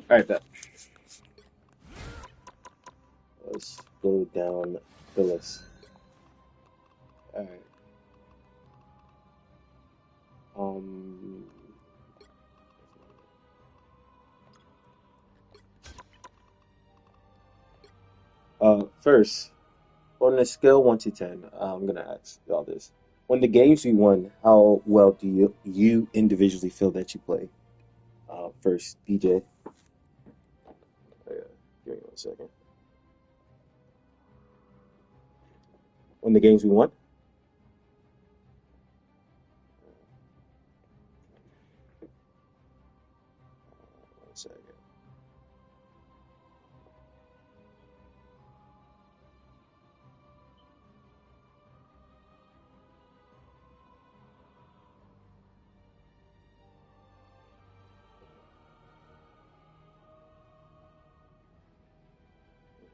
All right, bet. Let's go down the list. All right. Um. First, on a scale 1 to 10, I'm gonna ask y'all this: when the games you won, how well do you individually feel that you play? First, DJ. Give me 1 second. When the games we won. 1 second.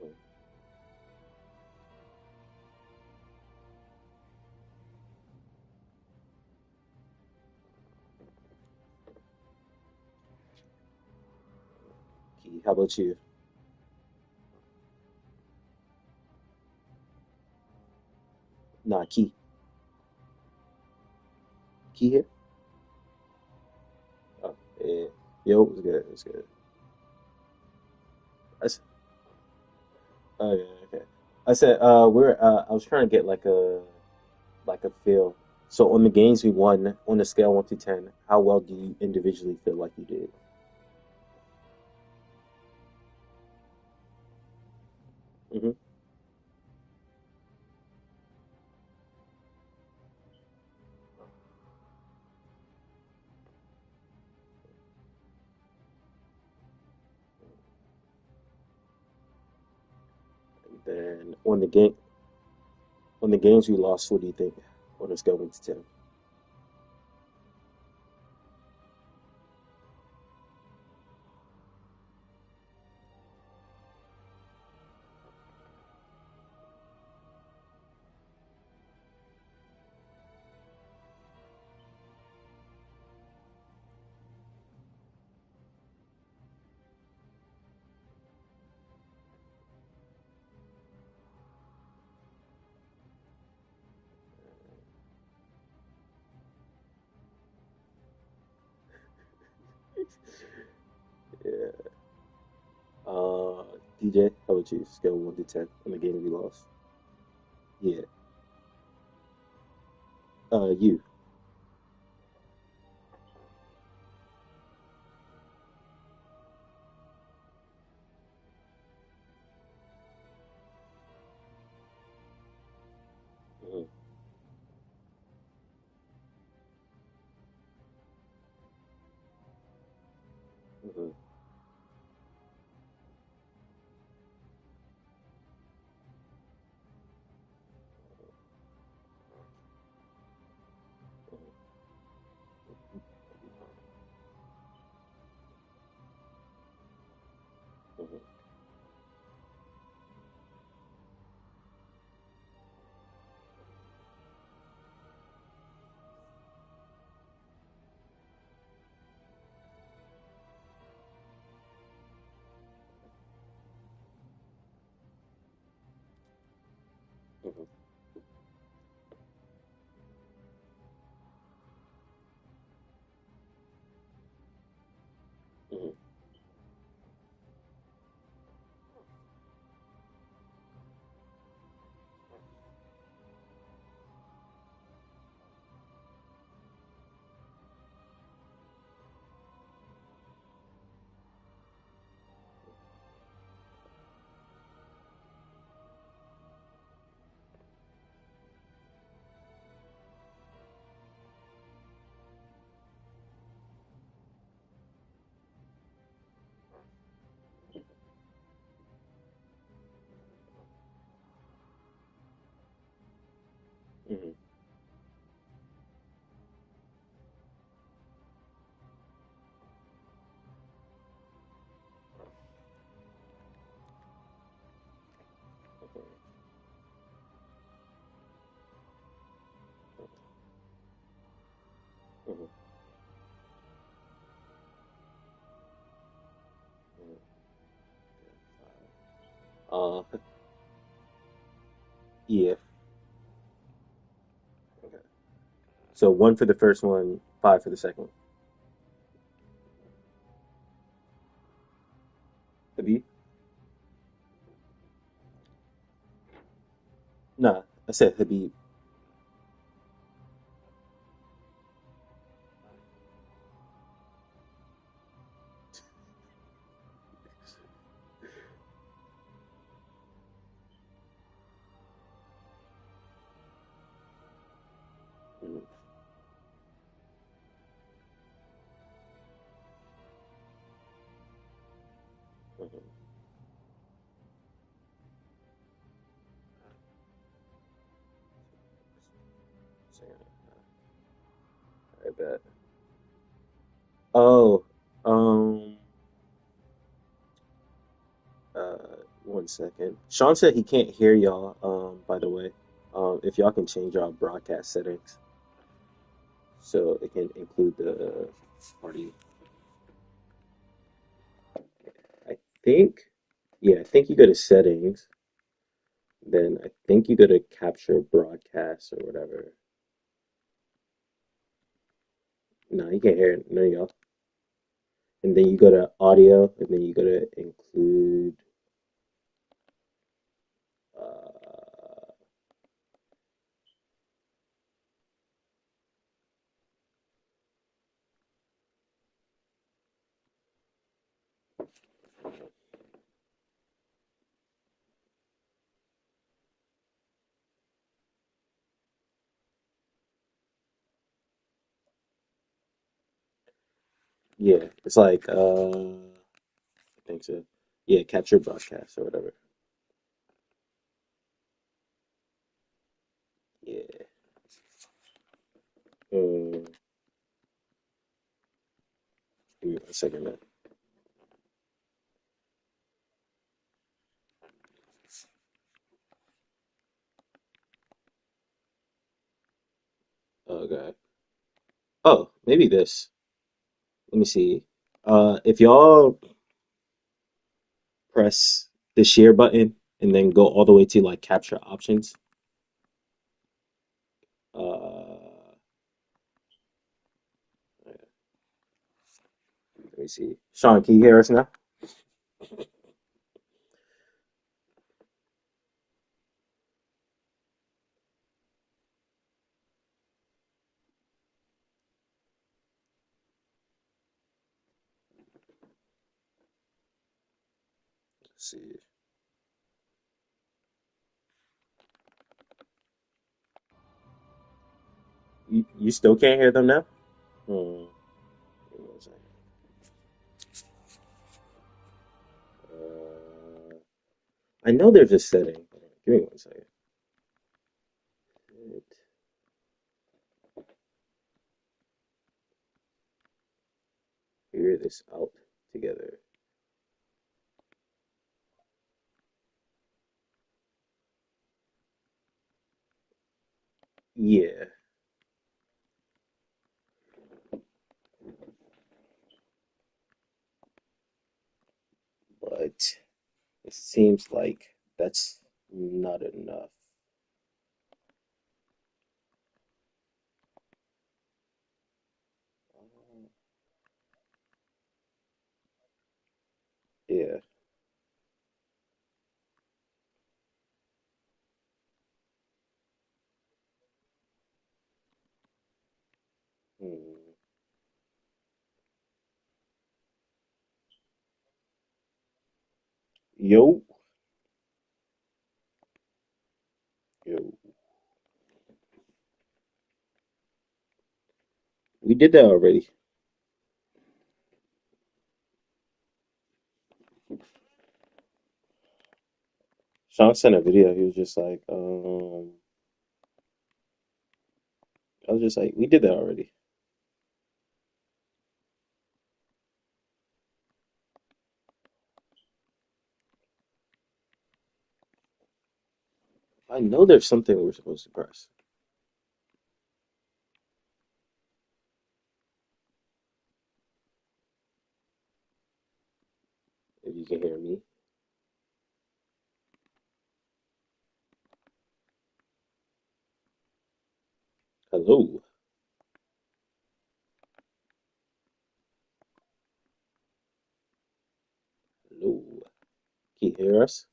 Mhm. Key, how about you? Nah, Key. Key here? Oh, yeah. Yo, it was good. It was good. I s Oh, yeah, okay. I said, I was trying to get like a feel. So on the games we won, on a scale 1 to 10, how well do you individually feel like you did? Hmm. Then on the games we lost, what do you think on a scale 1 to 10? Yeah. Uh, DJ, how about you? Scale 1 to 10 on the game we lost. Yeah. You. Hmm. Hmm. Uh, yeah. Okay. So one for the first one, five for the second one. Habib? Nah, I said Habib. Mhm, mhm. Second. I bet. Oh, um, uh, one second. Sean said he can't hear y'all. By the way, if y'all can change y'all broadcast settings so it can include the party. I think, yeah, I think you go to settings, then I think you go to capture broadcast or whatever. No, you can't hear it, none of y'all. And then you go to audio, and then you go to include. Uh, yeah, it's like I think so. Yeah, capture broadcast or whatever. Yeah. Um, Give me one second, man. Okay. Oh, maybe this. Let me see. If y'all press the share button and then go all the way to like capture options. Let me see. Sean, can you hear us now? Let's see. You still can't hear them now? Hmm. Give me one second. Uh, I know there's a setting. Hold on, give me one second. Figure this out together. Yeah, but it seems like that's not enough. Yeah. Hmm. Yo, yo. We did that already. Sean sent a video. He was just like, I was just like, we did that already. I know there's something we're supposed to press. If you can hear me. Hello, hello. Can you hear us?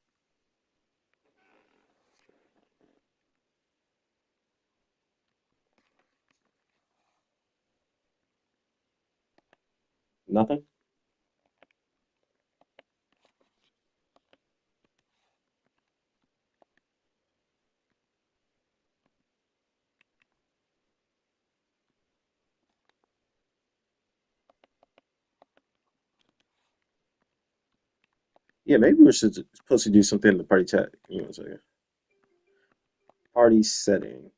Nothing? Yeah, maybe we're supposed to do something in the party chat. Give me one second. Party setting,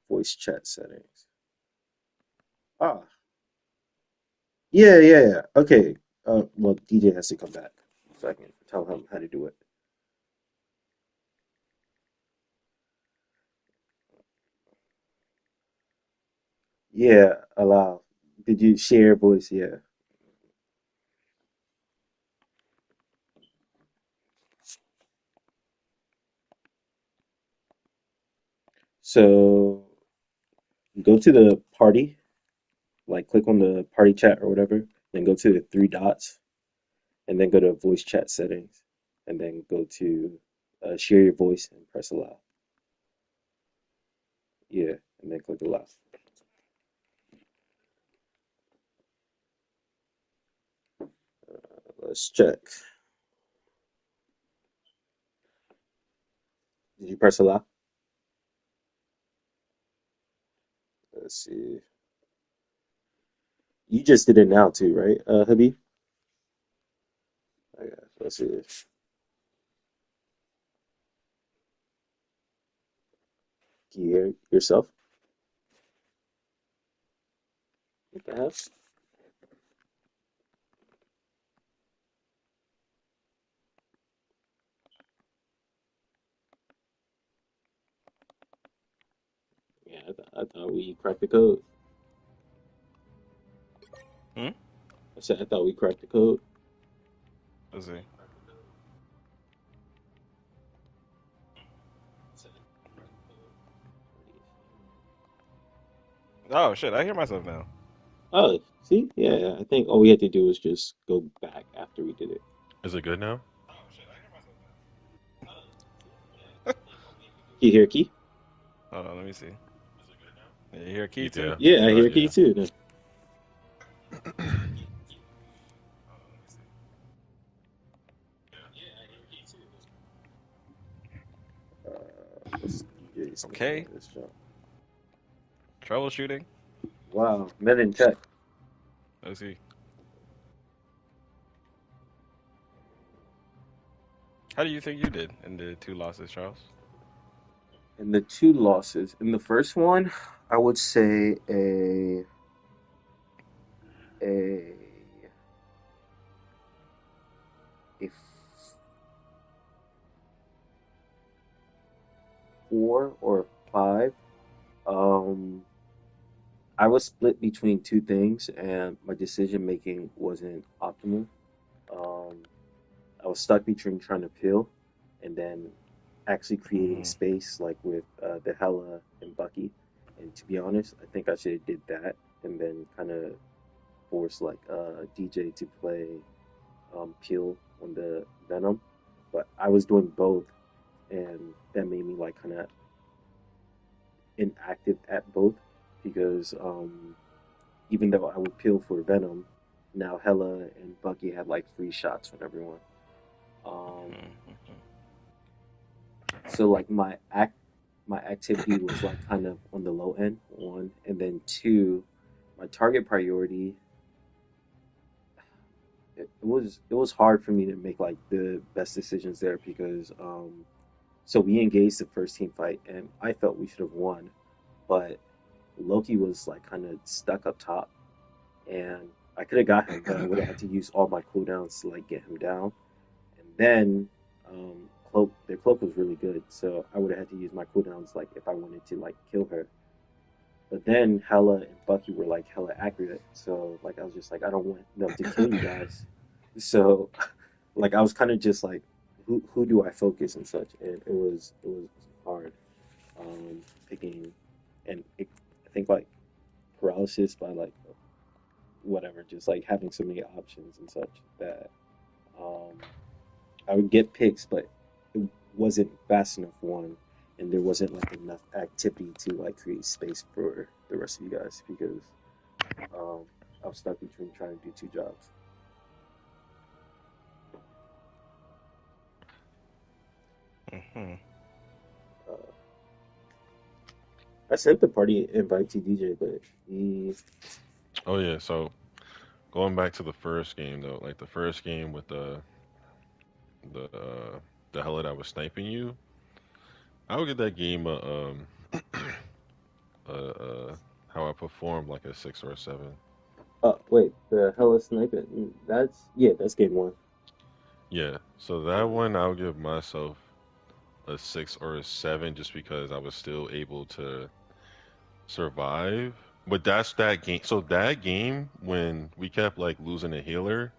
voice chat settings. Ah, yeah. Okay. Well, DJ has to come back so I can tell him how to do it. Yeah, allow. Did you share voice? Yeah. So go to the party, like click on the party chat or whatever, then go to the three dots, and then go to voice chat settings, and then go to share your voice and press allow. Yeah, and then click allow. Let's check. Did you press allow? Let's see. You just did it now too, right, Habib? Okay, let's see. Can you hear yourself? What the hell? Yeah, I thought we cracked the code. Hmm? I said I thought we cracked the code. Let's see. Oh shit! I hear myself now. Oh, see? Yeah, I think all we had to do was just go back after we did it. Is it good now? Can you hear Key? Hold on, let me see. You hear Key too? Yeah, Yeah, I hear Key yeah. too. Now. Let's DJ some more Okay. of this jump. Troubleshooting. Wow, men in tech. Let's see. How do you think you did in the two losses, Charles? And the two losses. In the first one, I would say a a 4 or 5. Um, I was split between two things, and my decision making wasn't optimal. Um, I was stuck between trying to peel and then actually creating Hmm. space, like with the Hella and Bucky. And to be honest, I think I should have did that and then kind of force like DJ to play peel on the Venom. But I was doing both, and that made me like kind of inactive at both because even though I would peel for Venom, now Hella and Bucky had like free shots from everyone. Um, so like my activity was like kind of on the low end, one, and then two, my target priority. It was hard for me to make like the best decisions there because so we engaged the first team fight and I felt we should have won, but Loki was like kind of stuck up top and I could have got him, but I would have had to use all my cooldowns to like get him down. And then cloak their cloak was really good, so I would have had to use my cooldowns like if I wanted to like kill her. But then Hella and Bucky were like hella accurate, so like I was just like I don't want them to kill you guys. So like I was kind of just like who do I focus and such, and it was hard picking, and I think like paralysis by like whatever, just like having so many options and such that um, I would get picks, but it wasn't fast enough one, and there wasn't like enough activity to like create space for the rest of you guys because um, I was stuck between trying to do two jobs. Hmm. Uh, I sent the party invite to DJ, but he Oh yeah. So going back to the first game though, like the first game with the hella that was sniping you, I would give that game how I performed like a 6 or a 7. oh wait, the hella sniper. That's yeah, that's game one. Yeah. So that Uh, one I would give myself a 6 or a 7 just because I was still able to survive. But that's that game. So that game when we kept like losing a healer,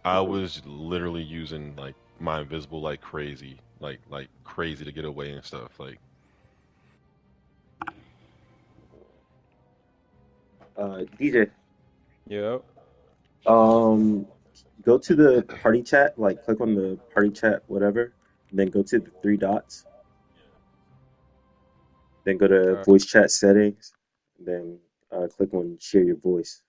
I mhm. was literally using like my invisible like crazy, like crazy to get away and stuff. Like DJ, Yep. um, go to the party chat, like click on the party chat, whatever, and then go to the three dots, then go to Uh, voice chat settings, and then click on share your voice.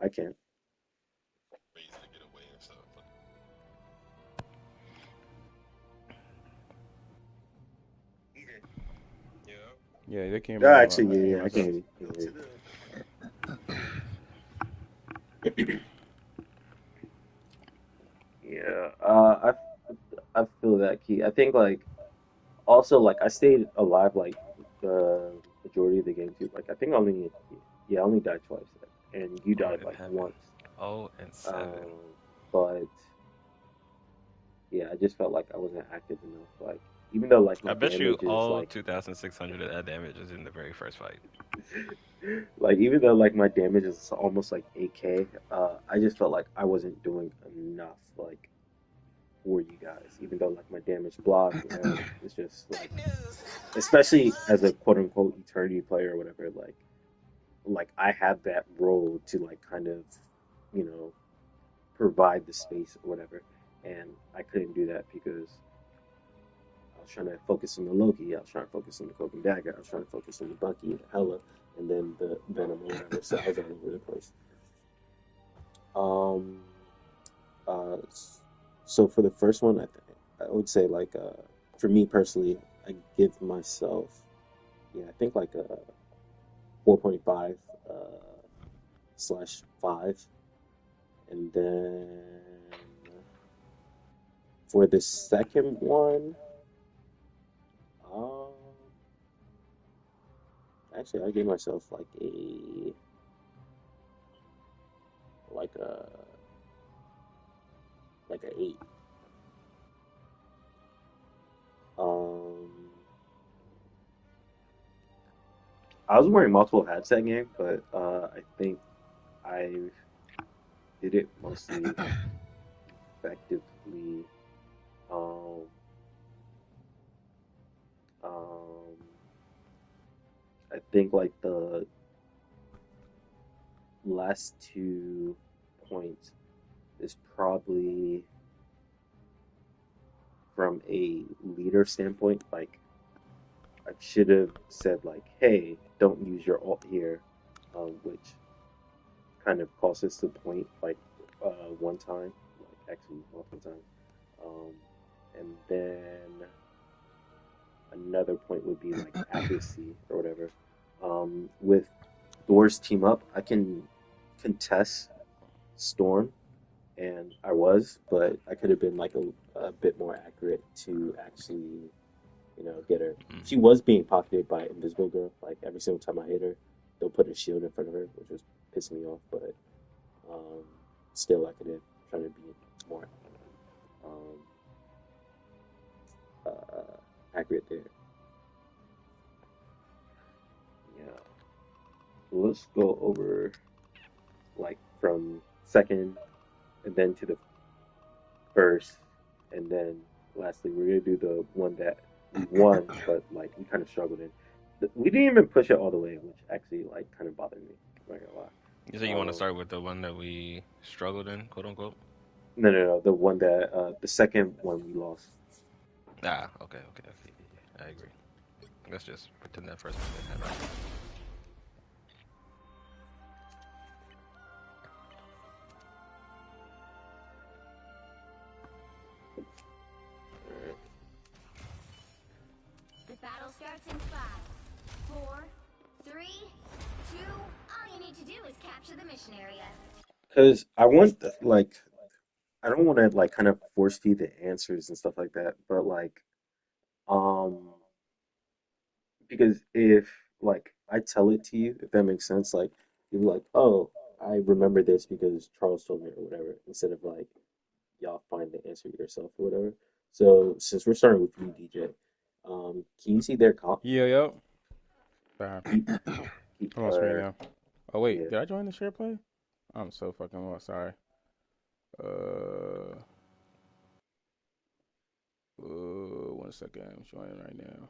I can't. crazy to get away and stuff. yeah, they can't hear me. Actually, I can yeah, hear yeah, I can myself. hear you. I can hear you. Yeah, I feel that key. I think like also like I stayed alive like the majority of the game too. Like I think I only yeah I only died twice, and you Oh, died it like happened. once. 0 and 7. Um, but yeah, I just felt like I wasn't active enough. Like even though like my I bet you damage is all like 2,600 of that damage is in the very first fight. like even though like my damage is almost like 8K, I just felt like I wasn't doing enough like for you guys. Even though like my damage block and it's just like especially as a quote unquote eternity player or whatever, like I have that role to like kind of, you know, provide the space or whatever. And I couldn't do that because I was trying to focus on the Loki, I was trying to focus on the Cloak and Dagger, I was trying to focus on the Bucky, the Hela, and then the Venom or whatever. So I was all over the place. Um, so for the first one, I would say like for me personally, I give myself yeah, I think like a 4.5 slash 5. And then for the second one, um, actually, I gave myself like a like a 8. Um, I was wearing multiple hats that game, but I think I did it mostly effectively. Um, um, I think like the last 2 points is probably from a leader standpoint. Like I should have said like, "Hey, don't use your alt here," which kind of cost us the point like one time, like actually multiple times. Um, and then another point would be like accuracy or whatever. With Thor's team up, I can contest Storm, and I was, but I could have been like a bit more accurate to actually, you know, get her. Mm. She was being pocketed by Invisible Girl. Like every single time I hit her, they'll put a shield in front of her, which was pissing me off. But um, still, I could have tried to be more um, accurate there. Yeah. let's go over like from second and then to the first, and then lastly we're gonna do the one that we won, but like we kind of struggled in. We didn't even push it all the way, which actually like kind of bothered me. I'm not gonna lie. You say you want to start with the one that we struggled in, quote unquote? No, no, no. The one that the second one we lost. Ah, okay, okay, okay. Yeah, I agree. Let's just pretend that first one didn't happen. The battle starts in 5, 4, 3, 2. All you need to do is capture the mission area. Because I want like I don't want to like kind of force feed the answers and stuff like that, but like um because if like I tell it to you, if that makes sense, like you're like, oh, I remember this because Charles told me or whatever, instead of like y'all find the answer yourself or whatever. So since we're starting with you, DJ, can you see their comp? Yeah, yo. Sorry. Keep, I'm on screen or now. Oh wait, yeah, did I join the share play? I'm so fucking lost. Sorry. Uh, 1 second. I'm joining right now.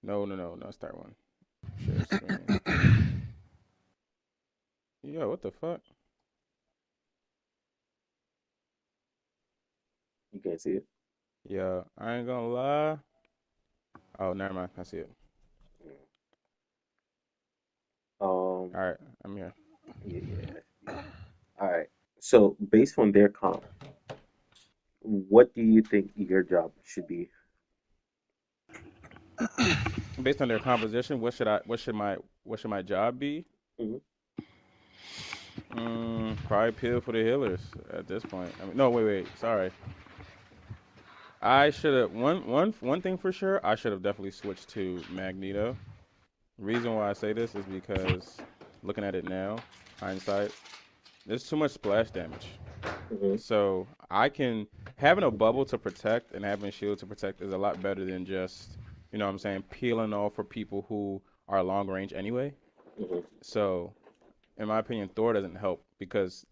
No, no, no, no. Start one. Share screen. Yo, what the fuck? you can't see it. Yeah, I ain't gonna lie. Oh, never mind. I see it. Um, All right, I'm here. yeah, yeah, yeah. All right. So based on their comp, what do you think your job should be? Based on their composition, what should my job be? Mhm. Probably peel for the healers at this point. I mean, no, wait, wait. Sorry. I should have one thing for sure. I should have definitely switched to Magneto. Reason why I say this is because looking at it now, hindsight, there's too much splash damage. Mhm. So I can having a bubble to protect and having a shield to protect is a lot better than just what I'm saying, peeling off for people who are long range anyway. Mhm. So in my opinion, Thor doesn't help because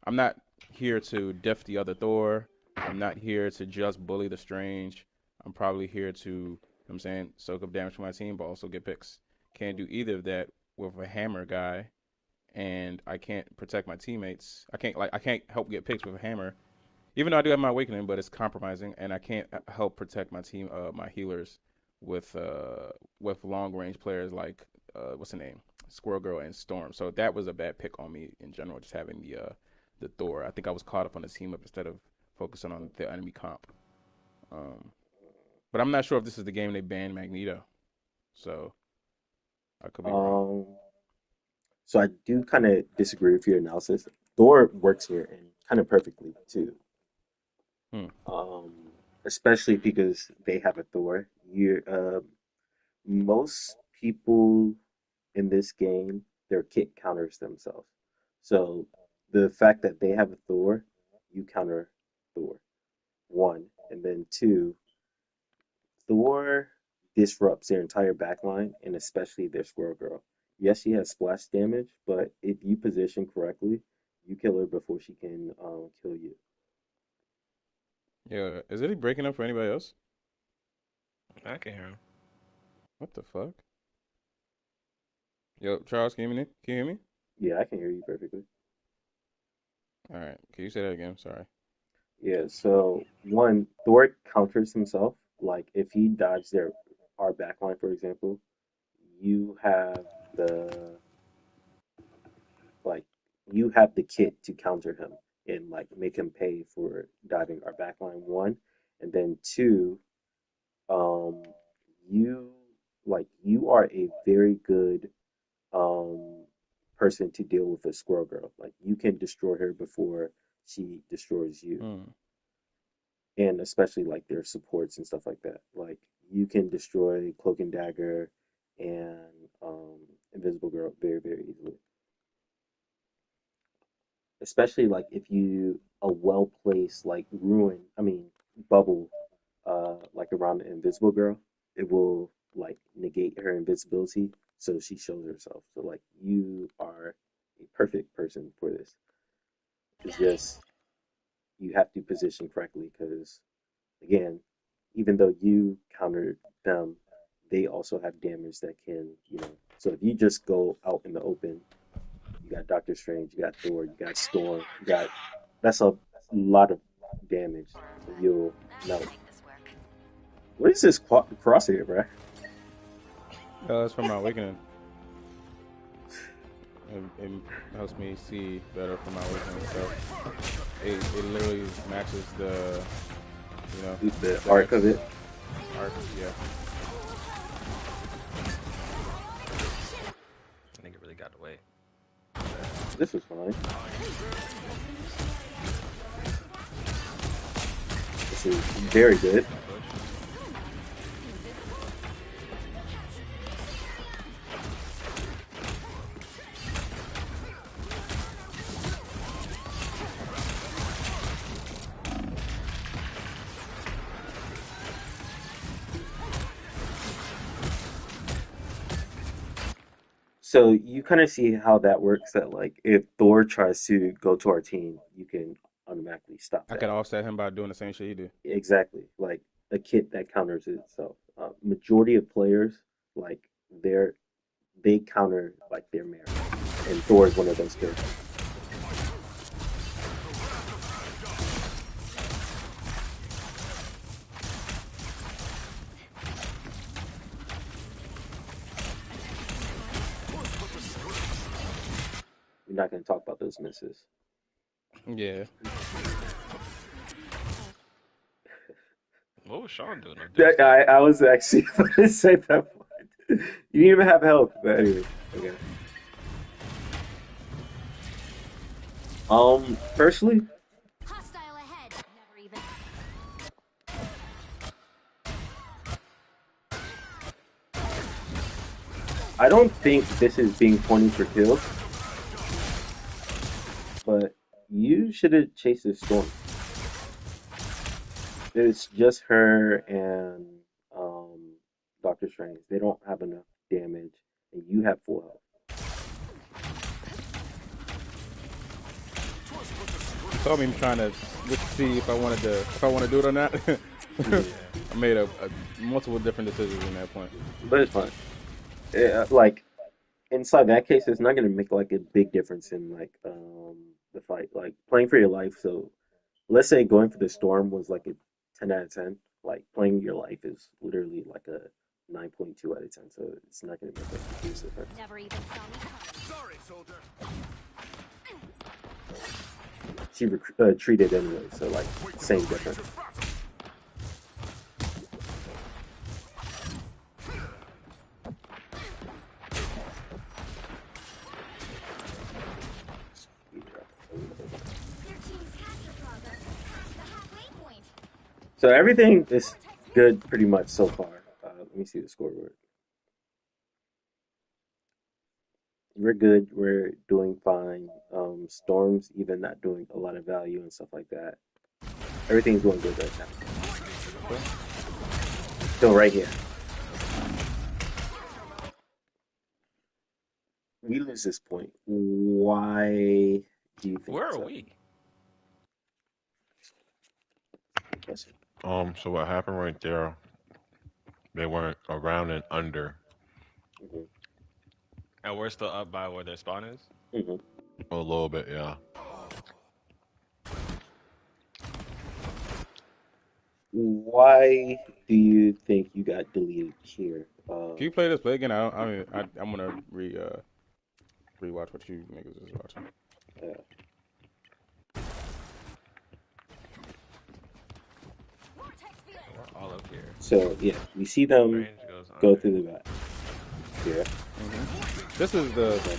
I'm not here to diff the other Thor. I'm not here to just bully the Strange. I'm probably here to, I'm saying, soak up damage for my team, but also get picks. Can't do either of that with a hammer guy, and I can't protect my teammates. I can't help get picks with a hammer, even though I do have my awakening, but it's compromising, and I can't help protect my team, my healers, with uh with long range players like what's the name, Squirrel Girl and Storm. So that was a bad pick on me in general, just having the Thor. I think I was caught up on the team up instead of focusing on the enemy comp. Um, but I'm not sure if this is the game they banned Magneto, so I could be wrong. Um, so I do kind of disagree with your analysis. Thor works here and kind of perfectly too. Hmm. Um, Especially because they have a Thor. Most people in this game, their kit counters themselves. So the fact that they have a Thor, you counter Thor. One, and then two, Thor disrupts their entire backline and especially their Squirrel Girl. Yes, she has splash damage, but if you position correctly, you kill her before she can kill you. Yeah, is it breaking up for anybody else? I can hear him. What the fuck? Yo, Charles, can you hear me? Can you hear me? Yeah, I can hear you perfectly. All right, can you say that again? Sorry. Yeah, so one, Thor counters himself. Like if he dodges their our backline, for example, you have the like you have the kit to counter him and like make him pay for diving our backline one. And then two, um you you are a very good um person to deal with a squirrel girl. Like you can destroy her before she destroys you. Hmm. And especially like their supports and stuff like that. Like you can destroy Cloak and Dagger and Invisible Girl very, very easily. Especially like if you a well placed like bubble, like around the invisible girl, it will like negate her invisibility, so she shows herself. So like you are a perfect person for this. It's just you have to position correctly because again, even though you countered them, they also have damage that can, so if you just go out in the open, you got Doctor Strange, you got Thor, you got Storm, that's a lot of damage. So you'll melt. What is this crosshair, bro? That's from my awakening. It helps me see better from my awakening. So it literally matches The the arc of next it. arc. Yeah. I think it really got away. This was fine. This is very good. Push. So you kind of see how that works. That like if Thor tries to go to our team, you can automatically stop I could that. offset him by doing the same shit he did. Exactly, like a kit that counters itself. Majority of players like they're they counter like their Mary, and Thor is one of those characters. We're not going to talk about those misses. Yeah. What was Sean doing up there still? I was actually going to say that. You didn't even have health, but anyway, okay. Personally, Hostile ahead. Never even. I don't think this is being pointed for kills, but you should have chased the storm. It's just her and Doctor Strange. They don't have enough damage, and you have full health. Saw me trying to see if I want to do it or not. Hmm. I made a multiple different decisions in that point. But it's fine. Like inside that case, it's not gonna make like a big difference in like the fight. Like playing for your life. So let's say going for the storm was like a 10 out of 10. Like playing your life is literally like a 9.2 out of 10. So it's not gonna make like a huge difference. Never even saw me coming. She treated anyway, so like same difference. Their team's capture progress has passed the halfway point. So everything is good pretty much so far. Let me see the scoreboard. We're good. We're doing fine. Storm's even not doing a lot of value and stuff like that. Everything's going good right now. Still right here. We lose this point. Why do you think Where are so? we? Question. So what happened right there? They went around and under Hmm. And we're still up by where their spawn is? Hmm. a little bit, yeah. Why do you think you got deleted here? Can you play this play again? I'm gonna rewatch what you niggas is watching. Uh, We're all up here. so yeah, we see them Strange goes go under. through the back. Yeah. This is the. Okay.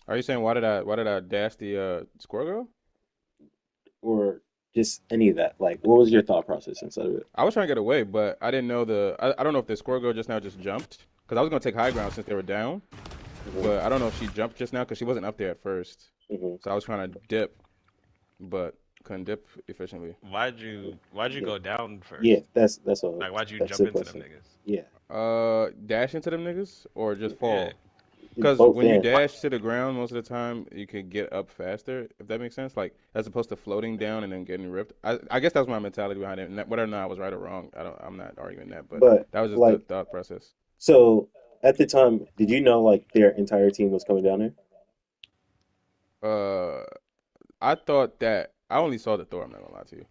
Are you saying why did I dash the squirrel girl? Or Just any of that. Like, what was your thought process inside of it? I was trying to get away, but I didn't know I don't know if the squirrel girl just now just jumped because I was gonna take high ground since they were down, Hmm. but I don't know if she jumped just now because she wasn't up there at first. Hmm. So I was trying to dip, but couldn't dip efficiently. Why'd you Yeah, go down yeah. first? That's all. Like why'd you That's jump the into them question. niggas? Yeah, Dash into them niggas or just Yeah. fall? Because both when you and. dash to the ground, most of the time you can get up faster, if that makes sense. Like as opposed to floating down and then getting ripped. I guess that was my mentality behind it. And whether or not I was right or wrong, I'm not arguing that, but But that was just the like, thought process. so at the time, did you know like their entire team was coming down there? Uh, I thought that I only saw the Thor. I'm not gonna lie to you.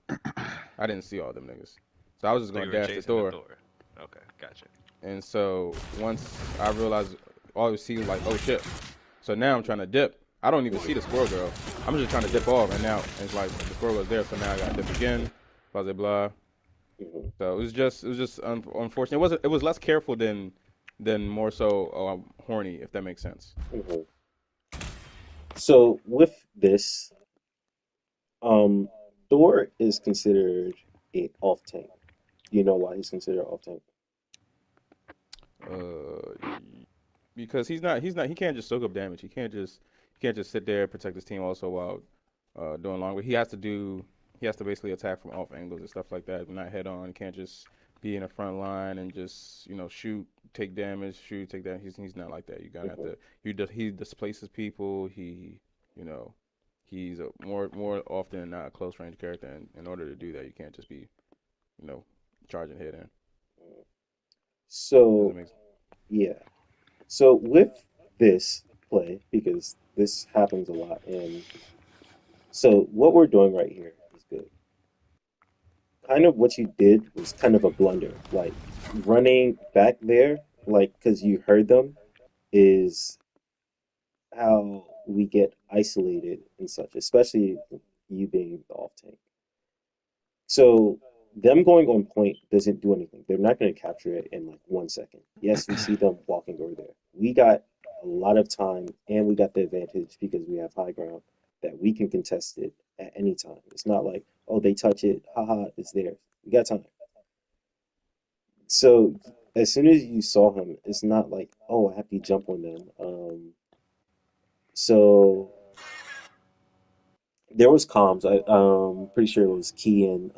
I didn't see all them niggas, so I was just So gonna you were dash the chasing the Thor. Thor. Okay, gotcha. And so once I realized, all I see was like, oh shit. So now I'm trying to dip. I don't even see the squirrel girl. I'm just trying to dip off, and now it's like the squirrel girl's there. So now I gotta dip again. Blah blah blah. Hmm. So it was just unfortunate. It was less careful than more so horny, if that makes sense. Hmm. So with this, um, Thor is considered a off tank. Do you know why he's considered off tank? Uh, because he can't just soak up damage. He can't just sit there and protect his team also while doing long. But he has to basically attack from off angles and stuff like that, not head on. He can't just be in the front line and just shoot, take damage, shoot, take that. He's not like that. You gotta have Hmm. to. He displaces people. You know he's more often than not a close range character. And in order to do that, you can't just be you know charging head in. Does it So make yeah. So with this play, because this happens a lot, and so what we're doing right here is good. Kind of what you did was kind of a blunder, like running back there, like because you heard them, is how we get isolated and such, especially you being the off tank. So them going on point doesn't do anything. They're not going to capture it in like 1 second. Yes, we see them walking over there. We got a lot of time and we got the advantage because we have high ground that we can contest it at any time. It's not like, oh, they touch it, haha, it's theirs. We got time. So as soon as you saw him, it's not like, oh, I have to jump on them. So there was comms. Pretty sure it was Key and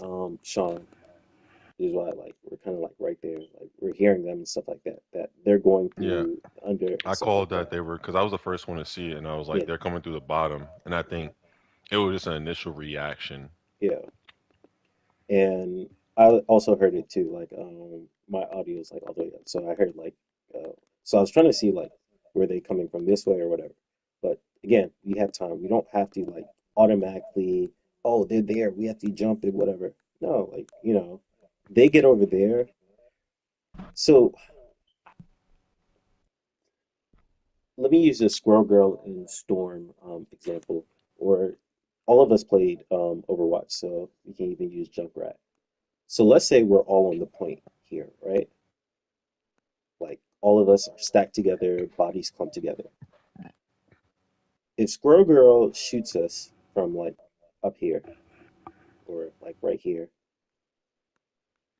Sean is why like we're kind of like right there, like we're hearing them and stuff like that. That they're going Yeah, through under and I stuff like called that that. they were because I was the first one to see it, and I was like, Yeah, they're coming through the bottom, and I think it was just an initial reaction. yeah. And I also heard it too. Like my audio is like all the way up, so I heard like so I was trying to see like were they coming from this way or whatever. But again, we have time. We don't have to like automatically. Oh, they're there. We have to jump it, whatever. No, like they get over there. So let me use the Squirrel Girl and Storm example, or all of us played Overwatch, so we can even use Junkrat. So let's say we're all on the point here, right? Like all of us are stacked together, bodies clumped together. If Squirrel Girl shoots us from like up here or like right here,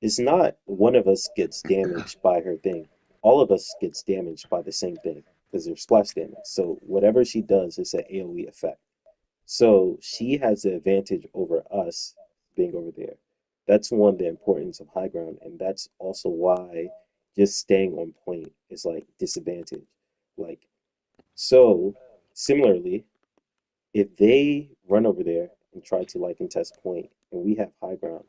it's not one of us gets damaged by her thing. All of us gets damaged by the same thing because there's splash damage. So whatever she does is an AoE effect. So she has the advantage over us being over there. That's one, the importance of high ground, and that's also why just staying on point is like disadvantage. Like, so similarly, if they run over there and try to like contest point and we have high ground,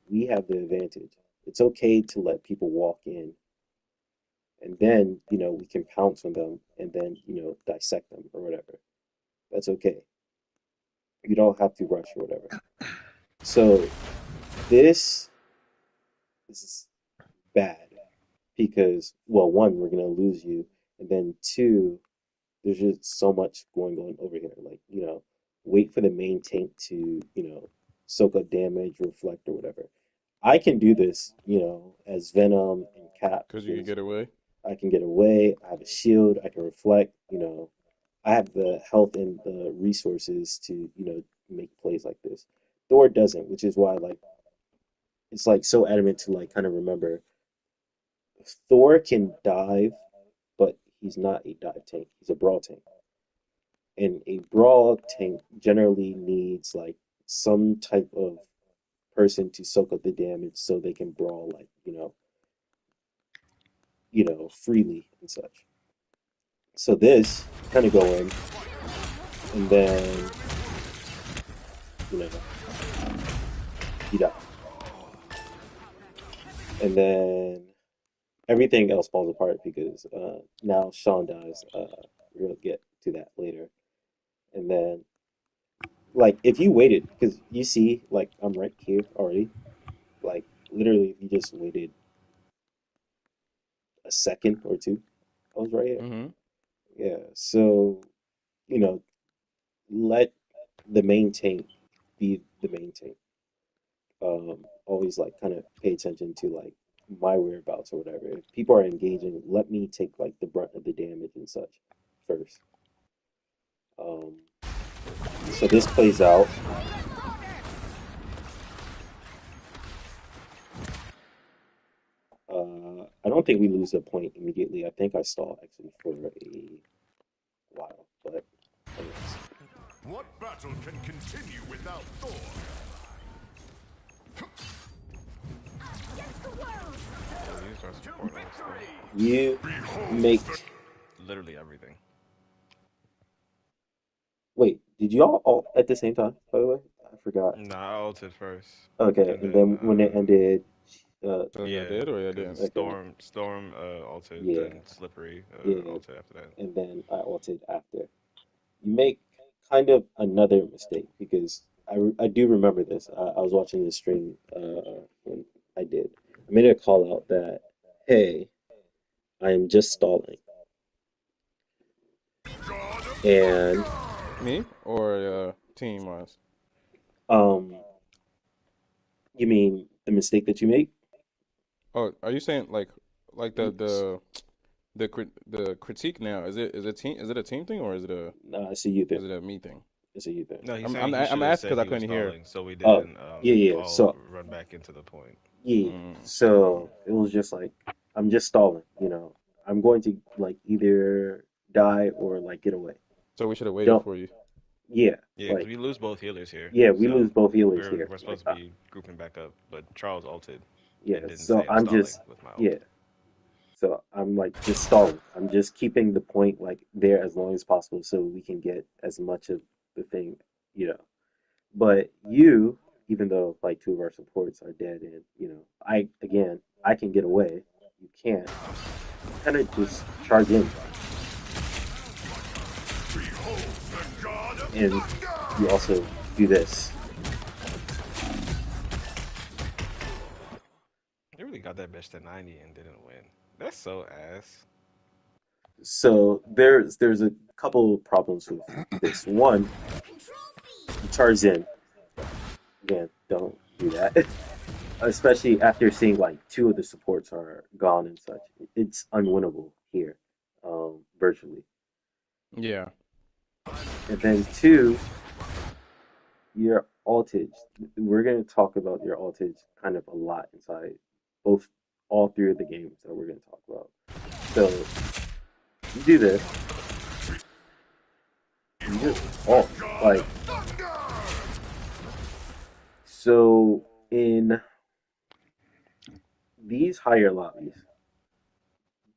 we have the advantage. It's okay to let people walk in and then, we can pounce on them and then, dissect them or whatever. That's okay. You don't have to rush or whatever. So this is bad because, well, one, we're gonna lose you, and then two, there's just so much going on over here. Like, wait for the main tank to, soak up damage, reflect or whatever. I can do this, as Venom and Cap because you could because get away? I can get away. I have a shield. I can reflect. I have the health and the resources to, make plays like this. Thor doesn't, which is why like it's like so adamant to like kind of remember Thor can dive, but he's not a dive tank. He's a brawl tank. And a brawl tank generally needs like some type of person to soak up the damage so they can brawl like, freely and such. So this you kind of go in and then, you know, you die. And then everything else falls apart because now Sean dies. We're gonna get to that later. And then like if you waited, because you see like I'm right here already. Like literally if you just waited a second or two, I was right here. Mm-hmm. Yeah. So, you know, let the main tank be the main tank. Always like kind of pay attention to like my whereabouts or whatever. If people are engaging, let me take like the brunt of the damage and such first. Um, so this plays out. I don't think we lose a point immediately. I think I stall actually for a while, but anyways. What battle can continue without Thor? Against the world! Yeah, we used our To support also. victory! You Behold the make Literally everything. wait, did y'all all at the same time, by the way? I forgot. Nah, I ulted first, Okay, and and then then when it ended, So y'all yeah, did or y'all because didn't? okay, Storm ulted, yeah, then Slippery yeah, ulted after that. and then I ulted after. You make kind of another mistake because I do remember this. I was watching the stream when I did. I made a call out that, hey, I am just stalling. God of And Thunder! Me or team wise? um, you mean the mistake that you make? Oh, are you saying like the Yes. the the critique now? Is it a team thing or Nah, it's a you thing. is it a me thing? It's a you thing. No, he's I'm saying I'm he I'm should have asking said because I he was couldn't hear. stalling, so we Oh, didn't yeah, yeah. all So, run back into the point. yeah. Mm, So it was just like, I'm just stalling. I'm going to like either die or like get away. so we should have waited Don't, for you. yeah, Yeah, because like, we lose both healers here, yeah, we lose so both healers we're here. we're Like, supposed to be grouping back up. But Charles ulted yeah, and didn't so say I'm I'm stalling just, with my ult. yeah, so I'm like just stalling. I'm just keeping the point like there as long as possible so we can get as much of the thing, you know. But you, even though like two of our supports are dead and, I can get away. You can't. You kind of just charge in Behold the God of and you Thunder! also do this. They really got that bitch to 90 and didn't win. That's so ass. So there's a couple of problems with this. One, Control C! you charge in. Again, don't do that. Especially after seeing like two of the supports are gone and such. It's unwinnable here, virtually. Yeah. And then two, your altage. We're gonna talk about your altage kind of a lot inside both all three of the games that we're gonna talk about. So you do this, you just alt. God of Like Thunder! so in these higher lobbies,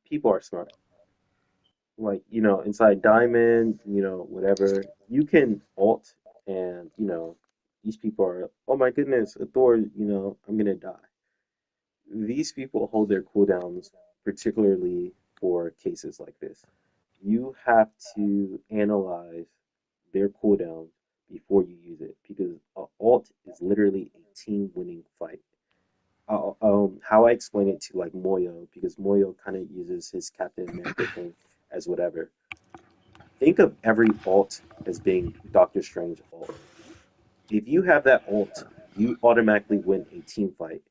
people are smart. Like, inside Diamond, whatever, you can alt and, these people are, oh my goodness, Thor, I'm gonna die. These people hold their cooldowns, particularly for cases like this. You have to analyze their cooldown before you use it because alt is literally a team winning fight. How I explain it to like Moyo, because Moyo kind of uses his Captain America thing as whatever. Think of every alt as being Doctor Strange alt. If you have that alt, you automatically win a team fight,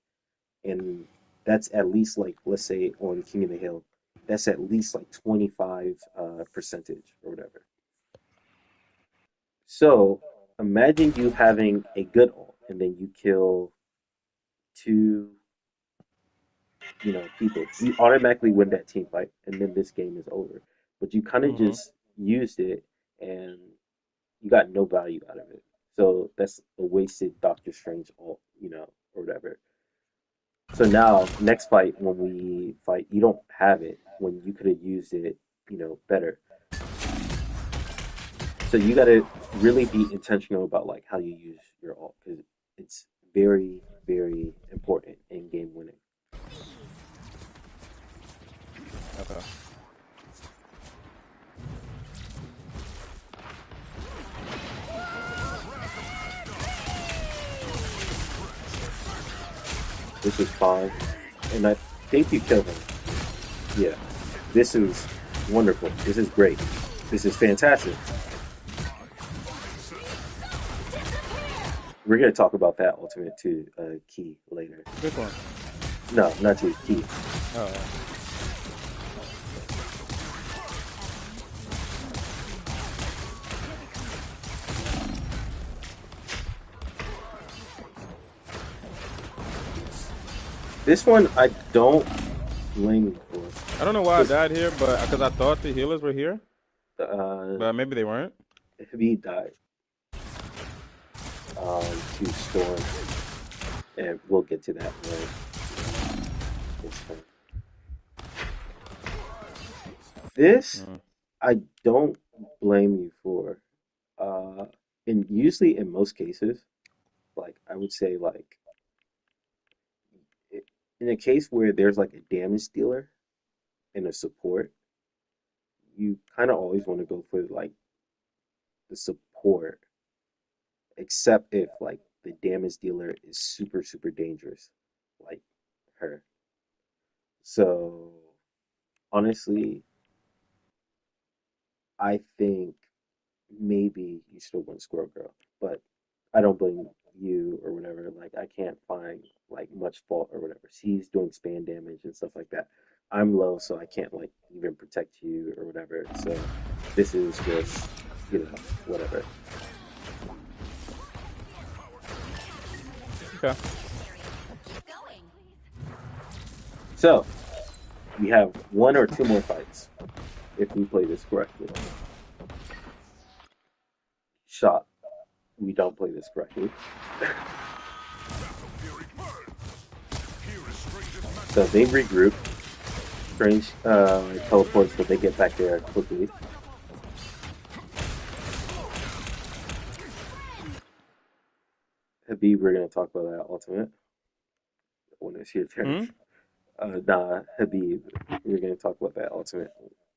and that's at least like let's say on King of the Hill, that's at least like 25 percentage or whatever. So imagine you having a good alt. and then you kill two, people, you automatically win that team fight, and then this game is over. But you kind of Mm-hmm. just used it, and you got no value out of it. So that's a wasted Doctor Strange ult, or whatever. So now, next fight, when we fight, you don't have it when you could have used it, better. So you got to really be intentional about like how you use your ult because it's very, very important in game winning. Okay. This is fine, and I think you killed him. Yeah, this is wonderful. This is great. This is fantastic. We're gonna talk about that ultimate to key later. Which one? No, not to key. Oh. This one I don't blame you for. I don't know why I died here, but because I thought the healers were here, Uh, but maybe they weren't. he died to Storm, and we'll get to that when it's fun. This Mm. I don't blame you for. Uh, and usually in most cases, like I would say, like i- in a case where there's like a damage dealer and a support, you kind of always want to go for like the support, except if like the damage dealer is super super dangerous, like her. So honestly, I think maybe you still want Squirrel Girl, but I don't blame you or whatever. Like I can't find like much fault or whatever. She's doing spam damage and stuff like that. I'm low, so I can't like even protect you or whatever. So this is just, whatever. Okay. Keep going. So we have one or two more fights if we play this correctly. Shot. We don't play this correctly. So they regroup. Strange teleports, but they get back there quickly. Habib, we're gonna talk about that ultimate when it's your turn. Hmm? Nah, Habib, we're gonna talk about that ultimate,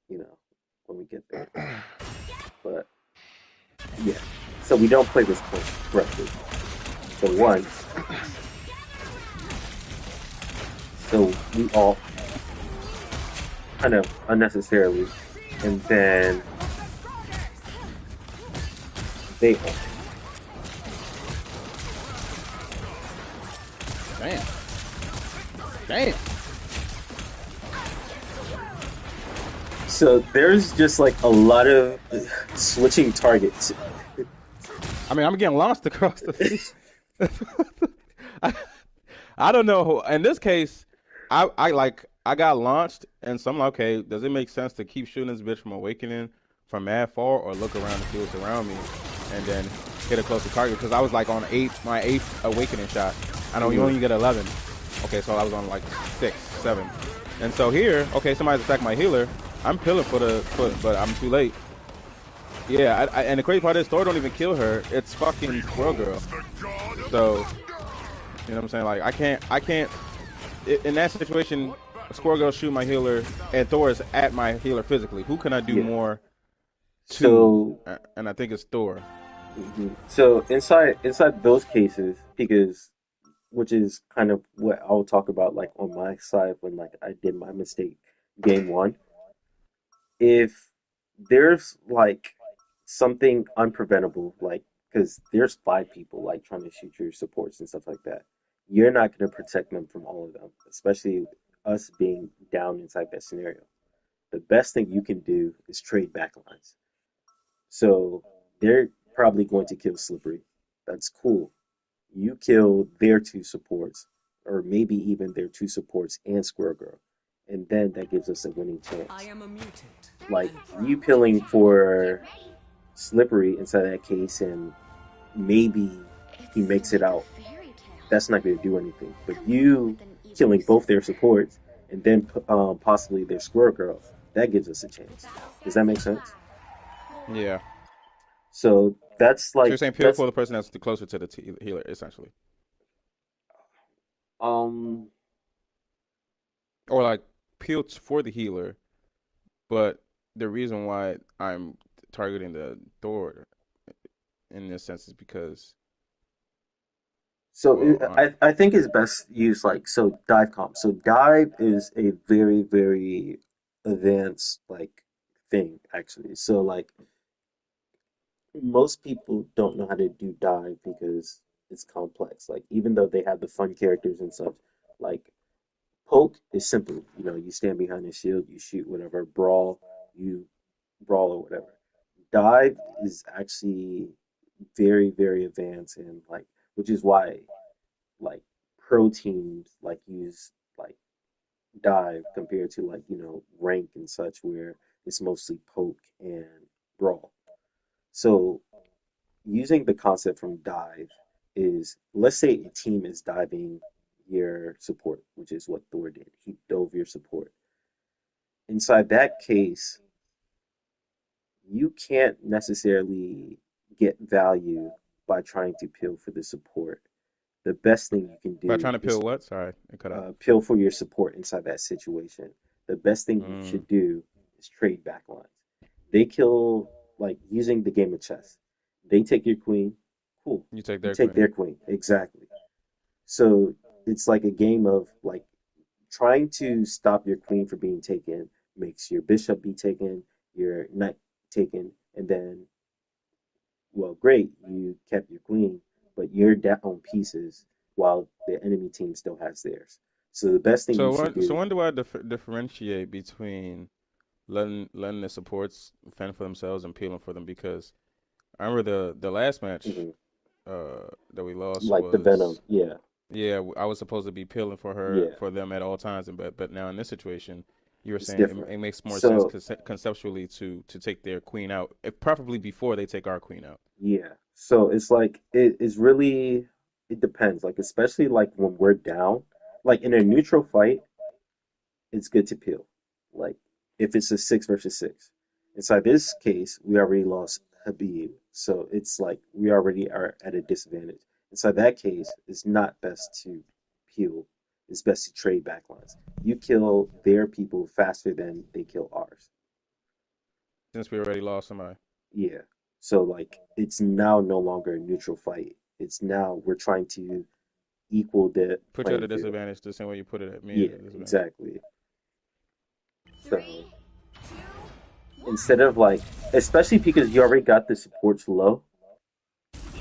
when we get there. But yeah, so we don't play this correctly. So once, so we all kind of unnecessarily, and then they ult. Damn. Damn. So there's just like a lot of switching targets. I mean, I'm getting lost across the field. I, I don't know. In this case, I got launched, and so I'm like, okay, does it make sense to keep shooting this bitch from awakening from mad far, or look around and see what's around me, and then hit a closer target? Because I was like on my eighth awakening shot. I know you Mhm. only get 11. Okay, so I was on like 6, 7, and so here, okay, somebody's attacked my healer. I'm pilling for the foot, but I'm too late. Yeah, and the crazy part is Thor don't even kill her. It's fucking Squirrel Girl. So, you know what I'm saying? Like, I can't, in that situation, Squirrel Girl shoot my healer, and Thor is at my healer physically. Who can I do Yeah. more to? So And I think it's Thor. so inside those cases, because which is kind of what I'll talk about like on my side when like I did my mistake game one. If there's like something unpreventable, like because there's five people like trying to shoot your supports and stuff like that, you're not going to protect them from all of them, especially us being down inside that scenario. The best thing you can do is trade backlines. So they're probably going to kill Slippery. That's cool. You kill their two supports, or maybe even their two supports and Squirrel Girl, and then that gives us a winning I chance. am a mutant. 30 Like seconds you before peeling impact. Get for ready. Slippery inside that case, and maybe he It's makes it like a out. fairy tale, That's not going to do anything. But complete you with an even killing both their surfer. supports and then possibly their Squirrel Girl, that gives us a The chance. battle Does that starts in make 5, sense? 4, Yeah. So that's So you're like saying peel that's for the person that's closer to the healer, essentially, um or like peel for the healer, but the reason why I'm targeting the Thor in this sense is because, so well, I think it's best used like so dive comp. So dive is a very very advanced like thing actually. So like most people don't know how to do dive because it's complex. Like even though they have the fun characters and such, like poke is simple. You know, you stand behind a shield, you shoot whatever. Brawl, you brawl or whatever. Dive is actually very, very advanced and like, which is why like pro teams like use like dive compared to like rank and such where it's mostly poke and brawl. So using the concept from dive is let's say a team is diving your support, which is what Thor did. He dove your support. Inside that case, you can't necessarily get value by trying to peel for the support. The best thing you can by do trying to peel is what? Sorry, it cut out. peel for your support inside that situation. The best thing you Mm, should do is trade backlines. They kill, like using the game of chess. They take your queen, cool. you take You their take queen. their queen, exactly. So it's like a game of like trying to stop your queen from being taken makes your bishop be taken, your knight taken, and then, well, great, you kept your queen, but you're down pieces while the enemy team still has theirs. So the best thing you should So do, when do I differentiate between letting the supports fend for themselves and peeling for them? Because I remember the last match mhm, that we lost like the Venom, was, yeah, yeah, I was supposed to be peeling yeah, for them at all times, and but now in this situation, you were it's saying different. it makes more sense So conceptually to take their queen out, preferably before they take our queen out. yeah, so it's like it is really it depends. Like especially like when we're down, like in a neutral fight, it's good to peel. Like if it's a 6 versus 6. Inside this case, we already lost Habib, so it's like we already are at a disadvantage. Inside that case, it's not best to peel. It's best to trade backlines. You kill their people faster than they kill ours. Since we already lost somebody. Yeah. So like it's now no longer a neutral fight. It's now we're trying to equal the Put you at playing a field. disadvantage the same way you put it at me at Yeah, a disadvantage. exactly. 3, So 2, 1. instead of like, especially because you already got the supports low,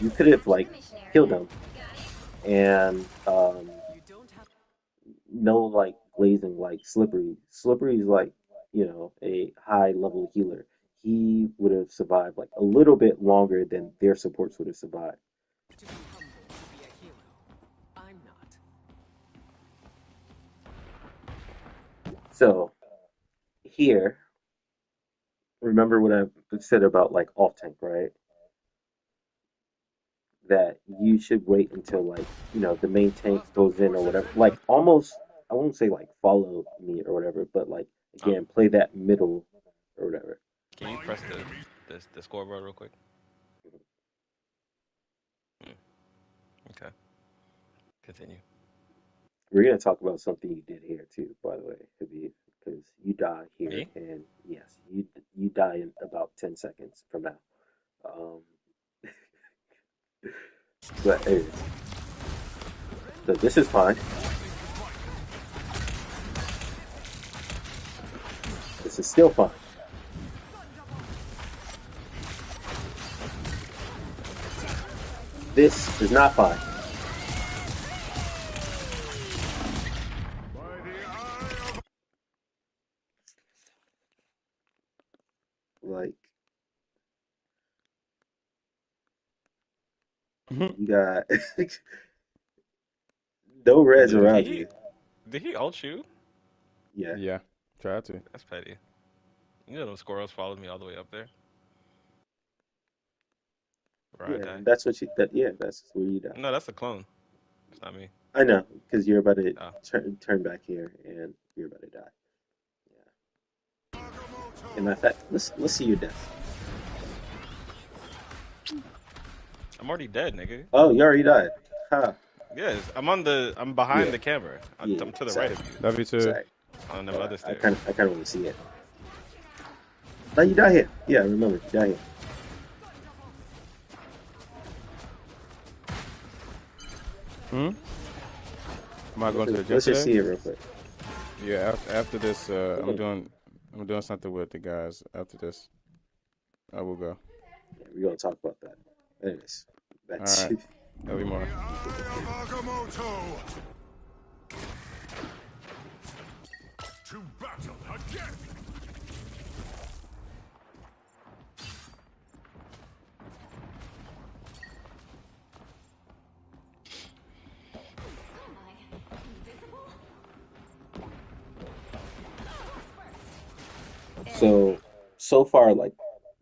you could have Capture the like mission area. killed them Got it? and You don't have. no like glazing like Slippery. Slippery's like, a high level healer. He would have survived like a little bit longer than their supports would have survived. To be humble to be a hero. I'm not. So here, remember what I said about like off tank, right? That you should wait until like, the main tank Hostile goes in or forces whatever. Like incoming. almost, I won't say like follow me or whatever, but like Um, again, play that middle or whatever. can you Find press enemies. the scoreboard real quick? Mm, okay, continue. We're gonna talk about something you did here too, by the way, Habib, because you die here, Me? and yes, you die in about 10 seconds from now. Um, but anyways, so this is fine. This is still fine. This is not fine. By the eye of Like You got no res Did around he you. did he ult you? Yeah, Yeah, try to. That's petty. You know those squirrels followed me all the way up there. Where I yeah, die. that's what you. Yeah, that's where you die. No, that's a clone. It's not me. I know because you're about to Oh. turn back here and you're about to die. Yeah, and in fact, let's see your death. I'm already dead, nigga. Oh, you already died. Ha. Yes, I'm behind Yeah, the camera. yeah. I'm to the right Sorry, of you. Love you too. sorry. On the Oh, other I stairs. kind of want to see it. No, you die here. Yeah, remember, you die here. Hmm? Am I going to the gym Let's just today? see it real quick. Yeah, after this, Mm. I'm doing something with the guys. After this, I will go. Yeah, we're gonna talk about that. Anyways, All that's right, love you more. Agamotto! To battle again! Am I invisible? so far. Like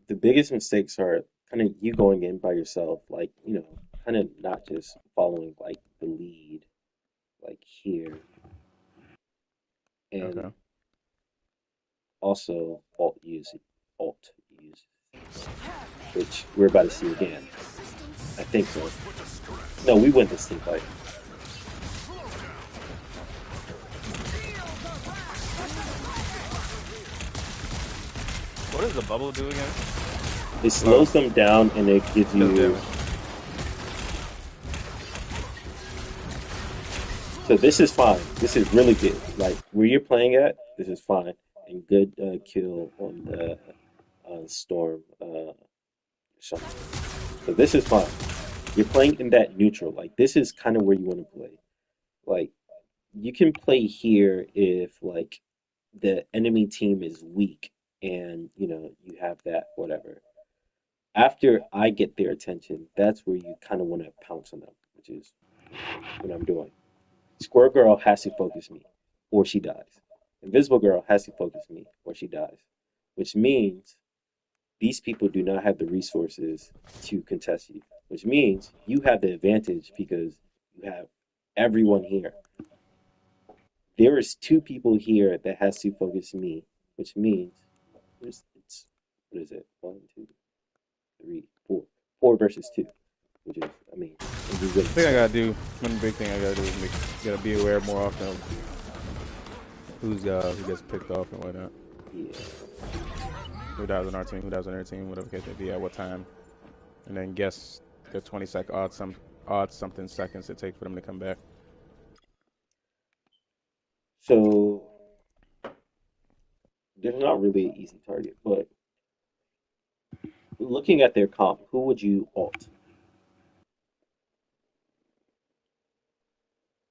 the biggest mistakes are kind of you going in by yourself, like kind of not just following like the lead, like here, and Okay. also alt use, which we're about to see again. I think so. No, we win this team fight. What does the bubble do again? It slows them down and it gives Does you. damage. So this is fine. This is really good. Like where you're playing at, this is fine and good kill on the storm shaman. So this is fine. You're playing in that neutral. Like this is kind of where you want to play. Like you can play here if like the enemy team is weak and you have that whatever. After I get their attention, that's where you kind of want to pounce on them, which is what I'm doing. Squirrel Girl has to focus me, or she dies. Invisible Girl has to focus me, or she dies. Which means these people do not have the resources to contest you. Which means you have the advantage because you have everyone here. There is two people here that has to focus me, which means it's what is it? One, two, three, four. Four versus two, which is and we win I this think I fight. gotta do one big thing. I gotta do is gotta be aware more often of who gets picked off and whatnot. Yeah. Who dies on our team, who dies on their team, whatever the case may be, at what time, and then guess the 20-second odd something seconds it takes for them to come back. So there's not really an easy target, but looking at their comp, who would you alt?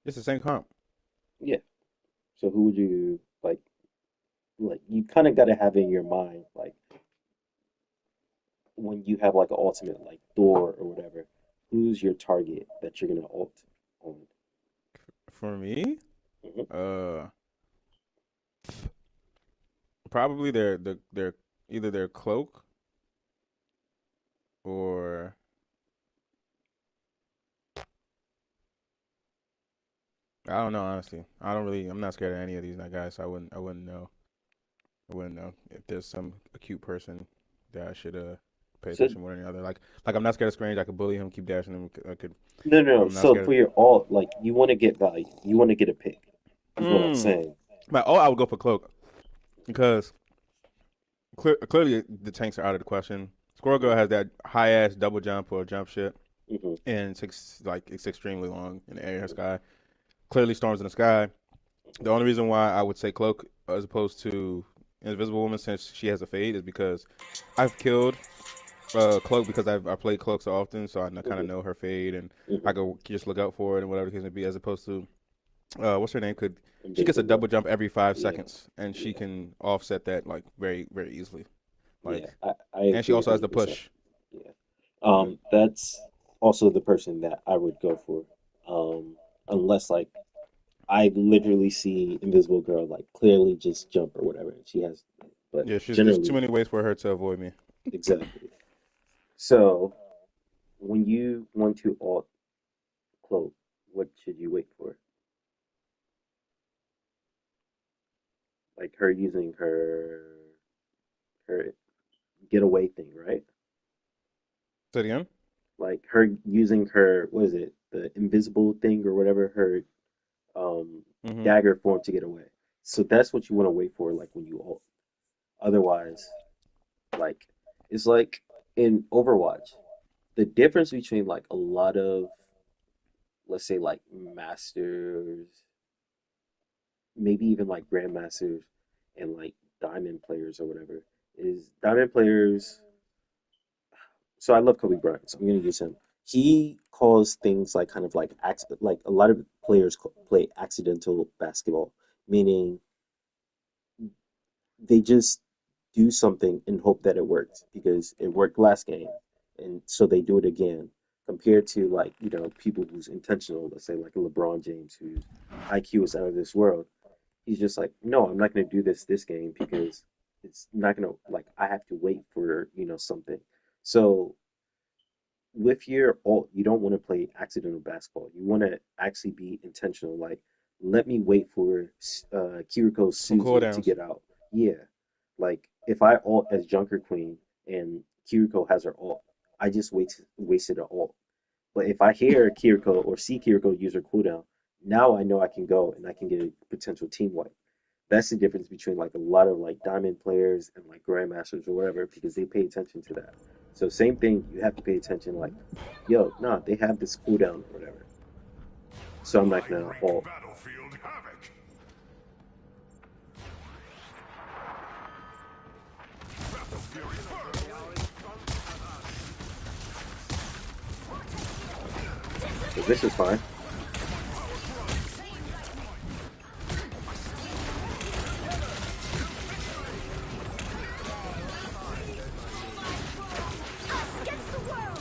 It's the same comp. Yeah. So who would you like you kind of got to have in your mind like when you have like an ultimate like Thor or whatever, who's your target that you're gonna ult on? For me, Mhm. uh, probably their either their cloak or I don't know honestly. I don't really. I'm not scared of any of these guys. So I wouldn't know. I wouldn't know if there's some acute person that I should pay So attention more than the other. Like I'm not scared of Strange. I could bully him, keep dashing him. I could. no, no, no. I'm not So scared of. for your alt, like you want to get value, you want to get a pick, is what I'm Mm. saying. But oh, I would go for cloak because clearly the tanks are out of the question. Squirrel Hmm. Girl has that high ass double jump or jump shit, Hmm. and it's extremely long in the air sky. Clearly storms in the sky. The only reason why I would say cloak as opposed to Invisible Woman since she has a fade is because I've killed cloak because I played cloak so often, so I kind of Hmm. know her fade and I Hmm. go just look out for it and whatever the case may be. As opposed to what's her name? She gets a Invisible double girl. jump every five Yeah, seconds and she yeah, can offset that like very easily. yeah. Like I and she agree also has the 100%. push. Yeah. But That's. also the person that I would go for. Unless like I literally see Invisible Girl like clearly just jump or whatever, and she has, but Yeah, there's too generally, many ways for her to avoid me. exactly. So when you want to alt cloak, what should you wait for? Like her using her getaway thing, right? Say it again. Like her using her, what is it, the invisible thing or whatever, her um Mm-hmm. dagger form to get away. So that's what you want to wait for, like when you ult. Otherwise, like it's like in Overwatch, the difference between like a lot of, let's say, like masters, maybe even like grandmasters and like diamond players or whatever, is diamond players. So I love Kobe Bryant, so I'm gonna use him. He calls things like kind of like like a lot of players play accidental basketball, meaning they just do something and hope that it works because it worked last game, and so they do it again. Compared to like people who's intentional, let's say like a LeBron James whose IQ is out of this world. He's just like, no, I'm not going to do this game because it's not going to, like, I have to wait for something. So with your alt, you don't want to play accidental basketball. You want to actually be intentional. Like, let me wait for Kiriko Some Suzu to cooldowns. get out. Yeah, like if I alt as Junker Queen and Kiriko has her alt, I just wasted an alt. But if I hear Kiriko or see Kiriko use her cooldown, now I know I can go and I can get a potential team wipe. That's the difference between like a lot of like diamond players and like grandmasters or whatever because they pay attention to that. So same thing, you have to pay attention. Like, yo, nah, they have this cooldown or whatever. So I'm not I gonna wreak alt. battlefield havoc. Battle fury So this is fine. Us against the world!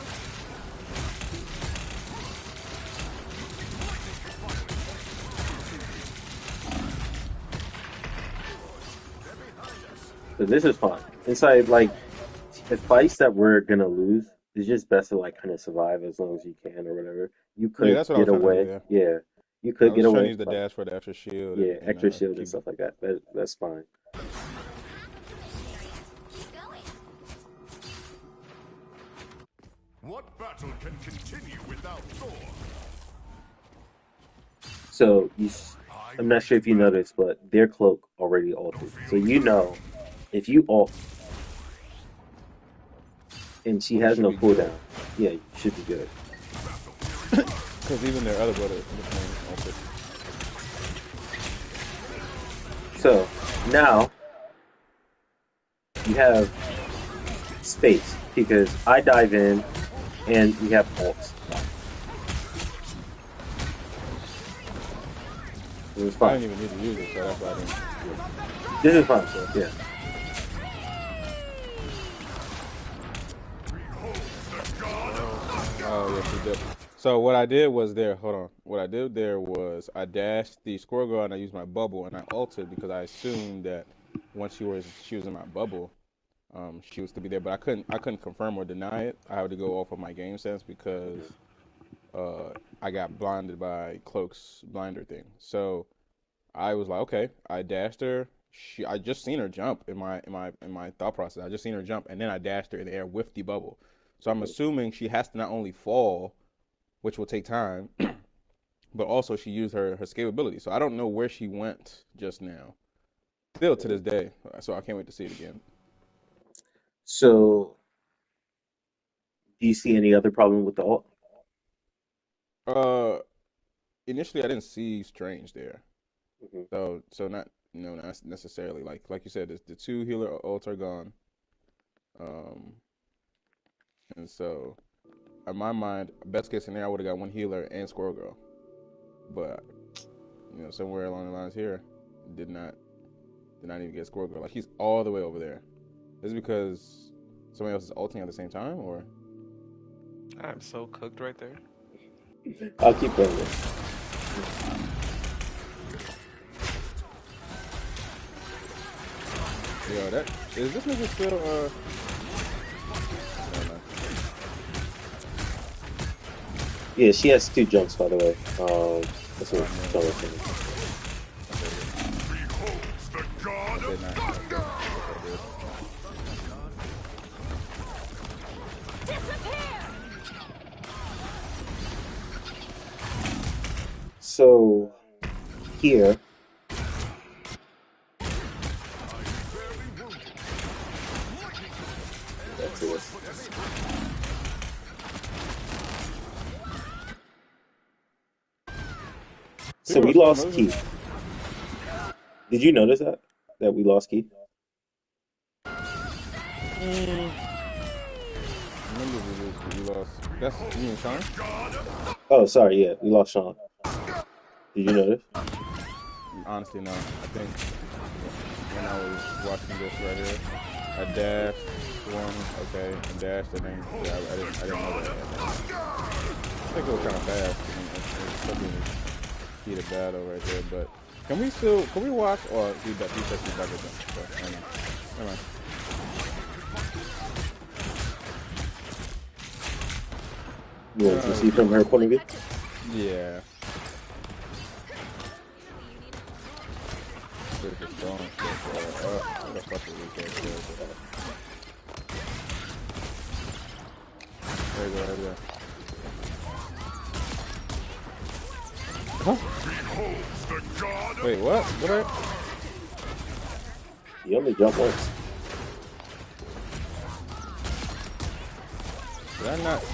So this is fine. Inside like the fights that we're gonna lose, it's just best to like kind of survive as long as you can or whatever. You Yeah, could that's what I get was trying to do. away, Yeah, yeah. You I could get was trying to away, use the like dash for the extra shield yeah, and extra shield and keep. stuff like that. That's fine. Keep going! What battle can continue without Thor? So I I'm not wreak sure if you battle. noticed, but their cloak already altered. So Battlefield you turn. know, if you alt and she We has should no be good. cooldown, yeah, you should be good. Battle fury turn. Because even their other brother, this one also. So now you have space because I dive in and we have alts. This is I fine. didn't even need to use it, so that's why I didn't. Yeah. This is fine. So Yeah. The god of thunder. oh yeah, she did. So what I did was there. Hold on. What I did there was I dashed the squirrel girl and I used my bubble and I ulted because I assumed that once she was in my bubble, she was to be there. But I couldn't confirm or deny it. I had to go off of my game sense because Mhm. uh I got blinded by Cloak's blinder thing. So I was like, okay. I dashed her. I just seen her jump in my thought process. I just seen her jump and then I dashed her in the air with the bubble. So I'm Mhm. assuming she has to not only fall, which will take time, but also she used her scalability. So I don't know where she went just now. Still to Mhm. this day. So I can't wait to see it again. So do you see any other problem with the alt? Uh, initially I didn't see Strange there. Mhm. So not no not necessarily like you said, the two healer ults are gone. Um, and so in my mind, best case scenario, I would have got one healer and Squirrel Girl. But somewhere along the lines here, did not did not even get Squirrel Girl. Like he's all the way over there. Is it because somebody else is ulting at the same time, or? I'm so cooked right there. I'll keep playing it. Yo, that is this nigga still never mind. Yeah, she has two jumps, by the way. That's Oh what man, Sean was saying. I figured. Beholds the I god of did not. Okay, thunder! I guess I did. So here, Barely wounded. Lightning go back to this. put us So People we are still lost moving. Keith. Did you notice that we lost Keith? Mm, when did we lose? We lost. That's you mean Sean? god of Oh, sorry. Yeah, we lost Sean. Did you notice? Honestly, no. I think when I was watching this right here, I dashed, swung, okay, and dashed, and then yeah, I didn't know that. And then I think it was kind of fast, and it took me heat of battle right there. But can we watch? Or he says he's back again. So never mind. You want to see from her point of view? Yeah. This is strong shit, bro. What the fuck is this guy doing? There you go, right there. Huh? beholds the god of Wait, what? What? He only jumped once. Did I not?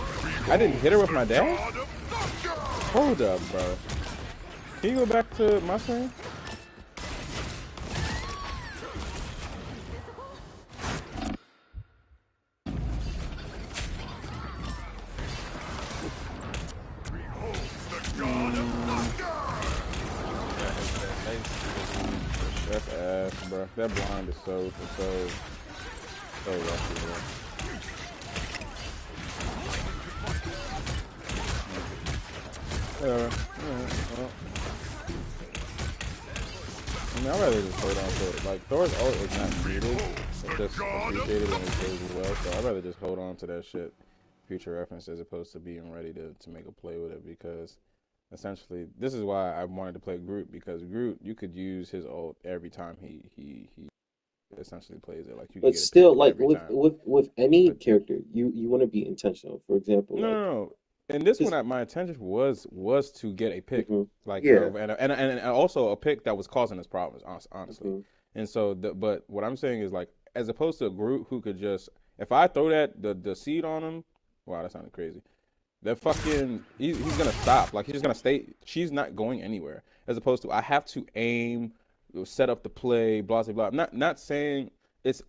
I didn't hit her with my dash? god of thunder! Hold up, bro. Can you go back to my screen? Yeah, that latency That's ass, bro. That blind is so lucky, bro. Whatever. Alright, well, I mean, I'd rather just hold on to it. Like, Thor's ult is not needed. It's just appreciated when it goes well. So I'd rather just hold on to that shit, future reference, as opposed to being ready to make a play with it. Because essentially, this is why I wanted to play Groot. Because Groot, you could use his ult every time he essentially plays it. Like, you could But get a pick still, like every time. with any But character, you want to be intentional. For example, no, like no, no. And this one, because my intention was to get a pick, like, yeah, and also a pick that was causing us problems, honestly. hmm And so, but what I'm saying is, like, as opposed to a Groot who could just, if I throw that the seed on him, wow, that sounded crazy. That fucking, he's gonna stop. Like, he's just gonna stay. She's not going anywhere. As opposed to, I have to aim, set up the play, blah blah blah. I'm not saying it's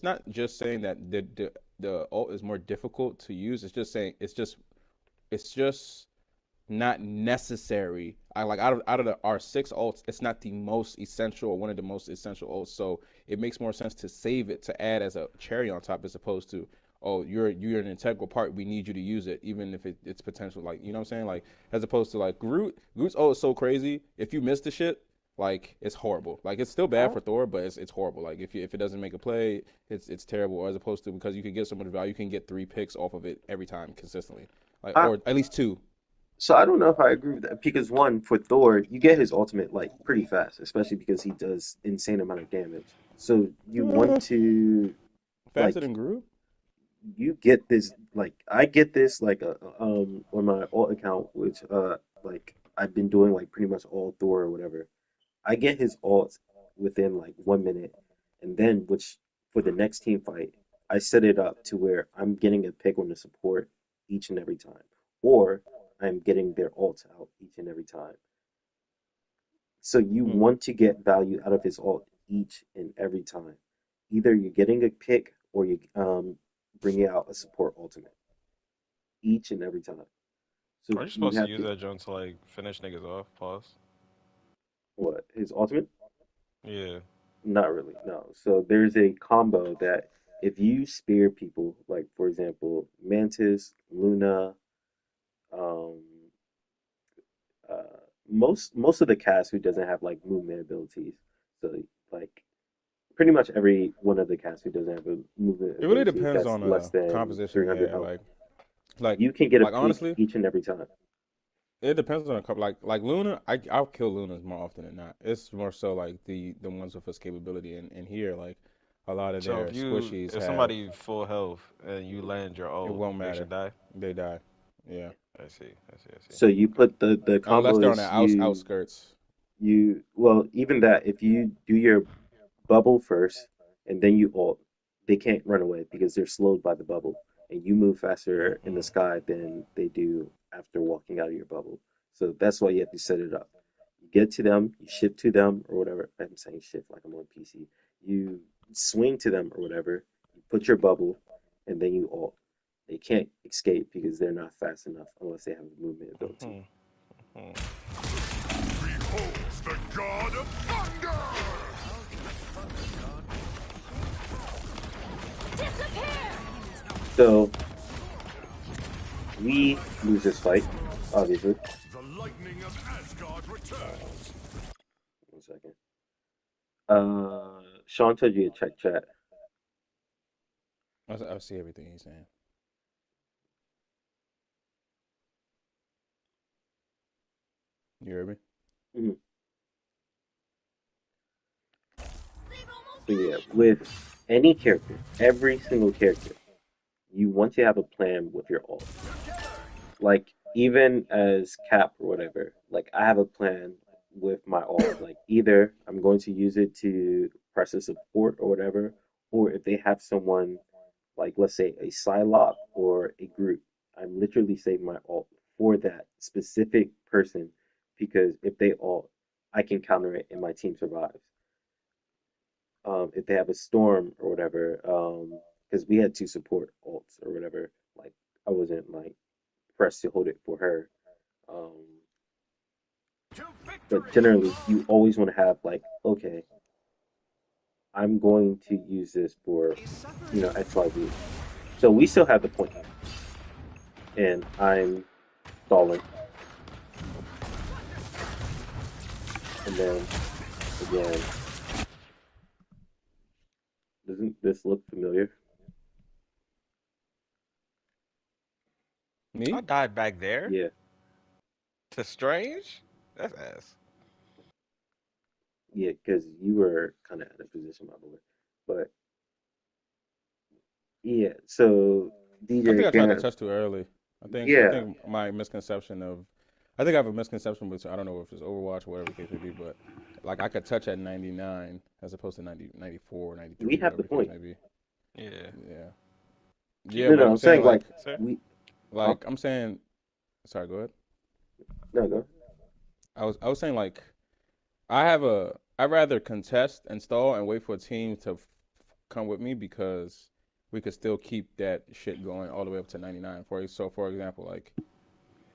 not just saying that the ult is more difficult to use. It's just saying it's just not necessary. I like out of our six ults, it's not the most essential or one of the most essential ults. So it makes more sense to save it to add as a cherry on top as opposed to, oh, you're an integral part. We need you to use it, even if it's potential. Like, you know what I'm saying? Like, as opposed to like Groot's ult is so crazy. If you miss the shit, like, it's horrible. Like, it's still bad I for Thor, but it's horrible. Like, if it doesn't make a play, it's terrible. As opposed to, because you can get so much value, you can get 3 picks off of it every time consistently, like, I or at least two. so I don't know if I agree with that because one for Thor, you get his ultimate like pretty fast, especially because he does insane amount of damage. So you want Uh, to Faster like than Groot? you get this like I get this like on my alt account, which like I've been doing like pretty much all Thor or whatever. I get his ult within like 1 minute, and then which for the next team fight, I set it up to where I'm getting a pick on the support each and every time, or I'm getting their ult out each and every time. So you Hmm. want to get value out of his ult each and every time. Either you're getting a pick or you bringing out a support ultimate each and every time. So Are you you supposed to have use to that jump to like finish niggas off? Pause. what his ultimate? Yeah. Not really, no. So there's a combo that if you spear people, like for example, Mantis, Luna, um, most of the cast who doesn't have like movement abilities, so like pretty much every one of the cast who doesn't have a movement It really ability depends that's on less than composition. 300 Yeah, health, like you can get a like peek honestly, each and every time. it depends on a couple. Like Luna, I'll kill Lunas more often than not. It's more so like the ones with escapability, and here like a lot of So their squishies if have somebody full health and you land your it ult, won't they matter. should die. They die. Yeah, I see. I see. I see. So you Okay. put the unless combo they're on the is outskirts. well, even that, if you do your bubble first and then you ult, they can't run away because they're slowed by the bubble, and you move faster in the Mm-mm. sky than they do after walking out of your bubble. So that's why you have to set it up. You get to them, you shift to them or whatever. I'm saying shift like I'm on PC. You swing to them or whatever. You put your bubble, and then you ult. They can't escape because they're not fast enough unless they have a movement ability. Hmm. Hmm. Beholds the god of thunder! So we lose this fight, obviously. The lightning of Asgard Um, returns. 1 second. Sean told you to check chat. I see everything he's saying. You hear me? Mhm. So yeah, with any character, every single character, you want to have a plan with your ult. Like even as Cap or whatever, like I have a plan with my ult. Like either I'm going to use it to press a support or whatever, or if they have someone like let's say a Psylocke or a group, I'm literally saving my ult for that specific person because if they ult, I can counter it and my team survives. If they have a storm or whatever, because we had two support ults or whatever, like I wasn't like pressed to hold it for her. Um, To but victory! generally, you always want to have like, okay, I'm going to use this for, XYZ. So we still have the point here, and I'm stalling, and then again, doesn't this look familiar? I Me? died back there Yeah, to Strange. That's ass. yeah, because you were kind of out of position, my boy. But yeah, so I DJ think I tried to again, touch too early. I yeah, think my misconception of I think I have a misconception, but I don't know if it's Overwatch or whatever the case may be, but like I could touch at 99 as opposed to 90, 94, we 93, have the whatever the case point. may be. Yeah. Yeah. Keep Yeah, No, but no, I'm I'm saying saying like like sir. huh? I'm saying sorry, go ahead. No, go. I was saying like I'd rather contest and stall and wait for a team to come with me because we could still keep that shit going all the way up to 99. For example, like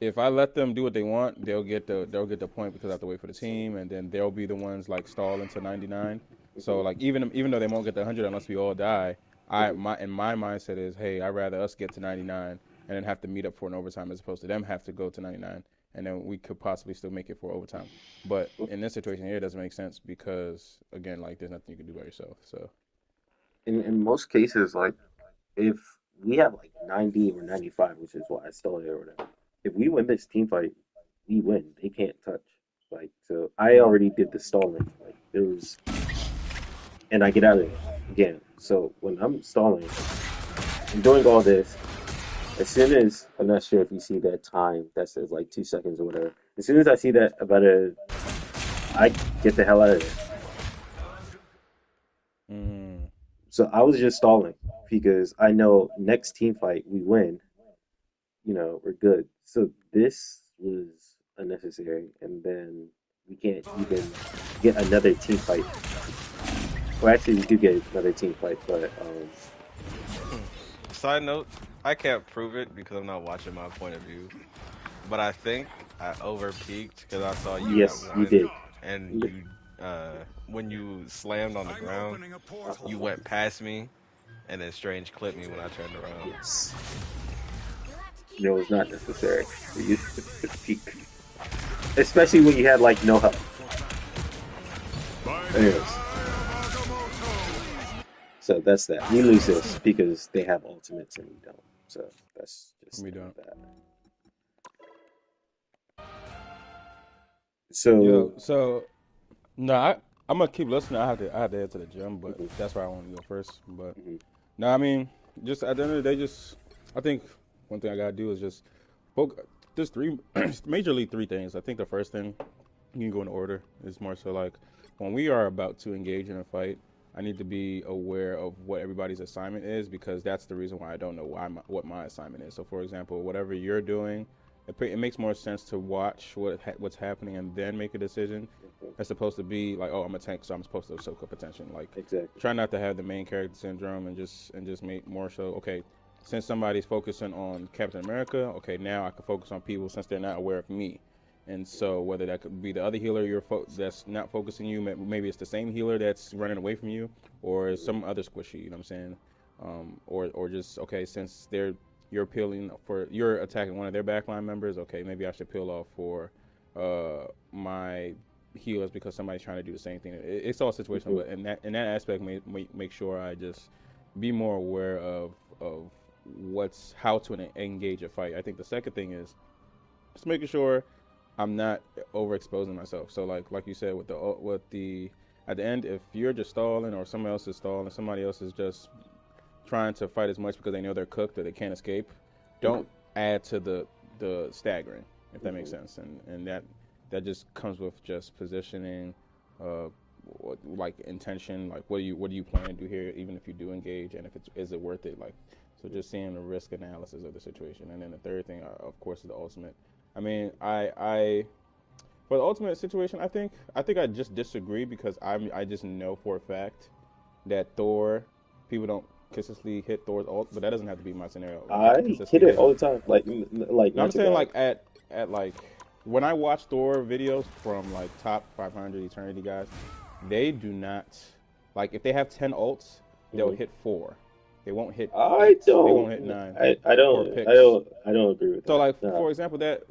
if I let them do what they want, they'll get the point because I have to wait for the team, and then they'll be the ones like stalling to 99. So Hmm. like even though they won't get the 100 unless we all die, Hmm. my mindset is, hey, I'd rather us get to 99 and then have to meet up for an overtime as opposed to them have to go to 99, and then we could possibly still make it for overtime. But in this situation here, it doesn't make sense because again, like there's nothing you can do by yourself. So In most cases, like if we have like 90 or 95, which is what I started or whatever, if we win this team fight, we win. They can't touch. Like so, I mm, already did the stalling. Like there was, and I get out of there again. So when I'm stalling, I'm doing all this. As soon as I'm not sure if you see that time that says like 2 seconds or whatever. As soon as I see that I get the hell out of there. mm, So I was just stalling because I know next team fight we win, we're good. So this was unnecessary, and then we can't even get another team fight. Well, actually, we do get another team fight, but Hmm. Side note: I can't prove it because I'm not watching my point of view, but I think I over peaked because I saw you at yes, you one, did. and you when you slammed on the I'm ground, opening a Uh-huh. portal. you went past me, And then Strange clipped me when I turned around. Yes. You'll have to keep It was not fighting. necessary for you to peek. Especially when you had like no help. By the Anyways, eye of Agamotto. so that's that. We lose this because they have ultimates and we don't. So that's just We the end of don't. that. Yo, So so no, I'm gonna keep listening. I have to head to the gym, but mhm, that's why I want to go first. But mhm, no, I mean, just at the end of the day, just I think one thing I gotta do is just focus. There's three, majorly three things. I think the first thing you can go in order is more so like when we are about to engage in a fight. I need to be aware of what everybody's assignment is because that's the reason why I don't know what my assignment is. So, for example, whatever you're doing, it makes more sense to watch what's happening and then make a decision mhm. as opposed to be like, oh, I'm a tank, so I'm supposed to soak up attention. Like, Exactly. try not to have the main character syndrome and just make more so. Okay, since somebody's focusing on Captain America, okay, now I can focus on people since they're not aware of me. And so whether that could be the other healer that's not focusing you, maybe it's the same healer that's running away from you, or it's Mhm, some other squishy. You know what I'm saying? Or just okay, since you're attacking one of their backline members. Okay, maybe I should peel off for my healers because somebody's trying to do the same thing. It's all situational, mhm, but in that aspect, make sure I just be more aware of how to engage a fight. I think the second thing is just making sure I'm not overexposing myself. So like you said with the at the end, if you're just stalling or someone else is stalling, somebody else is just trying to fight as much because they know they're cooked or they can't escape, mhm, don't add to the staggering, if that makes mhm, sense. And that just comes with just positioning, uh, like intention, like what do you plan to do here, even if you do engage, and if it's is it worth it, like so just seeing the risk analysis of the situation. And then the third thing, of course, is the ultimate. I mean, I for the ultimate situation, I think I just disagree because I just know for a fact that Thor, people don't consistently hit Thor's ult, but that doesn't have to be my scenario. I'm not I hit consistently it hitting. all the time. Like, like No, I'm not to saying brag. like at like when I watch Thor videos from like top 500 Eternity guys, they do not like if they have 10 ults, they'll Mhm. hit four. They won't hit I eight. They don't. won't hit nine I or don't. I picks. don't. I don't agree with So that. like Nah. for example that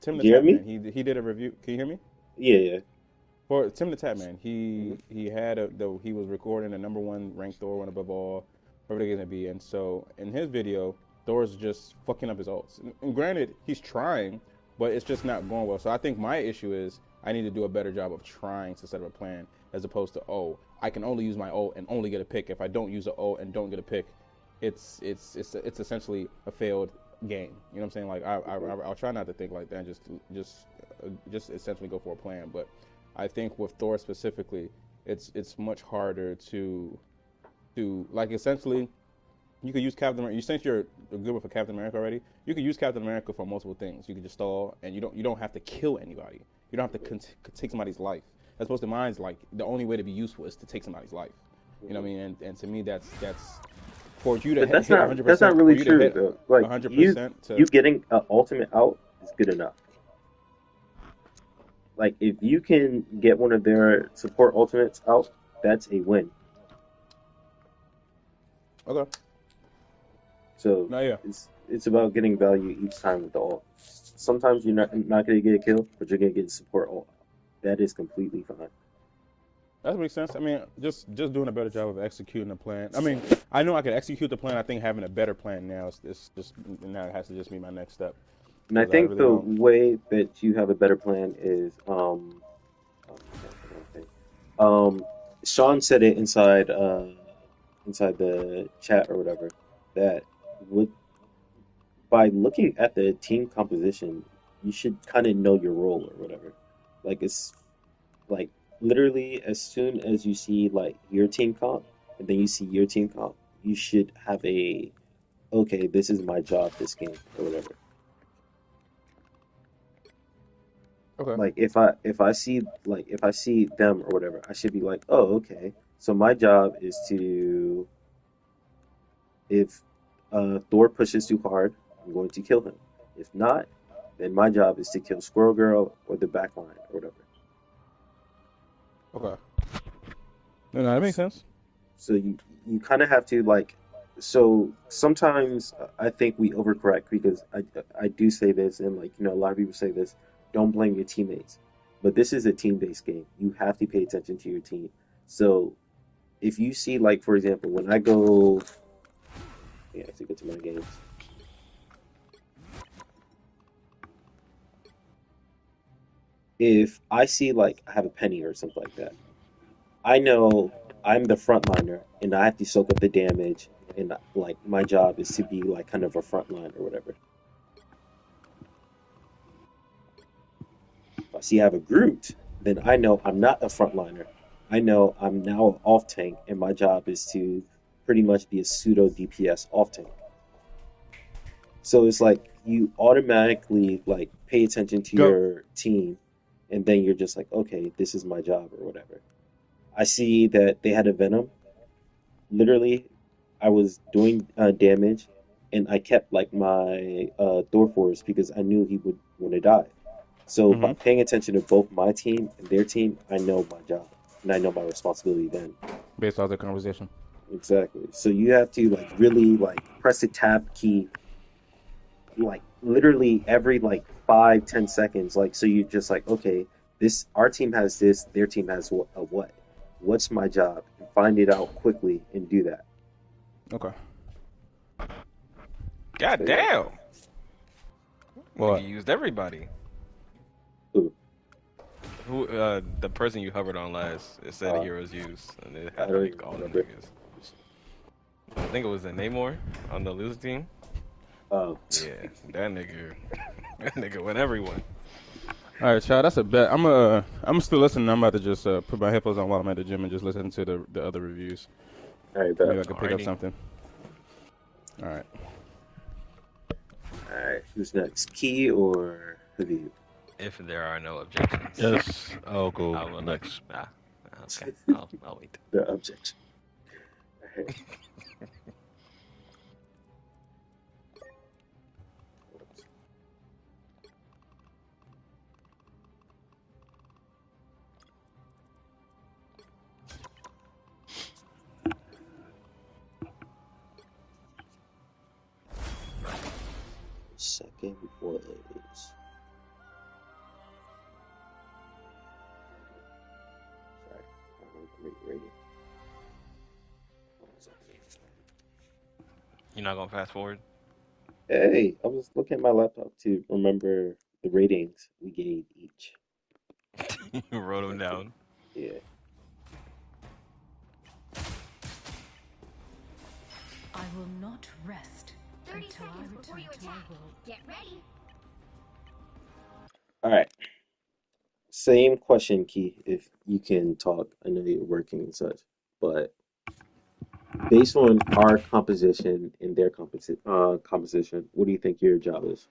Tim the Tap Jeremy? Man, he did a review. Can you hear me? Yeah, yeah. For Tim the Tatman, Hmm. he was recording a number one ranked Thor one above all, whatever the case may be. And so in his video, Thor's just fucking up his ults. And granted, he's trying, but it's just not going well. So I think my issue is I need to do a better job of trying to set up a plan as opposed to I can only use my ult and only get a pick. If I don't use an ult and don't get a pick, it's essentially a failed game. You know what I'm saying? Like Hmm. I'll try not to think like that. And just essentially go for a plan, but I think with Thor specifically, it's much harder to like essentially you could use Captain America. You since you're good with a Captain America already, you could use Captain America for multiple things. You could just stall, and you don't have to kill anybody. You don't have to take somebody's life. As opposed to mine's like the only way to be useful is to take somebody's life. You know Hmm. what I mean? And to me that's for you to But hit that's not 100%. For really you to true hit though. Like 100% you to getting an ultimate out is good enough. Like if you can get one of their support ultimates out, that's a win. okay. So No, yeah. it's about getting value each time with the ult. Sometimes you're not gonna get a kill, but you're gonna get support ult. That is completely fine. That makes sense. I mean, just doing a better job of executing the plan. I mean, I know I could execute the plan. I think having a better plan now is just now it has to just be my next step And I because I think really the don't. way that you have a better plan is can't think of anything. Sean said it inside the chat or whatever that with by looking at the team composition, you should kind of know your role or whatever. Like it's like literally as soon as you see like your team comp and then you see your team comp, you should have a okay, this is my job this game or whatever. Okay. Like if I see them or whatever, I should be like, oh okay. So my job is to if Thor pushes too hard, I'm going to kill him. If not, then my job is to kill Squirrel Girl or the backline or whatever. Okay. No, that makes sense. So you kind of have to like. So sometimes I think we overcorrect because I do say this, and like a lot of people say this. Don't blame your teammates, but this is a team-based game. You have to pay attention to your team. So if you see, like, for example, when I go, yeah, to get to my games, if I see like I have a penny or something like that, I know I'm the frontliner and I have to soak up the damage, and like my job is to be like kind of a front line or whatever. If I see I have a Groot, then I know I'm not a frontliner. I know I'm now an off tank, and my job is to pretty much be a pseudo DPS off tank. So it's like you automatically like pay attention to Go. your team, and then you're just like, okay, this is my job or whatever. I see that they had a Venom. Literally, I was doing damage, and I kept like my Thor force because I knew he would want to die. So by Hmm. paying attention to both my team and their team, I know my job and I know my responsibility then. Based off the conversation. Exactly. So you have to like really like press the tab key like literally every like 5-10 seconds. Like so you just like, okay, this our team has this, their team has a what? What's my job? And find it out quickly and do that. Okay. God So yeah. damn. Nigga What? used everybody. Ooh, Who the person you hovered on last, it said uh, heroes use and it I had don't like even all them remember. niggas. I think it was a Namor on the losing team. Um, Yeah, that nigga that nigga went everyone. All right, child. That's a bet. I'm still listening. I'm about to just put my headphones on while I'm at the gym and just listen to the other reviews. all right, bet. Maybe I could pick up Alrighty. something. All right. All right, who's next? Key or Habib? If there are no objections, Yes, I'll go I will. next. Okay. I'll wait. The objection. All right. Second was sorry, great rating. You're not gonna fast forward. Hey, I was looking at my laptop to remember the ratings we gave each. You wrote them down. Yeah. I will not rest 30 until I seconds before return you to my attack. world. Get ready. All right. Same question, Key, if you can talk. I know you're working and such, but based on our composition and their composition, what do you think your job is?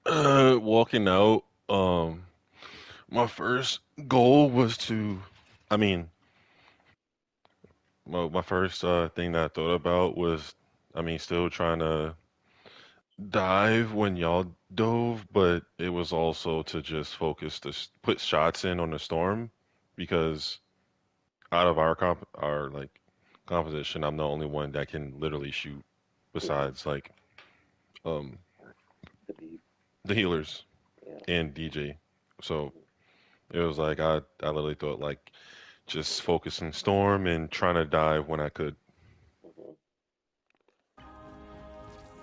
Walking out. My first goal was to. I mean, my first thing that I thought about was, I mean, still trying to dive when y'all dove, but it was also to just focus to put shots in on the storm because out of our like composition, I'm the only one that can literally shoot Hmm. besides like um Habib. the healers Yeah. and DJ. So it was like I literally thought like just focusing storm and trying to dive when I could. Hmm.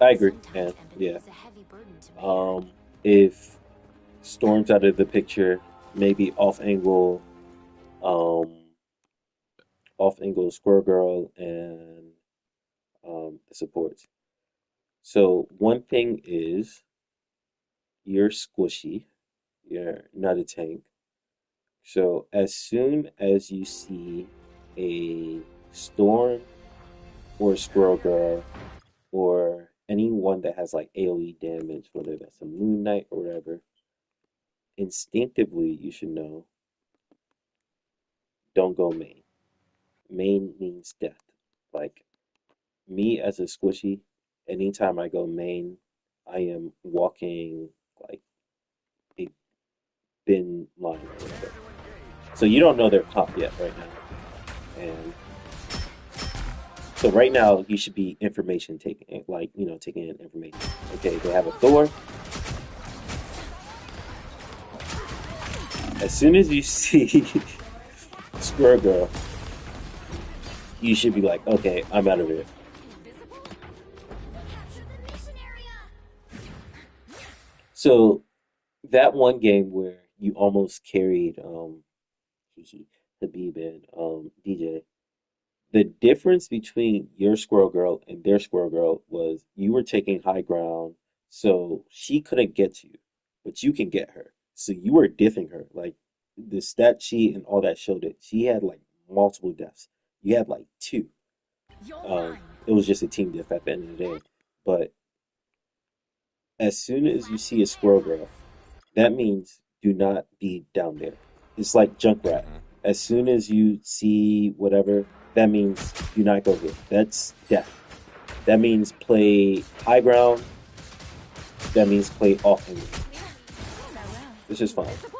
I agree, Sometimes man. empathy Yeah. is a heavy burden to bear. If Storm's out of the picture, maybe um, off angle Squirrel Girl and the supports. So one thing is you're squishy. You're not a tank. So as soon as you see a Storm or a Squirrel Girl or anyone that has like AoE damage, whether that's a Moon Knight or whatever, instinctively you should know don't go main. Main means death. Like me as a squishy, anytime I go main, I am walking like a thin line or whatever. So you don't know their comp yet right now. And So right now you should be information taking, like taking in information. Okay, they have a Thor. As soon as you see Squirrel Girl, you should be like, okay, I'm out of here. Invisible? Capture the mission area! So that one game where you almost carried Habib and DJ. The difference between your Squirrel Girl and their Squirrel Girl was you were taking high ground, so she couldn't get you, but you can get her. So you were diffing her. Like the stat sheet and all that showed it. She had like multiple deaths. You had like two. You're mine. It was just a team diff at the end of the day. But as soon as you see a Squirrel Girl, that means do not be down there. It's like Junkrat. Hmm. As soon as you see whatever, that means do not go here. That's death. That means play high ground. That means play off angle. Farewell. This is fine. Invisible?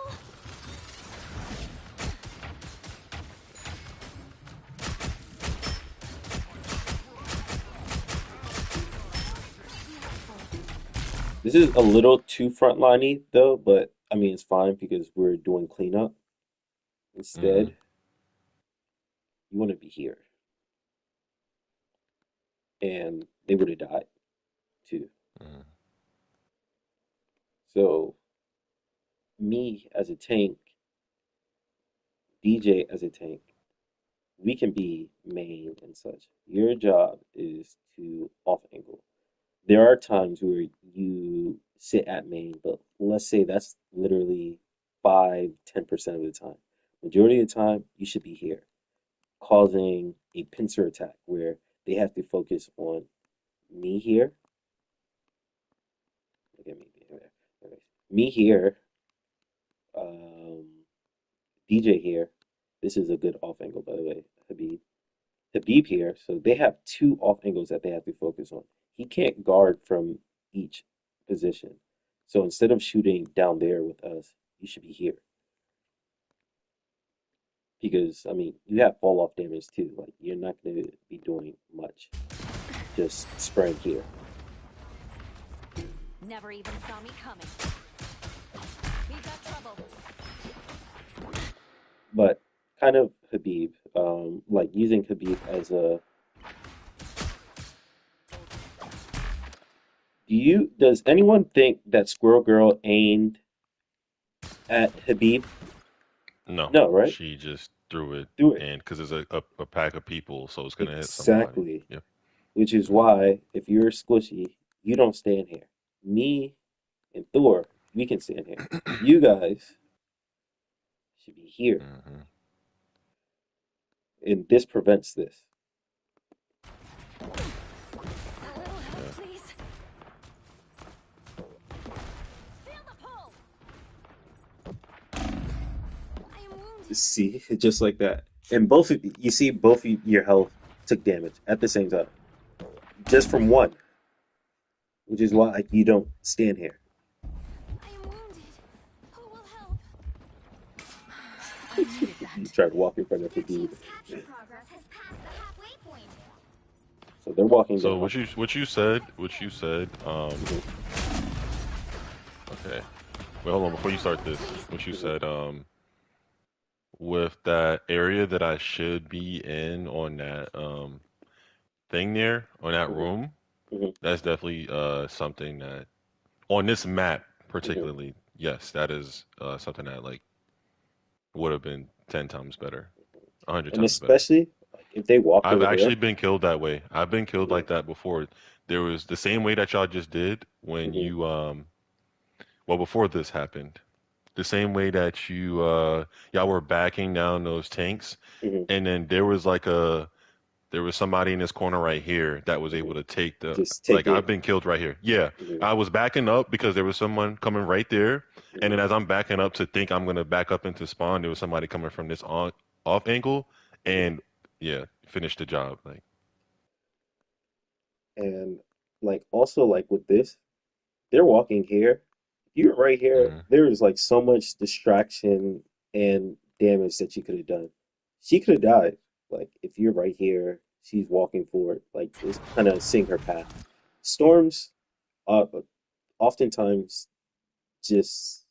This is a little too frontliney though, but I mean it's fine because we're doing cleanup. Hmm. Instead, you want to be here, and they would have died too. Hmm. So me as a tank, DJ as a tank, we can be main and such. Your job is to off angle. There are times where you sit at main, but let's say that's literally 5, 10% of the time. Majority of the time, you should be here, causing a pincer attack where they have to focus on me here. Look at me here. Okay. Me here, um, DJ here. This is a good off angle, by the way, Habib here. So they have two off angles that they have to focus on. He can't guard from each position. So instead of shooting down there with us, you should be here. Because I mean, you have fall off damage too. Like you're not going to be doing much. Just spraying here. Never even saw me coming. We've got trouble. But kind of Habib, like using Habib as a. Does anyone think that Squirrel Girl aimed at Habib? No, No, right? she just threw it, Do it. and because it's a pack of people, so it's gonna hit somebody. Exactly. Yep. Which is Hmm. why, if you're squishy, you don't stand here. Me and Thor, we can stand here. You guys should be here, Hmm. and this prevents this. A little help, Yeah. please. Feel the pull. I am wounded. See, just like that. And you see both of your health took damage at the same time, just from one, which is why like, you don't stand here. I am wounded. Who will help? I needed You that. try to walk in front of Your Habib, team's capture progress has passed the halfway point. so they're walking So down. what you said. Hmm. Okay. Wait, hold on. Before you start this, what you Hmm. said. With that area that I should be in on that thing there on that Hmm. room, Hmm. that's definitely something that on this map Hmm. particularly, yes, that is something that like would have been 10 times better, 100 And times better. especially like if they walked I've over actually there. been killed that way. I've been killed Hmm. like that before. There was the same way that y'all just did when Hmm. you well before this happened. The same way that y'all were backing down those tanks, Hmm. and then there was somebody in this corner right here that was Hmm. able to take the Just take like I've it. been killed right here. Yeah. Hmm. I was backing up because there was someone coming right there. And Hmm. then as I'm backing up to think I'm gonna back up into spawn, there was somebody coming from this on off angle Hmm. and yeah, finish the job. Like And like also like with this, they're walking here. You're right here. hmm. There is like so much distraction and damage that she could have done. She could have died. Like if you're right here, she's walking forward, like just kind of seeing her path. Storms, uh, oftentimes just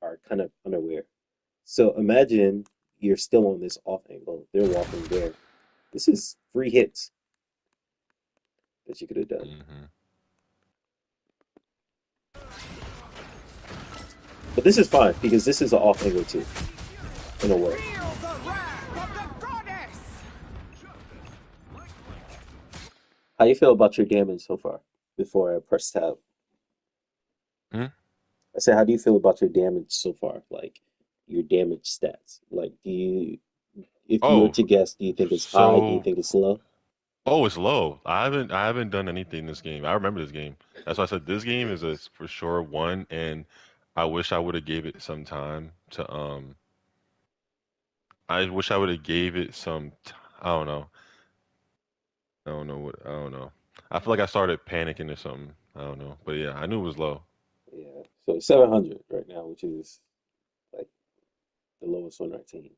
are kind of unaware. So imagine you're still on this off angle. They're walking there. This is free hits that you could have done. Hmm. But this is fine because this is an off angle too, in a way. Feel the wrath of the goddess! How you feel about your damage so far before I press tab? Hmm? I said, how do you feel about your damage so far? Like your damage stats. Like, if you were Oh, to guess, do you think it's high? Do you so think it's low? oh, it's low. I haven't done anything in this game. I remember this game. That's why I said this game is a for sure one, and I wish I would have gave it some time to I wish I would have gave it some I don't know. I don't know. I feel like I started panicking or something. I don't know. But yeah, I knew it was low. Yeah. So 700 right now, which is like the lowest on our team.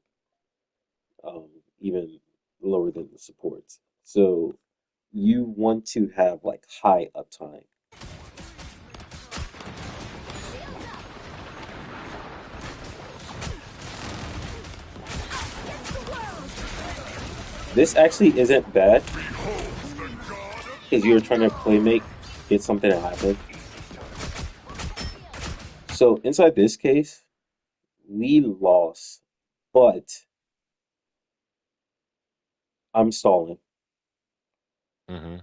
Um, even lower than the supports. So you want to have like high uptime. This actually isn't bad because you're trying to playmate, get something to happen. So inside this case, we lost, but I'm stalling. Hmm.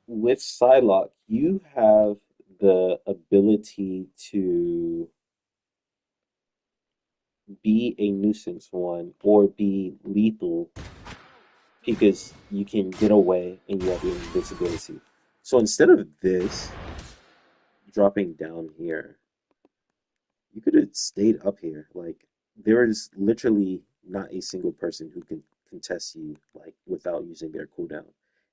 With Psylocke, you have the ability to be a nuisance one or be lethal because you can get away and you have your invincibility. So instead of this dropping down here, you could have stayed up here. Like there is literally not a single person who can contest you like without using their cooldown.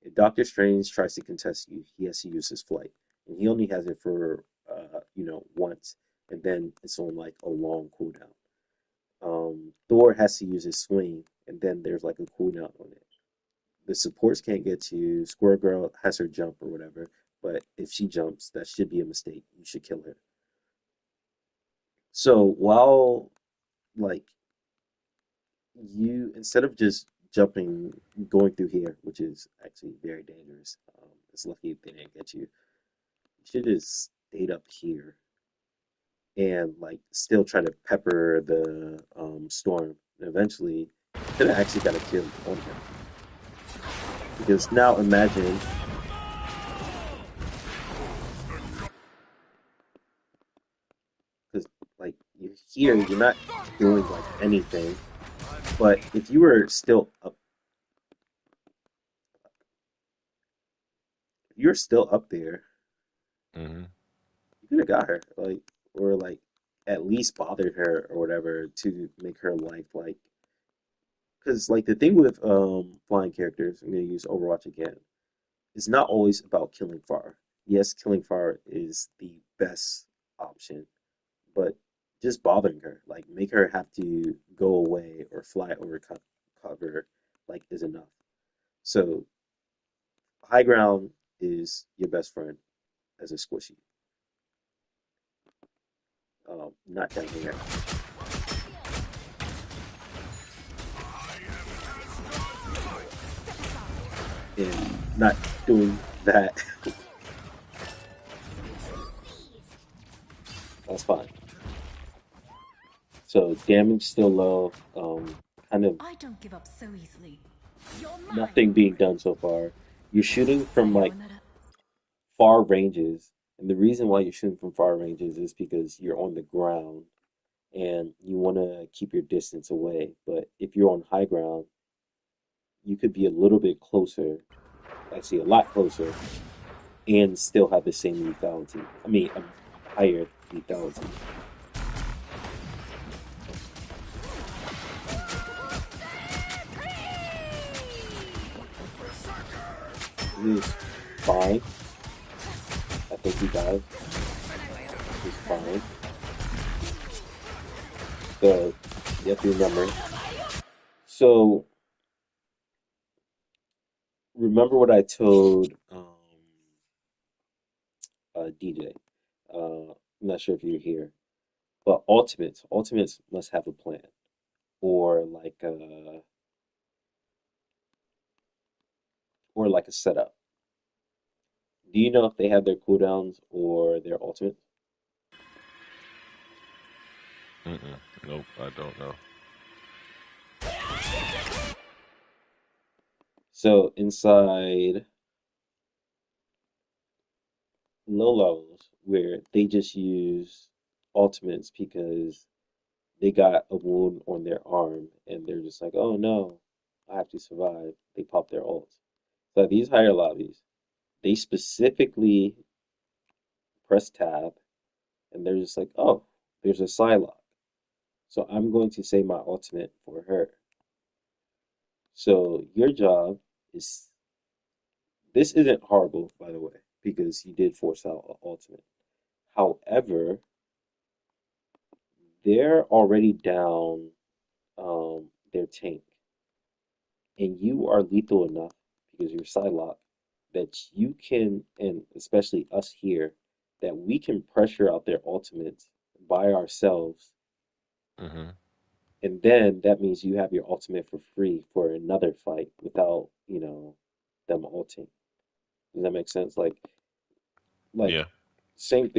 If Doctor Strange tries to contest you, he has to use his flight, and he only has it for once, and then it's on like a long cooldown. Thor has to use his swing, and then there's like a cooldown on it. The supports can't get to you. Squirrel Girl has her jump or whatever, but if she jumps, that should be a mistake. You should kill her. So while like you instead of just jumping going through here, which is actually very dangerous, it's lucky they didn't get you. You should have stayed up here and like still try to pepper the storm. And eventually, you could have actually got a kill on him because now imagine because like you're here, you're not doing like anything. But if you were still up, if you're still up there, Hmm. you could have got her, like, or like at least bothered her or whatever to make her life like. Because like the thing with flying characters, I'm gonna use Overwatch again. It's not always about killing far. Yes, killing far is the best option, but just bothering her, like make her have to go away or fly over cover, like is enough. So high ground is your best friend as a squishy. Not down here, and not doing that. That's fine. So damage still low. Kind of I don't give up so easily. You're mine. nothing being done so far. You're shooting from like Sayonara. far ranges, and the reason why you're shooting from far ranges is because you're on the ground and you want to keep your distance away. But if you're on high ground, you could be a little bit closer, actually a lot closer, and still have the same lethality. I mean, a higher lethality. It is fine. I think he died. It's fine. So you have to remember. So remember what I told DJ. I'm not sure if you're here, but ultimates must have a plan or like a setup. Do you know if they have their cooldowns or their ultimates? Mm-mm. Nope, I don't know. So inside low levels, where they just use ultimates because they got a wound on their arm and they're just like, oh no, I have to survive. They pop their ults. So these higher lobbies, they specifically press tab and they're just like, oh, there's a Psylocke. So I'm going to say my ultimate for her. So your job is this isn't horrible, by the way, because you did force out an ultimate. However, they're already down their tank, and you are lethal enough because you're Psylocke that you can, and especially us here, that we can pressure out their ultimates by ourselves, Mm-hmm. and then that means you have your ultimate for free for another fight without, them ulting. Does that make sense? Like Yeah. same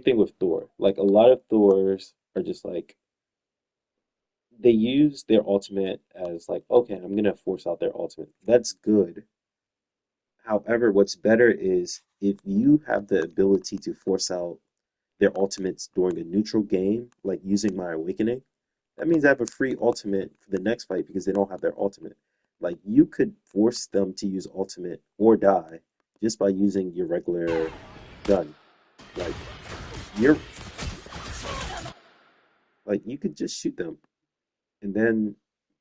thing with Thor. Like a lot of Thors are just like they use their ultimate as like, okay, I'm gonna force out their ultimate. That's good. However, what's better is if you have the ability to force out their ultimates during a neutral game, like using my awakening, that means I have a free ultimate for the next fight because they don't have their ultimate. Like you could force them to use ultimate or die just by using your regular gun. Like you're like you could just shoot them and then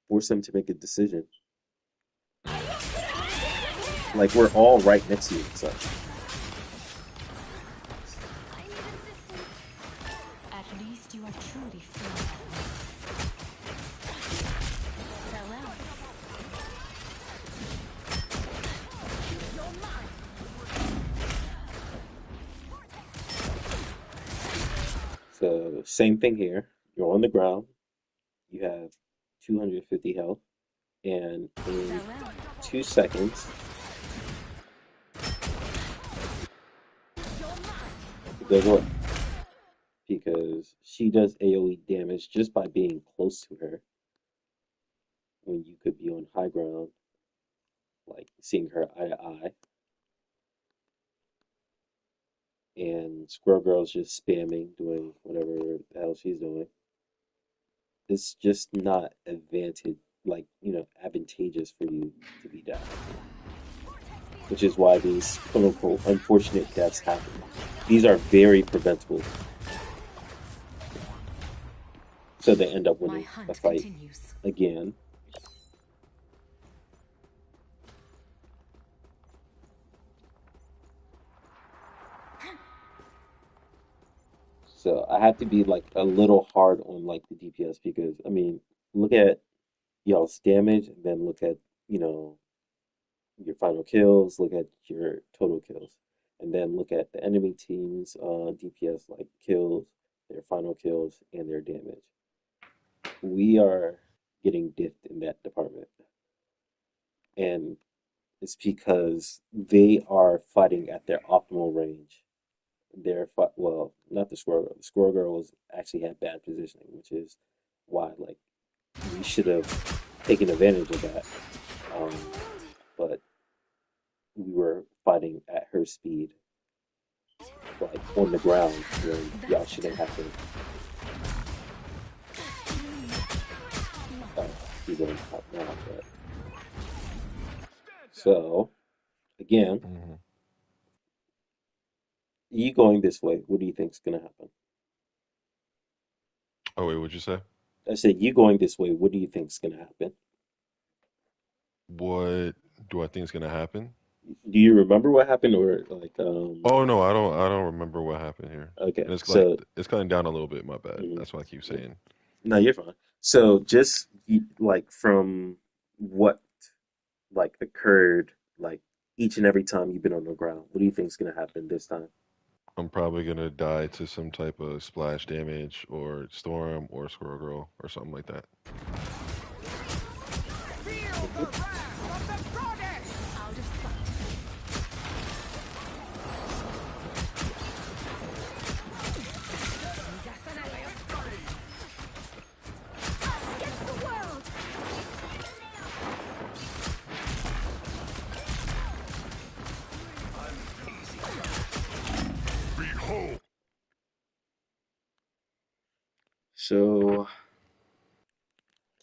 force them to make a decision. Mm. Like we're all right next to each other. I need assistance. At least you are truly free. Farewell. So same thing here. You're on the ground. You have 250 health, and in Farewell. 2 seconds it goes away because she does AoE damage just by being close to her when you could be on high ground, like seeing her eye to eye. And Squirrel Girl's just spamming, doing whatever the hell she's doing. It's just not advantageous for you to be down, which is why these quote unquote unfortunate deaths happen. These are very preventable, so they end up My winning a hunt fight continues. again. So I have to be like a little hard on like the DPS because I mean, look at y'all's damage and then look at, you know, your final kills, look at your total kills, and then look at the enemy team's DPS like kills, their final kills, and their damage. We are getting dipped in that department, and it's because they are fighting at their optimal range. Well, not the Squirrel Girl. The Squirrel Girl was actually had bad positioning, which is why like we should have taken advantage of that. Um, but we were fighting at her speed, like on the ground when y'all That's shouldn't it. have to be going top now. But so again, Mm-hmm. you going this way, what do you think's gonna happen? Oh wait, what'd you say? I said you going this way, what do you think's gonna happen? What do I think is gonna happen? Do you remember what happened or Oh no, I don't remember what happened here. okay, And it's like so it's cutting down a little bit, my bad. mhm. That's why I keep saying. No, you're fine. So just like from what like occurred Like each and every time you've been on the ground. What do you think is gonna happen this time? I'm probably gonna die to some type of splash damage or storm or squirrel girl or something like that. Feel Mhm. the wrath of the goddess! Out of sight. Us against the world! Behold! So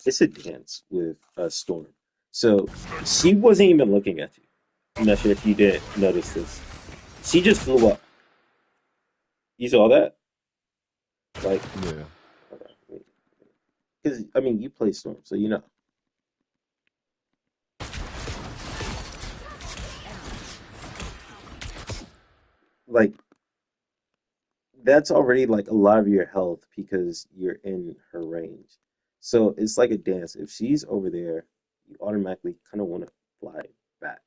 it's a dance with Storm. So she wasn't even looking at you. I'm not sure if you did notice this. She just flew up. You saw that? Like, Yeah. because I mean, you play Storm, so you know. Like, that's already like a lot of your health because you're in her range. So it's like a dance. If she's over there, you automatically kind of want to fly back.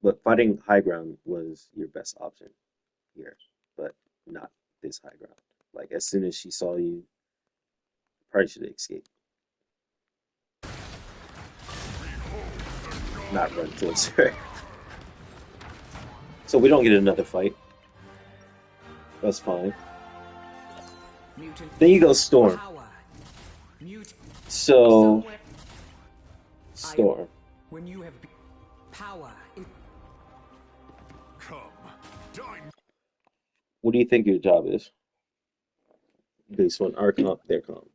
But fighting high ground was your best option here, but not this high ground. Like as soon as she saw you, probably should have escaped, not run towards her. So we don't get another fight. That's fine. Mutant Then you go Storm. power. Mute So somewhere. I am Storm. when you have power. Come, dine. What do you think your job is based on our comp, their comp?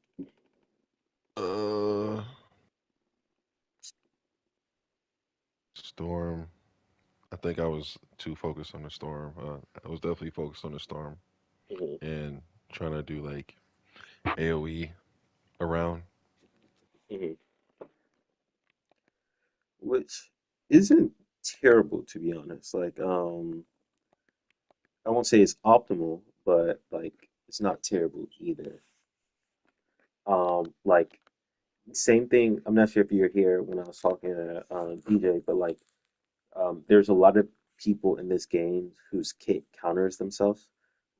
Uh, storm. I think I was too focused on the storm. I was definitely focused on the storm Hmm. and trying to do like AOE around. Hmm. Which isn't terrible to be honest. Like I won't say it's optimal, but like it's not terrible either. Like same thing. I'm not sure if you're here when I was talking to DJ, but like there's a lot of people in this game whose kit counters themselves.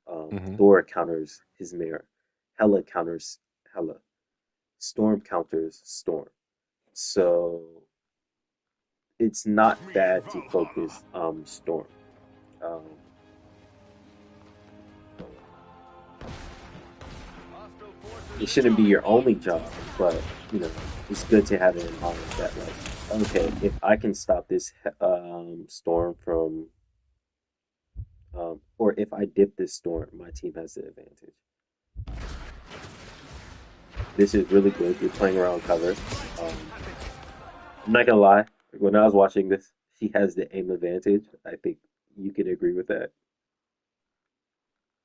Hmm. Thor counters his mirror. Hela counters Hela. Storm counters Storm. So it's not Meet bad to Valhalla. focus Storm. Um, it shouldn't be your only job, but you know, it's good to have it in mind that like, okay, if I can stop this storm from, or if I dip this storm, my team has the advantage. This is really good. You're playing around cover. Um, I'm not gonna lie. When I was watching this, she has the aim advantage. I think you can agree with that.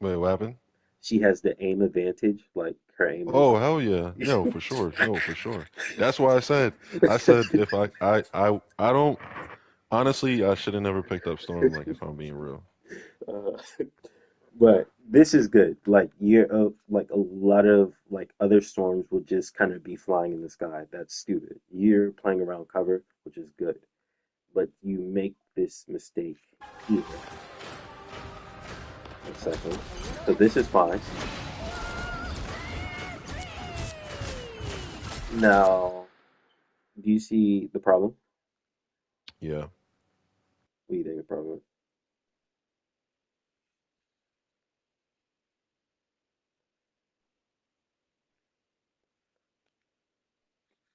Wait, what happened? She has the aim advantage. Like her aim Oh is. hell yeah, no for sure, no for sure. That's why I said if I don't honestly I should have never picked up storm. Like if I'm being real. Uh, but this is good. Like you're like a lot of like other storms would just kind of be flying in the sky. That's stupid. You're playing around cover, which is good. But you make this mistake here. One second. So this is fine. Now, do you see the problem? Yeah. What do you think the problem is?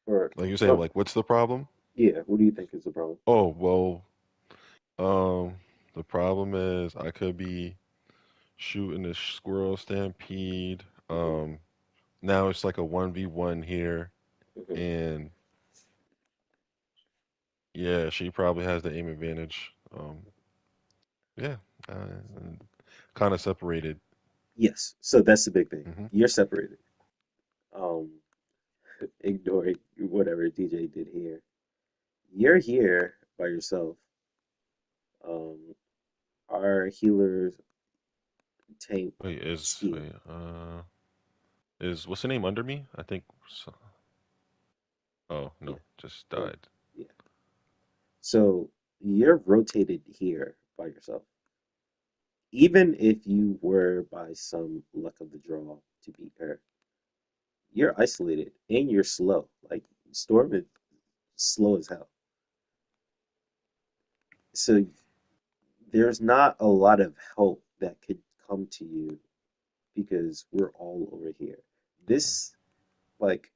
Or Like you're saying, oh, like what's the problem? yeah, what do you think is the problem? Oh well, um, the problem is I could be shooting a squirrel stampede. Hmm. Now it's like a 1v1 here, Hmm. and yeah, she probably has the aim advantage. Yeah, kind of separated. Yes. So that's the big thing. Hmm. You're separated. Um, ignoring whatever DJ did here. You're here by yourself. Um, our healers tank Wait, is Tia. wait, Is what's the name under me? I think. Oh Yeah. no, just Or died. yeah. So you're rotated here by yourself. Even if you were by some luck of the draw to beat her, you're isolated and you're slow. Like Storm is slow as hell. So there's not a lot of help that could come to you because we're all over here. This, like,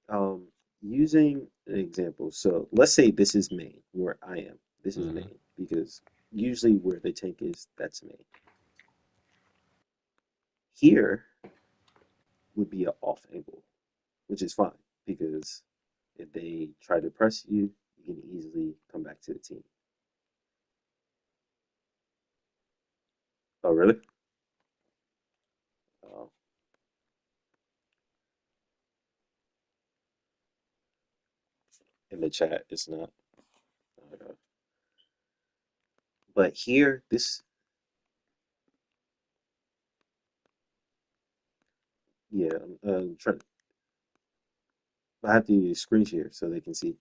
um, using an example. So let's say this is main, where I am. This is Hmm. main because usually where the tank is, that's main. Here would be an off angle, which is fine because if they try to press you, you can easily come back to the team. Oh, really? Oh, in the chat, it's not. Uh, but here, this, yeah, trying. I have to screen share so they can see.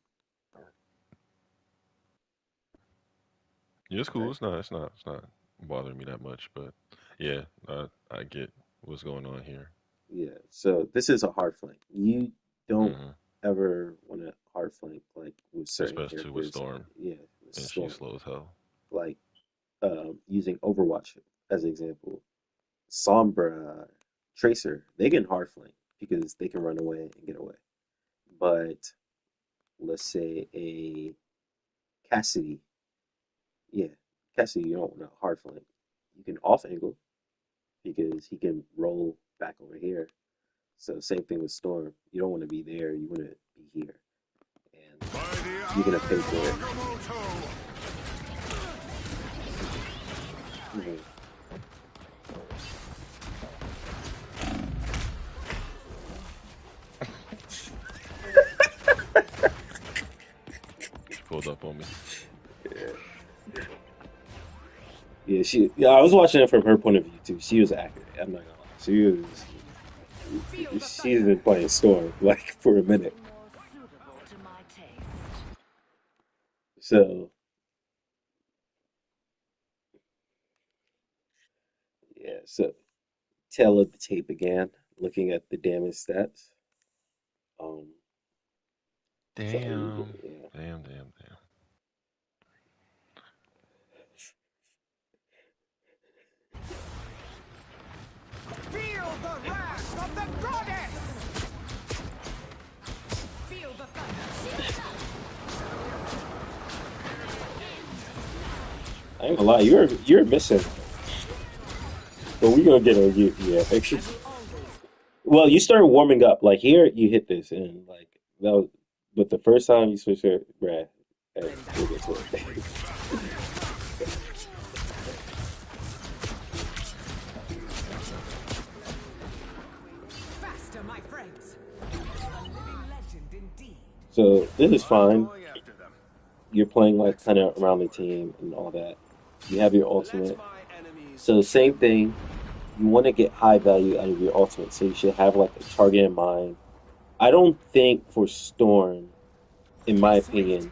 Yeah, it's cool. Okay. It's not. It's not. It's not bothering me that much. But yeah, I get what's going on here. Yeah. So this is a hard flank. You don't Hmm. ever want to hard flank like with certain Especially with characters. Storm, Yeah, with and she's Storm. slow as hell. Like using Overwatch as an example. Sombra, Tracer, they can hard flank because they can run away and get away. But let's say a Cassidy, yeah, Cassidy, you don't want to hard flank. You can off angle because he can roll back over here. So same thing with Storm. You don't want to be there. You want to be here, and By the you're gonna eye pay for it. of Agamotto! Mhm. She pulled up on me. Yeah, yeah. Yeah. I was watching it from her point of view too. She was accurate. I'm not gonna lie. Feel the She's thunder. been playing Storm like for a minute. More suitable to my taste. So yeah. So tail of the tape again. Looking at the damage stats. Um. So Damn. yeah. Damn. Damn. Damn. Feel the wrath of the goddess. Feel the thunder. I ain't gonna lie. You're missing, but we gonna get on you. Yeah. I will always. Well, you started warming up. Like here, you hit this, and like that was, but the first time you switch it, bruh, hey, we'll get to it. Faster, my friends. A living legend indeed. So this is I'm fine. going after them. You're playing like Let's kind see of what's around the going on. team and all that. You have your Let ultimate. my enemies So same kill. thing. You want to get high value out of your ultimate, so you should have like a target in mind. I don't think for Storm, in Be my swift. opinion,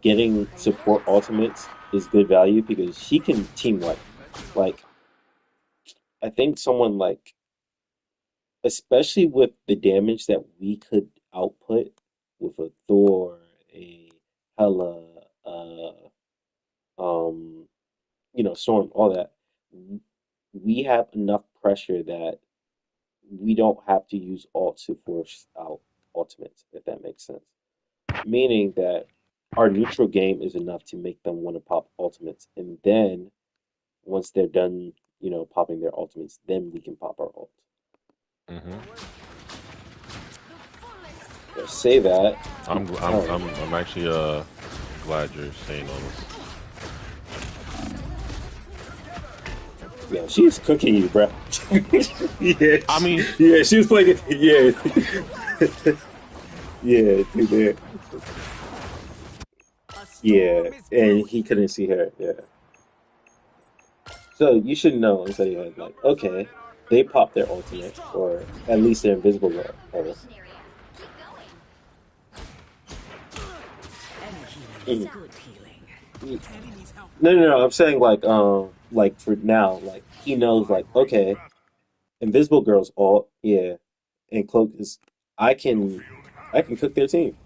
getting support ultimates is good value because she can team wipe. Like I think someone like especially with the damage that we could output with a Thor, a Hela, um, Storm, all that, we have enough pressure that we don't have to use ult to force out ultimates, if that makes sense. Meaning that our neutral game is enough to make them want to pop ultimates, and then once they're done, popping their ultimates, then we can pop our ult. Hmm. Say that. I'm. gl- I'm. Oh, I'm. I'm actually glad you're saying all this. yeah, she's cooking you, bro. Yeah, I mean, yeah, she was playing it. Yeah, yeah, dude, yeah, A yeah, storm is and brewing. he couldn't see her. Yeah, so you should know inside your head, like, okay, they pop their ultimate, or at least their invisible girl. The Oh, mission area. Keep Any healing is mhm. good healing. Tanny needs help. No, no, no. I'm saying like for now, like he knows, like okay, invisible girl's ult, yeah, and cloak is. I can, I can cook their team.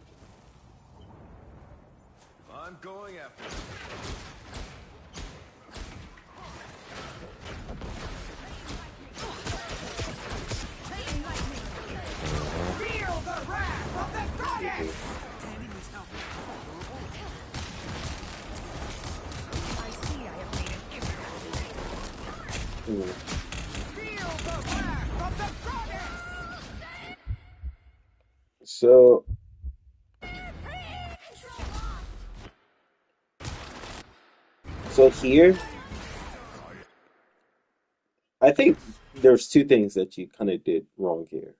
I'm going after it. Uh-huh. Mhm. Tanny needs help. I see I have made an impact. Mhm. So, so here, I think there's two things that you kind of did wrong here.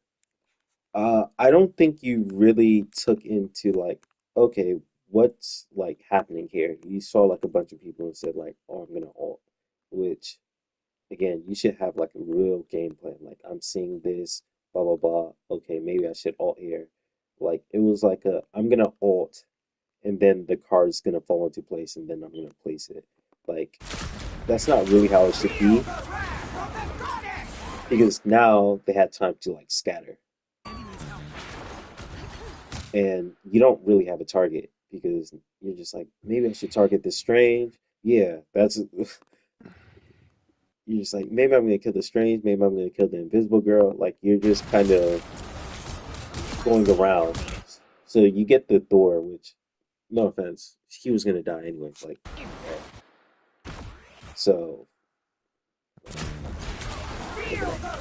I don't think you really took into like, okay, what's like happening here? You saw like a bunch of people and said like, oh, I'm gonna ult, which again, you should have like a real game plan. Like, I'm seeing this, blah blah blah. Okay, maybe I should ult here. Like, it was like I'm gonna ult, and then the card's gonna fall into place, and then I'm gonna place it. Like, that's not really how it should be, because now they had time to like scatter, and you don't really have a target because you're just like, maybe I should target this strange. Yeah, that's you're just like, maybe I'm gonna kill the strange, maybe I'm gonna kill the invisible girl. Like, you're just kind of going around. So you get the Thor, which, no offense, he was gonna die anyway. Like, so look at that.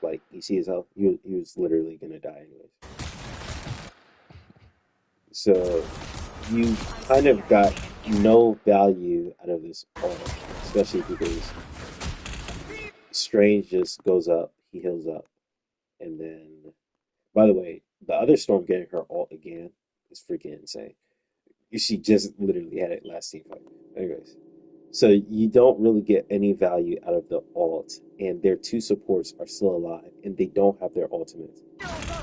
Like, you see his health. He was literally gonna die anyways. So you kind of got no value out of this ult, especially because Strange just goes up, he heals up, and then, by the way, the other Storm getting her ult again is freaking insane. She just literally had it last team fight. Anyways, so you don't really get any value out of the ult, and their two supports are still alive, and they don't have their ultimates.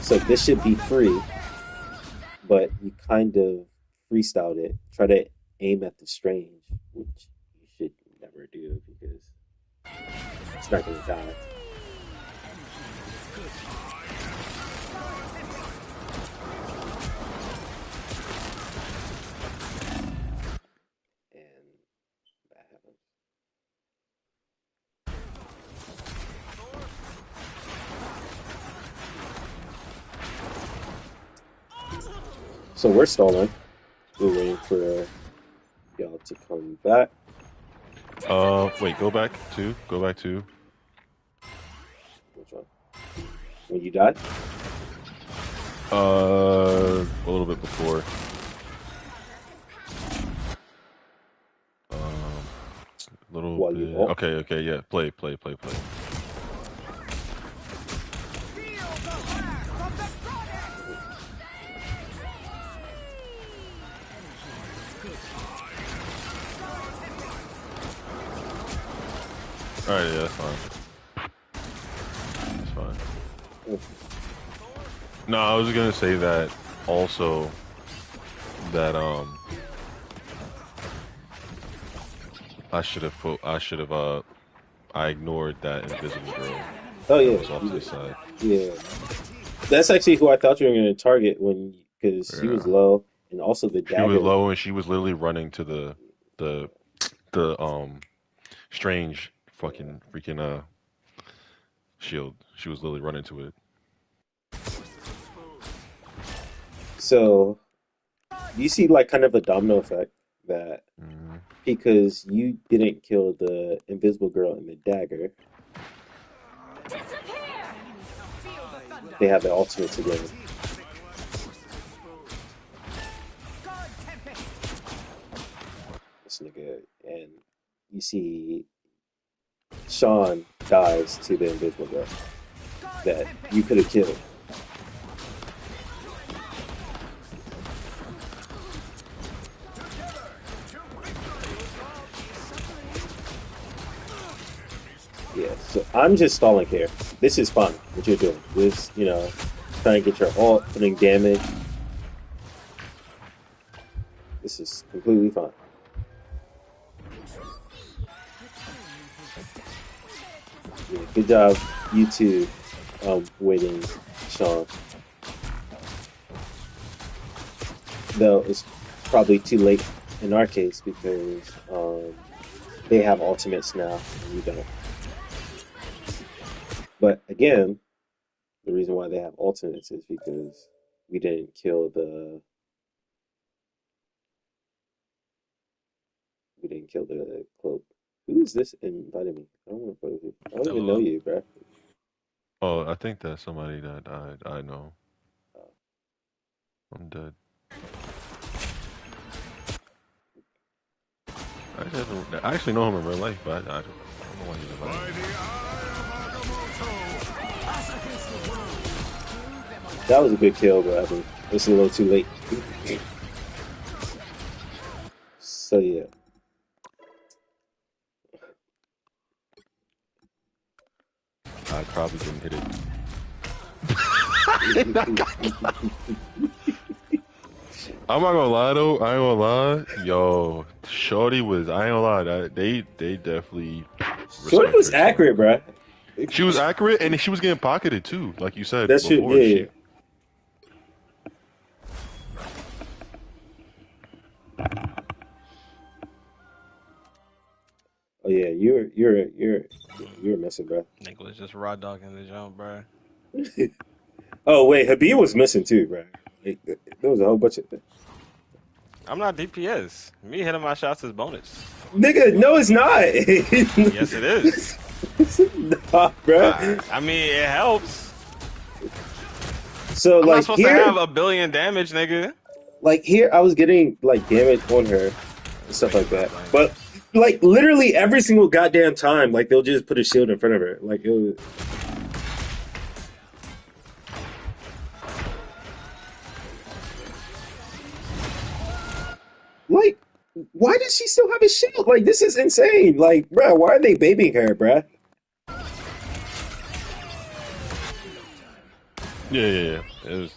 So this should be free, but you kind of freestyled it. Try to aim at the Strange, which you should never do because it's not going to die. And that happens. So we're stalling. We're waiting for y'all to come back. Wait, go back to. Which one? When you died? A little bit before. Little While you bit. ult? Okay, okay, yeah. Play, play, play, play. All right, yeah, that's fine. That's fine. Mm. No, I was gonna say that also that I should have I ignored that invisible girl Oh that yeah, was off you to the did. side. Yeah, that's actually who I thought you were going to target when, because she was Yeah. low, and also the She was dagger. low and she was literally running to the the strange fucking freaking shield. She was literally running to it. So you see like kind of a domino effect that Mm. because you didn't kill the invisible girl and the dagger, they have their ultimates again. This nigga, and you see Sean dies to the invisible girl that you could have killed. Yeah, so I'm just stalling here. This is fine. What you're doing. This, trying to get your ult, putting damage. This is completely fine. Yeah, good job, you two, waiting, Sean. Though it's probably too late in our case because they have ultimates now and we don't. But again, the reason why they have ultimates is because we didn't kill the cloak. Who is this inviting me? I don't want to play with you. I don't even know LOL. you, bro. Oh, I think that's somebody that I know. I'm dead. I actually know him in real life, but I don't know why he's By inviting me. the eye of Agamotto! That was a good kill, but I think it's a little too late. So yeah, I probably didn't hit it. I'm not gonna lie though. I ain't gonna lie. Yo, Shorty was. I ain't gonna lie. They definitely Shorty respect was her skills. accurate, bro. She was accurate, and she was getting pocketed too, like you said That's true. Yeah, before. yeah. She. Oh yeah, you're missing, bro. Nigga was just raw dogging the jump, bro. Oh wait, Habib was missing too, bro. Like, there was a whole bunch of I'm not DPS. Me hitting my shots is bonus. nigga. No, it's not. Yes, it is. It's not, bro. I mean, it helps. So I'm not supposed to have a billion damage, nigga. like here, I was getting like damage on her and stuff Nigga, like stop that. playing. But like literally every single goddamn time, like they'll just put a shield in front of her. Like it was, like, why does she still have a shield? Like this is insane. Like, bro, why are they babying her, bro? Yeah, yeah, yeah. It was.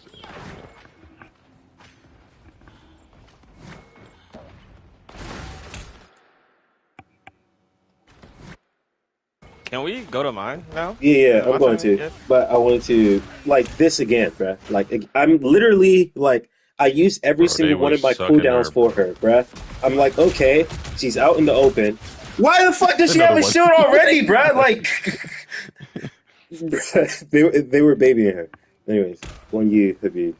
Can we go to mine now? Yeah, Is yeah, it I'm my going turn to. yet? But I wanted to like this again, bruh. Like I'm literally like I use every Bro, they single one was of my sucking her, cooldowns for bro. her, bruh. I'm like, okay, she's out in the open. Why the fuck does she Another have a one. shield already, bruh? Like, bruh, they were babying her. Anyways, on you, Habib.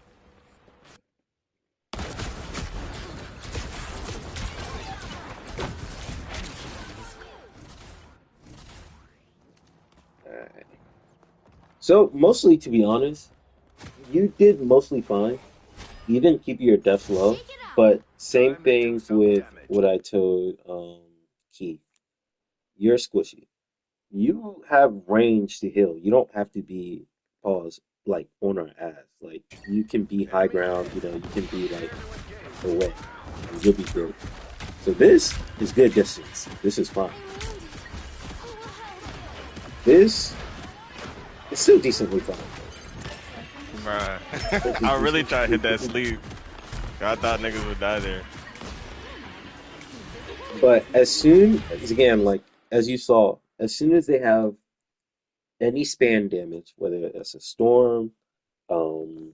Alright. So mostly, to be honest, you did mostly fine. You didn't keep your deaths low, Shake it up. but same Time to do thing some with damage. what I told Keith. You're squishy. You have range to heal. You don't have to be pause like on our ass. Like you can be high Enemy ground, engaged. you can be Prepare like to engage. away and you'll be good. So this is good distance. This is fine. This is still decently fine. Bruh. Still I really decent. tried to hit that sleeve. I thought niggas would die there. But as soon as again, like as you saw, as soon as they have any span damage, whether it's a storm, um,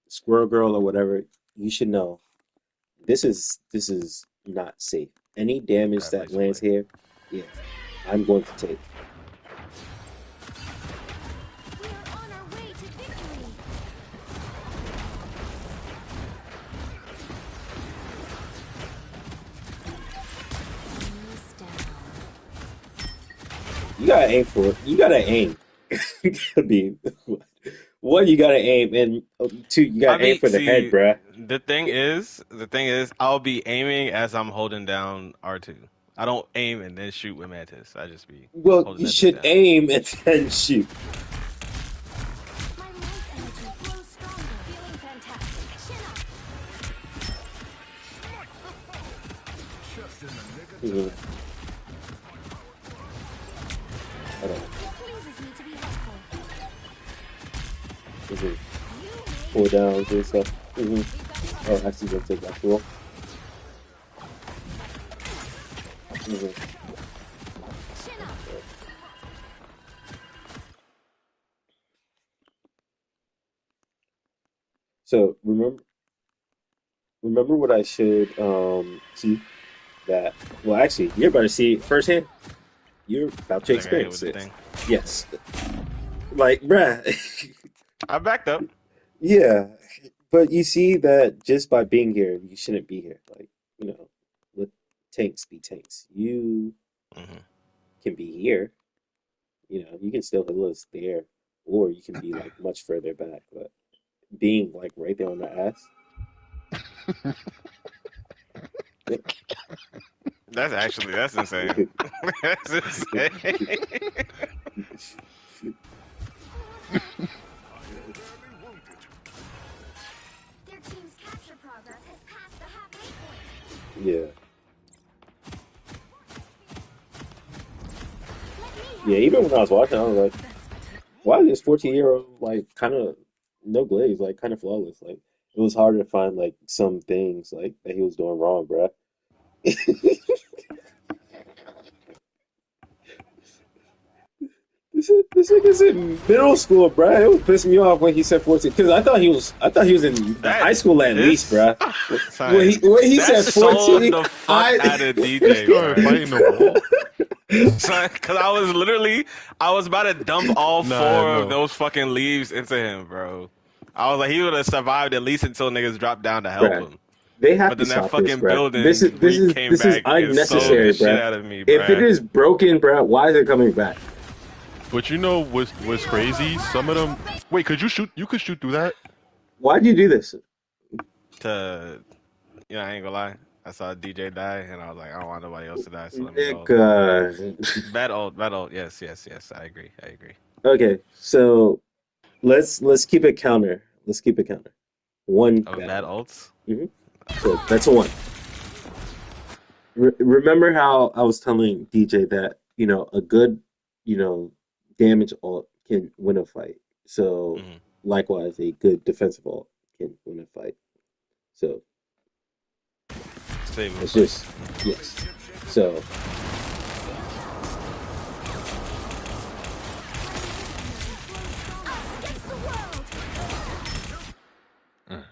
squirrel girl or whatever, you should know this is not safe. Any damage Definitely that some lands way. here, yeah, I'm going to take. We are on our way to victory. Knees down. You gotta aim for it. You gotta aim. I mean, one, you gotta aim, and two, you I gotta aim mean, for the head, see, bruh. the thing is, I'll be aiming as I'm holding down R2. I don't aim and then shoot with Mantis. I just be Well, holding you that bitch should down. aim and then shoot. My life energy flows stronger. Feeling fantastic. Chin up. Just in the nick of Mhm. time. Hold on. It pleases me to be helpful. Mm-hmm. You Pull made downs and stuff. Mm-hmm. Oh, actually, gonna take that tool. Mm-hmm. chin up. So remember what I showed Keith that well actually you're about to see it firsthand. You're about to I think I hit experience with the this. thing. Yes. Like bruh. I backed up. Yeah. But you see that just by being here, you shouldn't be here. Like, you know, let tanks be tanks. You Hmm. can be here, you can still hit us there, or you can be like much further back, but being like right there on the ass. That's insane. That's insane. Barely wounded. Their team's capture progress has passed the halfway point. Yeah. Let me Yeah, help even you. when I was watching, I was like, why is this 14-year-old like kind of no glaze, like kind of flawless? Like it was hard to find like some things like that he was doing wrong, bruh. This nigga's in middle school, bruh. It was pissing me off when he said 14 because I thought he was in That high school at least, this bruh. When he son when he that said sold 14, the fuck I out of They DJ, started bro. fighting the wall. Son, cause I was about to dump all Nah, four of no. those fucking leaves into him, bro. I was like, he would have survived at least until niggas dropped down to help bruh. him. They have But to then that stop this, fucking bruh. This is building this is came this is back and sold Yeah. the unnecessary, shit bruh. out of me, If it bruh. is broken, bruh, why is it coming back? But you know what's crazy? Some of them. Wait, could you shoot? You could shoot through that? Why'd you do this? To I ain't gonna lie. I saw DJ die, and I was like, I don't want nobody else to die, so let me go. Nigga. Bad old. Yes, yes, yes. I agree. I agree. Okay, so let's keep it counter. Let's keep it counter. One Oh, bad bad ult. ults. hmm So that's a one. Remember how I was telling DJ that a good damage ult can win a fight. So Hmm. likewise, a good defensive ult can win a fight. So Save a it's fight. just yes. So Us against the world. Mm.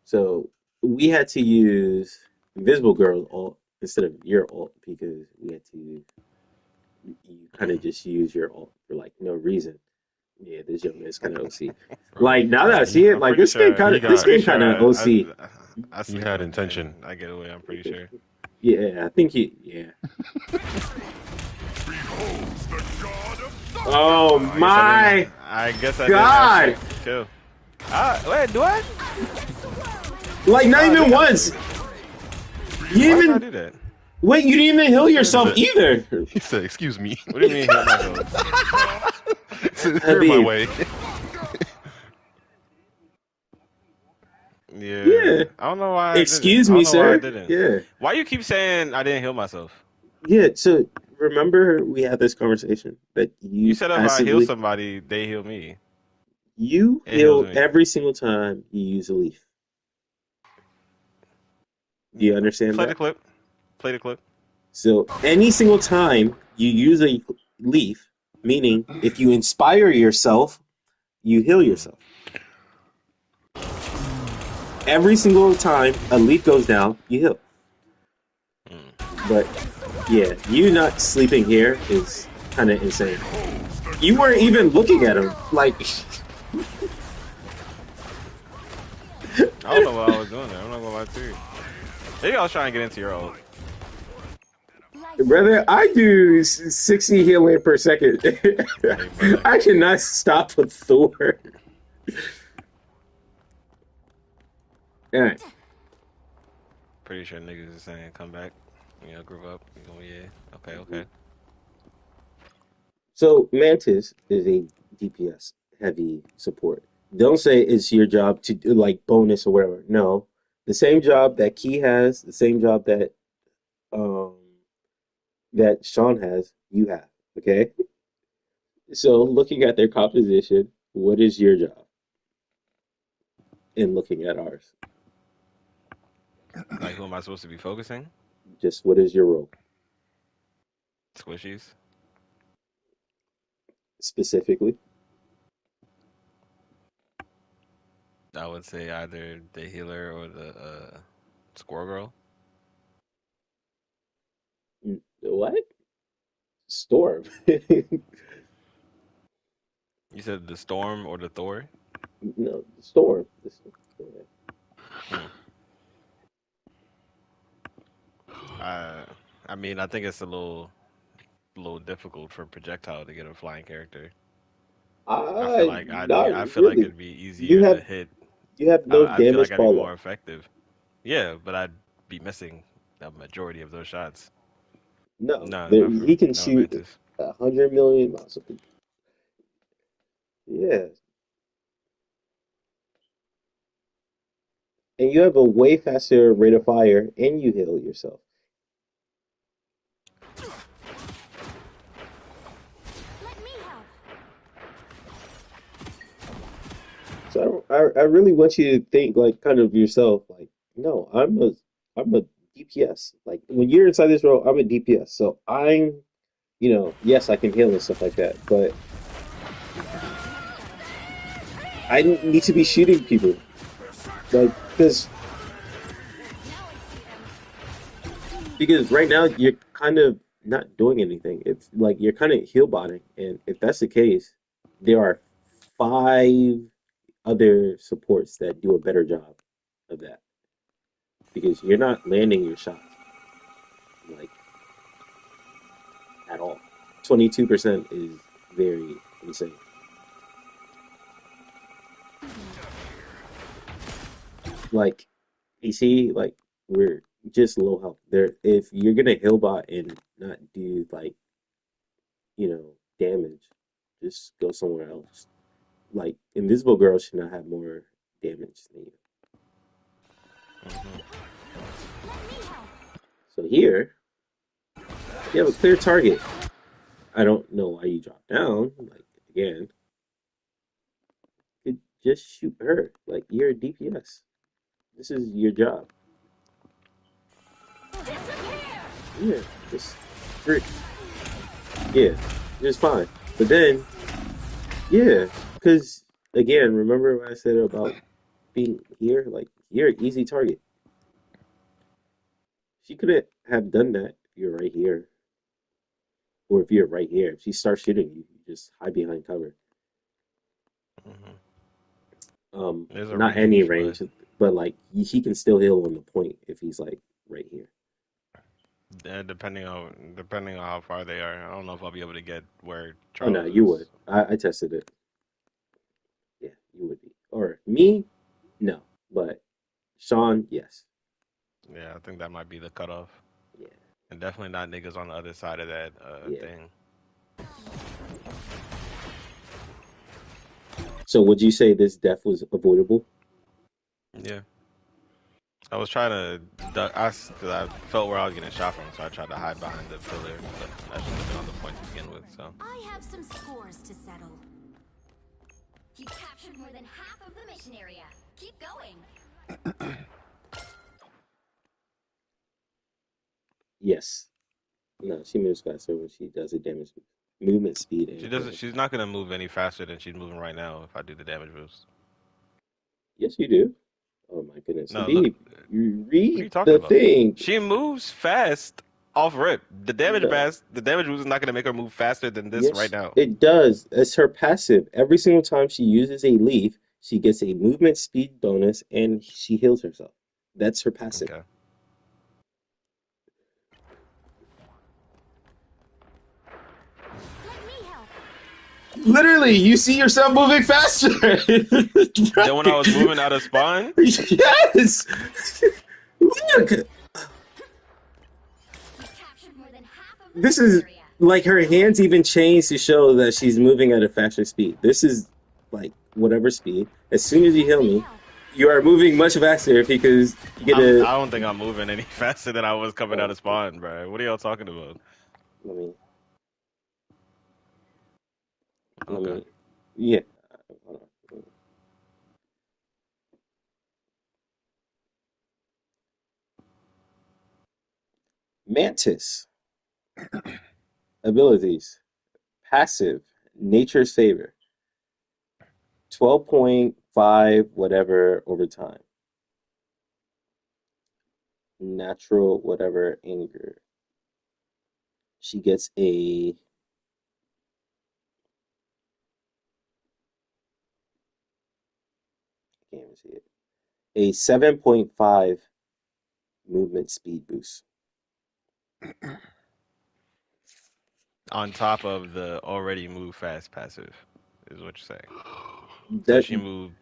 so we had to use Invisible Girl's ult instead of your ult because we had to you kind of Hmm. just use your ult for like no reason. Yeah, this young man is kind of OC. Bro, Like now that nah, I see it, I'm like pretty this game sure. kind he of this I'm got pretty game sure. kind of OC. I he sleep had him, intention. and I get away. I'm pretty sure. Yeah, I think he. Yeah. Beholds the god of Oh thunder! my I guess I didn't have God! shit to kill. Wait, do I? Like not Oh, I do even have once. to. You Why didn't I even do that? wait. You didn't even heal Who said He yourself that? said, either. he said, "Excuse me." What do you mean heal myself? He said, "You're in my Habib. way." Yeah, Yeah. I don't know why I didn't. Excuse I me, don't know why I sir. didn't. Yeah. Why you keep saying I didn't heal myself? Yeah. So remember we had this conversation that You you said if I heal passively somebody, they heal me. you It heals heal me. every single time you use a leaf. Do you understand Play the that? clip. Play the clip. So any single time you use a leaf, meaning if you inspire yourself, you heal Mm, yourself. Every single time a leaf goes down, you heal. mm. But yeah, you not sleeping here is kind of insane. Beholds the You weren't god even of looking at him. thunder! Like, I don't know what I was doing there. I'm not gonna lie to you. Maybe I was trying to get into your ult. Life brother, I do 60 healing per second. Hey, brother. I cannot stop with Thor. All right. Pretty sure niggas is saying come back. Group up. Yeah. Okay, okay. So Mantis is a DPS heavy support. Don't say it's your job to do like bonus or whatever. No, the same job that Key has, the same job um that Sean has, you have. Okay. So, looking at their composition, what is your job in looking at ours? Like, who am I supposed to be focusing? Just what is your role Squishies. specifically? I would say either the healer or the squirrel girl. What? Storm. You said the storm or the Thor. No, Storm. Hmm. Uh, I mean, I think it's a little difficult for projectile to get a flying character. Not I feel like really. it'd be You easier to have hit. you have no I feel like damage I'd be fall more off. effective. Yeah, but I'd be missing the majority of those shots. No, No, there, not for he can no shoot Mantis. 100 million miles. Yeah, and you have a way faster rate of fire, and you heal yourself. Let me help. So I really want you to think like kind of yourself, like, no, I'm a DPS. Like when you're inside this role, I'm a DPS. So yes, I can heal and stuff like that, but I need to be shooting people, like, because right now you're kind of not doing anything. It's like you're kind of heal botting, and if that's the case, there are five other supports that do a better job of that because you're not landing your shots like at all. 22% is very insane. Like you see, like we're just low health. There, if you're gonna heal bot and not do like damage, just go somewhere else. Like Invisible Girl should not have more damage than you. Hmm. So here you have a clear target. I don't know why you drop down. Like again, you could just shoot her. Like you're a DPS. This is your job. Yeah, just great. Yeah, it's fine. But then, yeah, because again, remember what I said about being here? Like you're an easy target. She couldn't have done that if you're right here, or if you're right here. If she starts shooting you, you just hide behind cover. Hmm. There's a Not any range, but range, but like he can still heal on the point if he's like right here. depending on how far they are, I don't know if I'll be able to get where Oh no, Charles you would. is. I tested it. Yeah, you would be. Or me, no. But Sean, yes. Yeah, I think that might be the cutoff, Yeah, and definitely not niggas on the other side of that yeah. thing. So would you say this death was avoidable? Yeah, I was trying to because I felt where I was getting shot from, so I tried to hide behind the pillar, but I shouldn't have been on the point to begin with. So I have some scores to settle. You captured more than half of the mission area. Keep going. Yes. No, she moves faster when she does a damage movement speed she and doesn't. healing. She's not gonna move any faster than she's moving right now if I do the damage boost. Yes, you do. Oh my goodness. No, look. You What are read you talking the about? thing. She moves fast off rip. No. The damage boost is not gonna make her move faster than this right Yes, now. it does. It's her passive. Every single time she uses a leaf, she gets a movement speed bonus and she heals herself. That's her passive. Okay. Let me help. Literally, you see yourself moving faster. Then when I was Right. moving out of spawn, Yes. Look, You captured more than half of the this mission is area. like Keep her going. hands even change to show that she's moving at a faster speed. This is like whatever speed. As soon as you Let heal me me, help. you are moving much faster because you get a. I don't think I'm moving any faster than I was coming out Oh, of spawn, bro. What are y'all talking about? let me. Let Okay. me, yeah. Hold on. Mantis abilities. Passive. Nature's favor. 12.5 whatever over time. Natural whatever anger. She gets a, I can't even see it. A 7.5 movement speed boost. On top of the already move fast passive, is what you're saying. So That she moved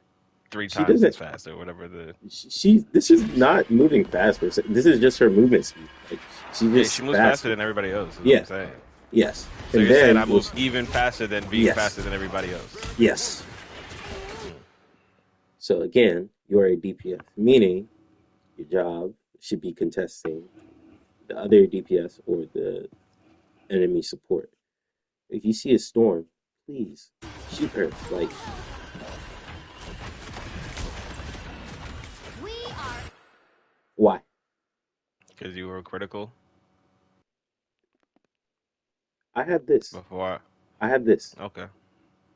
three she times as doesn't. fast or whatever the. She this is not moving fast per se. This is just her movement speed. Like she's Yeah, she just moves faster faster. than everybody else. Is what Yeah. I'm saying. Yes. So And you're saying I then move which even faster than being yes. faster than everybody else. Yes. Hmm. So again, you are a DPS, meaning your job should be contesting the other DPS or the enemy support. If you see a storm, please shoot her. Like, We are why? Because you were critical I have this. before. I have this. Okay.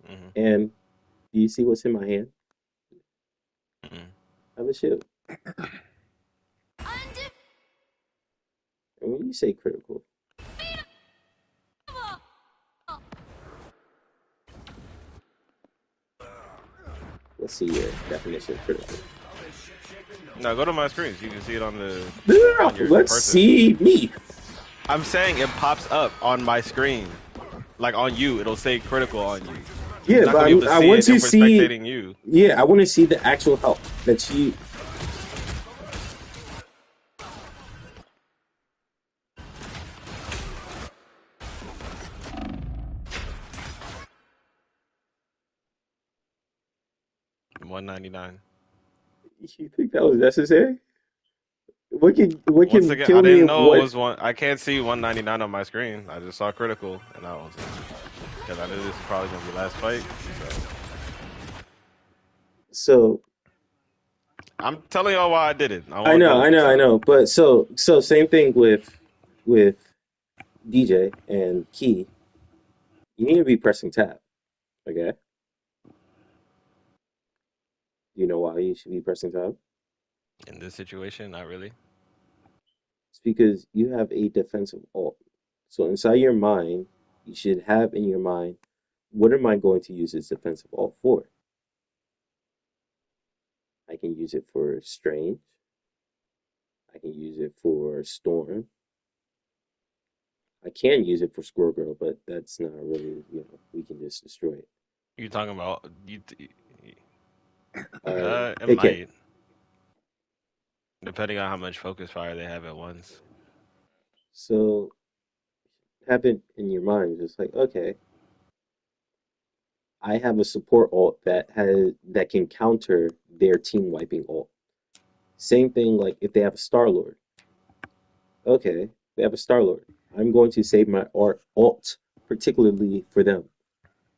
Hmm. And do you see what's in my hand? Hmm. I have a shield. undefeatable. And when you say critical, let's see your definition of critical. Now go to my screens. You can see it on the No, no, on no. your Let's person. see me. I'm saying it pops up on my screen, like on you. It'll say critical on you. You're Yeah, not but gonna be able to I see want it to if we're see. spectating you. Yeah, I want to see the actual help that she. 199. You think that was necessary? What can Once again, kill I me didn't if know it what? was one. I can't see 199 on my screen. I just saw critical, and I was because I knew this is probably gonna be last fight. So So I'm telling y'all why I did it. I I want to know, go I with this know, I now. know. But so same thing with DJ and Key. You need to be pressing tab. Okay, you know why you should be pressing tab? In this situation, not really. It's because you have a defensive alt. So inside your mind, you should have in your mind, what am I going to use this defensive alt for? I can use it for Strange. I can use it for Storm. I can use it for Squirrel Girl, but that's not really, we can just destroy it. You talking about you? It It can. might, depending on how much focus fire they have at once. So have it in your mind, just like, okay, I have a support alt that can counter their team wiping alt. Same thing like if they have a Star Lord. Okay, they have a Star Lord. I'm going to save my alt particularly for them.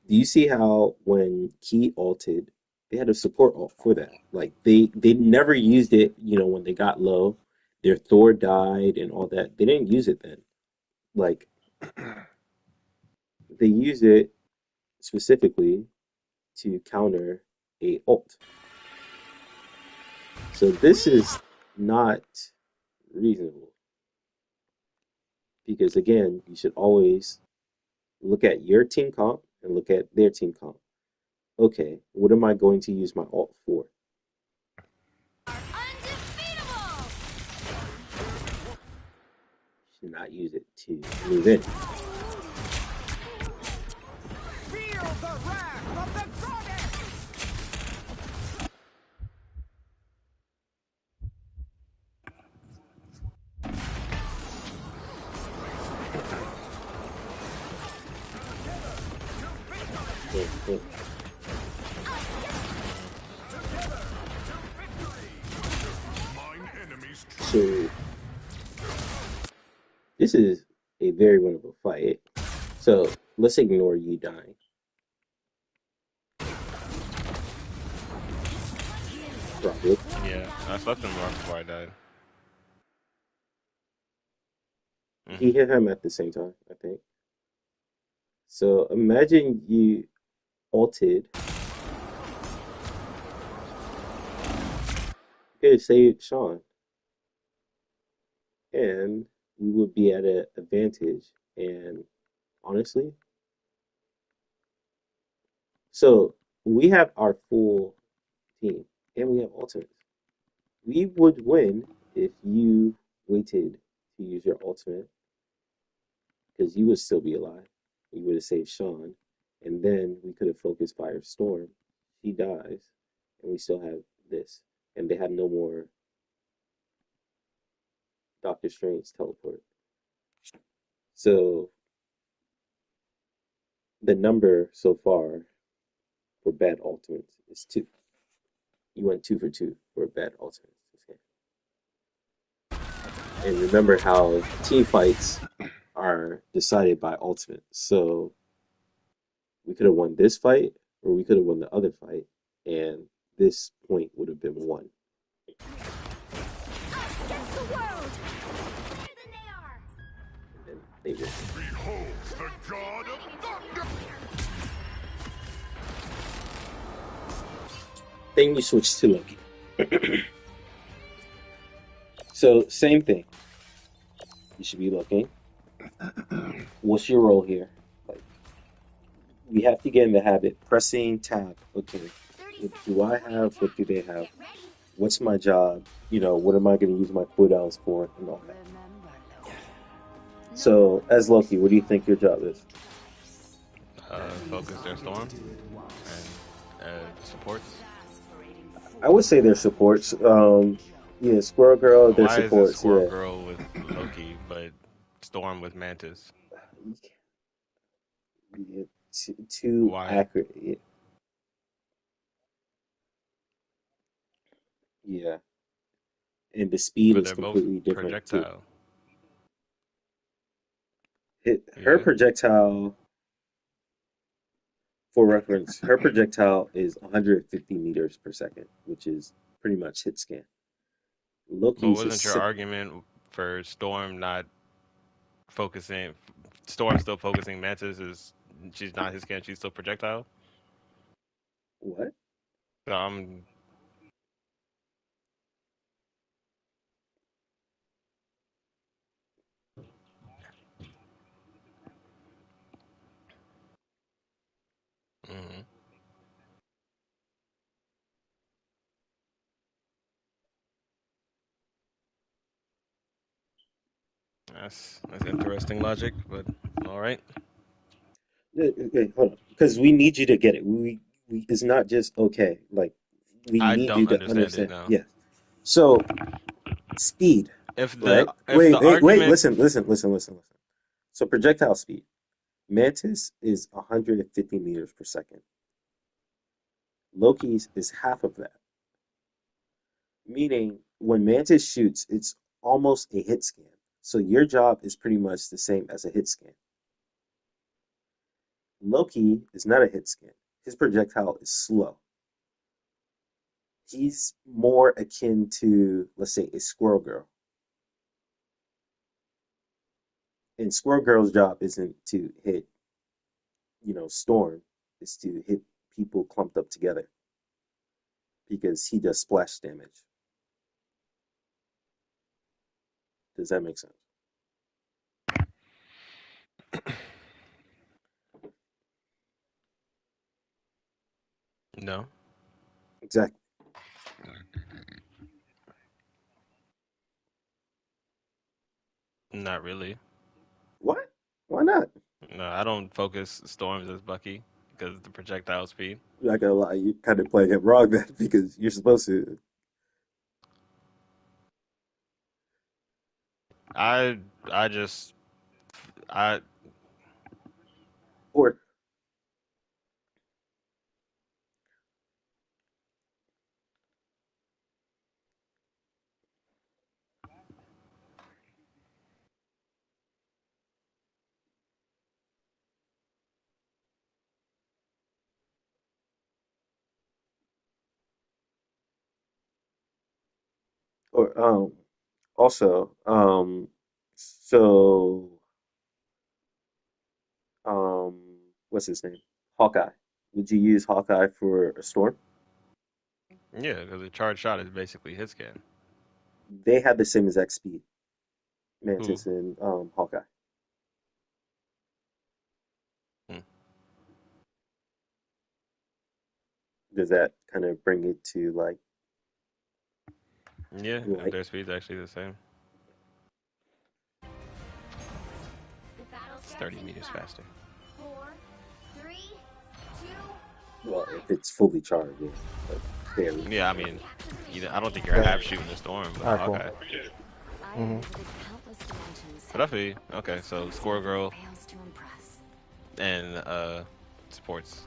Do you see how when Key alted, they had a support alt for that? Like they never used it, when they got low, their Thor died and all that. They didn't use it then. Like they use it specifically to counter a alt. So this is not reasonable because again, you should always look at your team comp and look at their team comp. Okay, what am I going to use my alt for? Should not use it to move in. Feel the wrath of the goddess! Mm, mm. Mine enemies So this is a very winnable fight. So let's ignore you dying. Probably. Yeah, I slept in more before I died. He Hmm. hit him at the same time, I think. So imagine you ulted, you could save Sean, and we would be at an advantage. And honestly, so we have our full team, and we have ultimates. We would win if you waited to use your ultimate, because you would still be alive. You would have saved Sean, and then we could have focused Firestorm. She dies, and we still have this. And they have no more Doctor Strange teleport. So the number so far for bad ultimates is two. You went 2 for 2 for bad ultimates this game. And remember how team fights are decided by ultimate. So we could have won this fight, or we could have won the other fight, and this point would have been won. Us against the world! Better than they are! And then they win. Behold the god of thunder! Then you switch to Loki. So same thing. You should be looking. What's your role here? Like we have to get in the habit. Pressing tab. Okay. 30 What seconds do I before you have? What attack. do they have? Get ready. What's my job? What am I going to use my cooldowns for, and all that. So as Loki, what do you think your job is? Focus their storm and supports. I would say they're supports. Yeah, Squirrel Girl, they're Why is it supports. Squirrel Yeah, Girl with Loki, but Storm with Mantis? yeah, too Why? accurate. Yeah, yeah, and the speed But is they're both completely different too. projectile. Her Yeah. projectile, for reference, her projectile is 150 meters per second, which is pretty much hit scan. But Loki's is wasn't your argument for Storm not focusing? Storm still focusing Mantis is she's not his scan. She's still projectile. what? Um. Mhm. That's interesting logic, but all right. Wait, hold on, because we need you to get it. We it's not just okay. Like we I need you don't to understand it understand. now. Yeah. So speed, right? If the Wait. argument Listen. So projectile speed. Mantis is 150 meters per second. Loki's is half of that. Meaning when Mantis shoots, it's almost a hit scan. So your job is pretty much the same as a hit scan. Loki is not a hit scan. His projectile is slow. He's more akin to, let's say, a Squirrel Girl. And Squirrel Girl's job isn't to hit, Storm. It's to hit people clumped up together because he does splash damage. Does that make sense? no, Exactly. not really. What? Why not? No, I don't focus Storms as Bucky because the projectile speed. I'm not gonna lie, you kind of playing it wrong then because you're supposed to. I I just I Or Or also so um what's his name? Hawkeye. Would you use Hawkeye for a storm? Yeah, because a charge shot is basically hit scan. They have the same exact speed, Who? Mantis and Hawkeye. Hmm. Does that kind of bring it to like Yeah, if light? their speed's actually the same. The battle It's starts 30 in meters 5, faster. 4, 3, 2, Well, 1. if it's fully charged, yeah, but All you barely. need to Yeah, I do is mean, capture the I don't missionary. think you're Okay. half shooting the storm with All a right, cool. Hawkeye. I have hmm visited countless dimensions, But I feel you. but Okay, this so one Squirrel simply Girl fails to impress. and sports.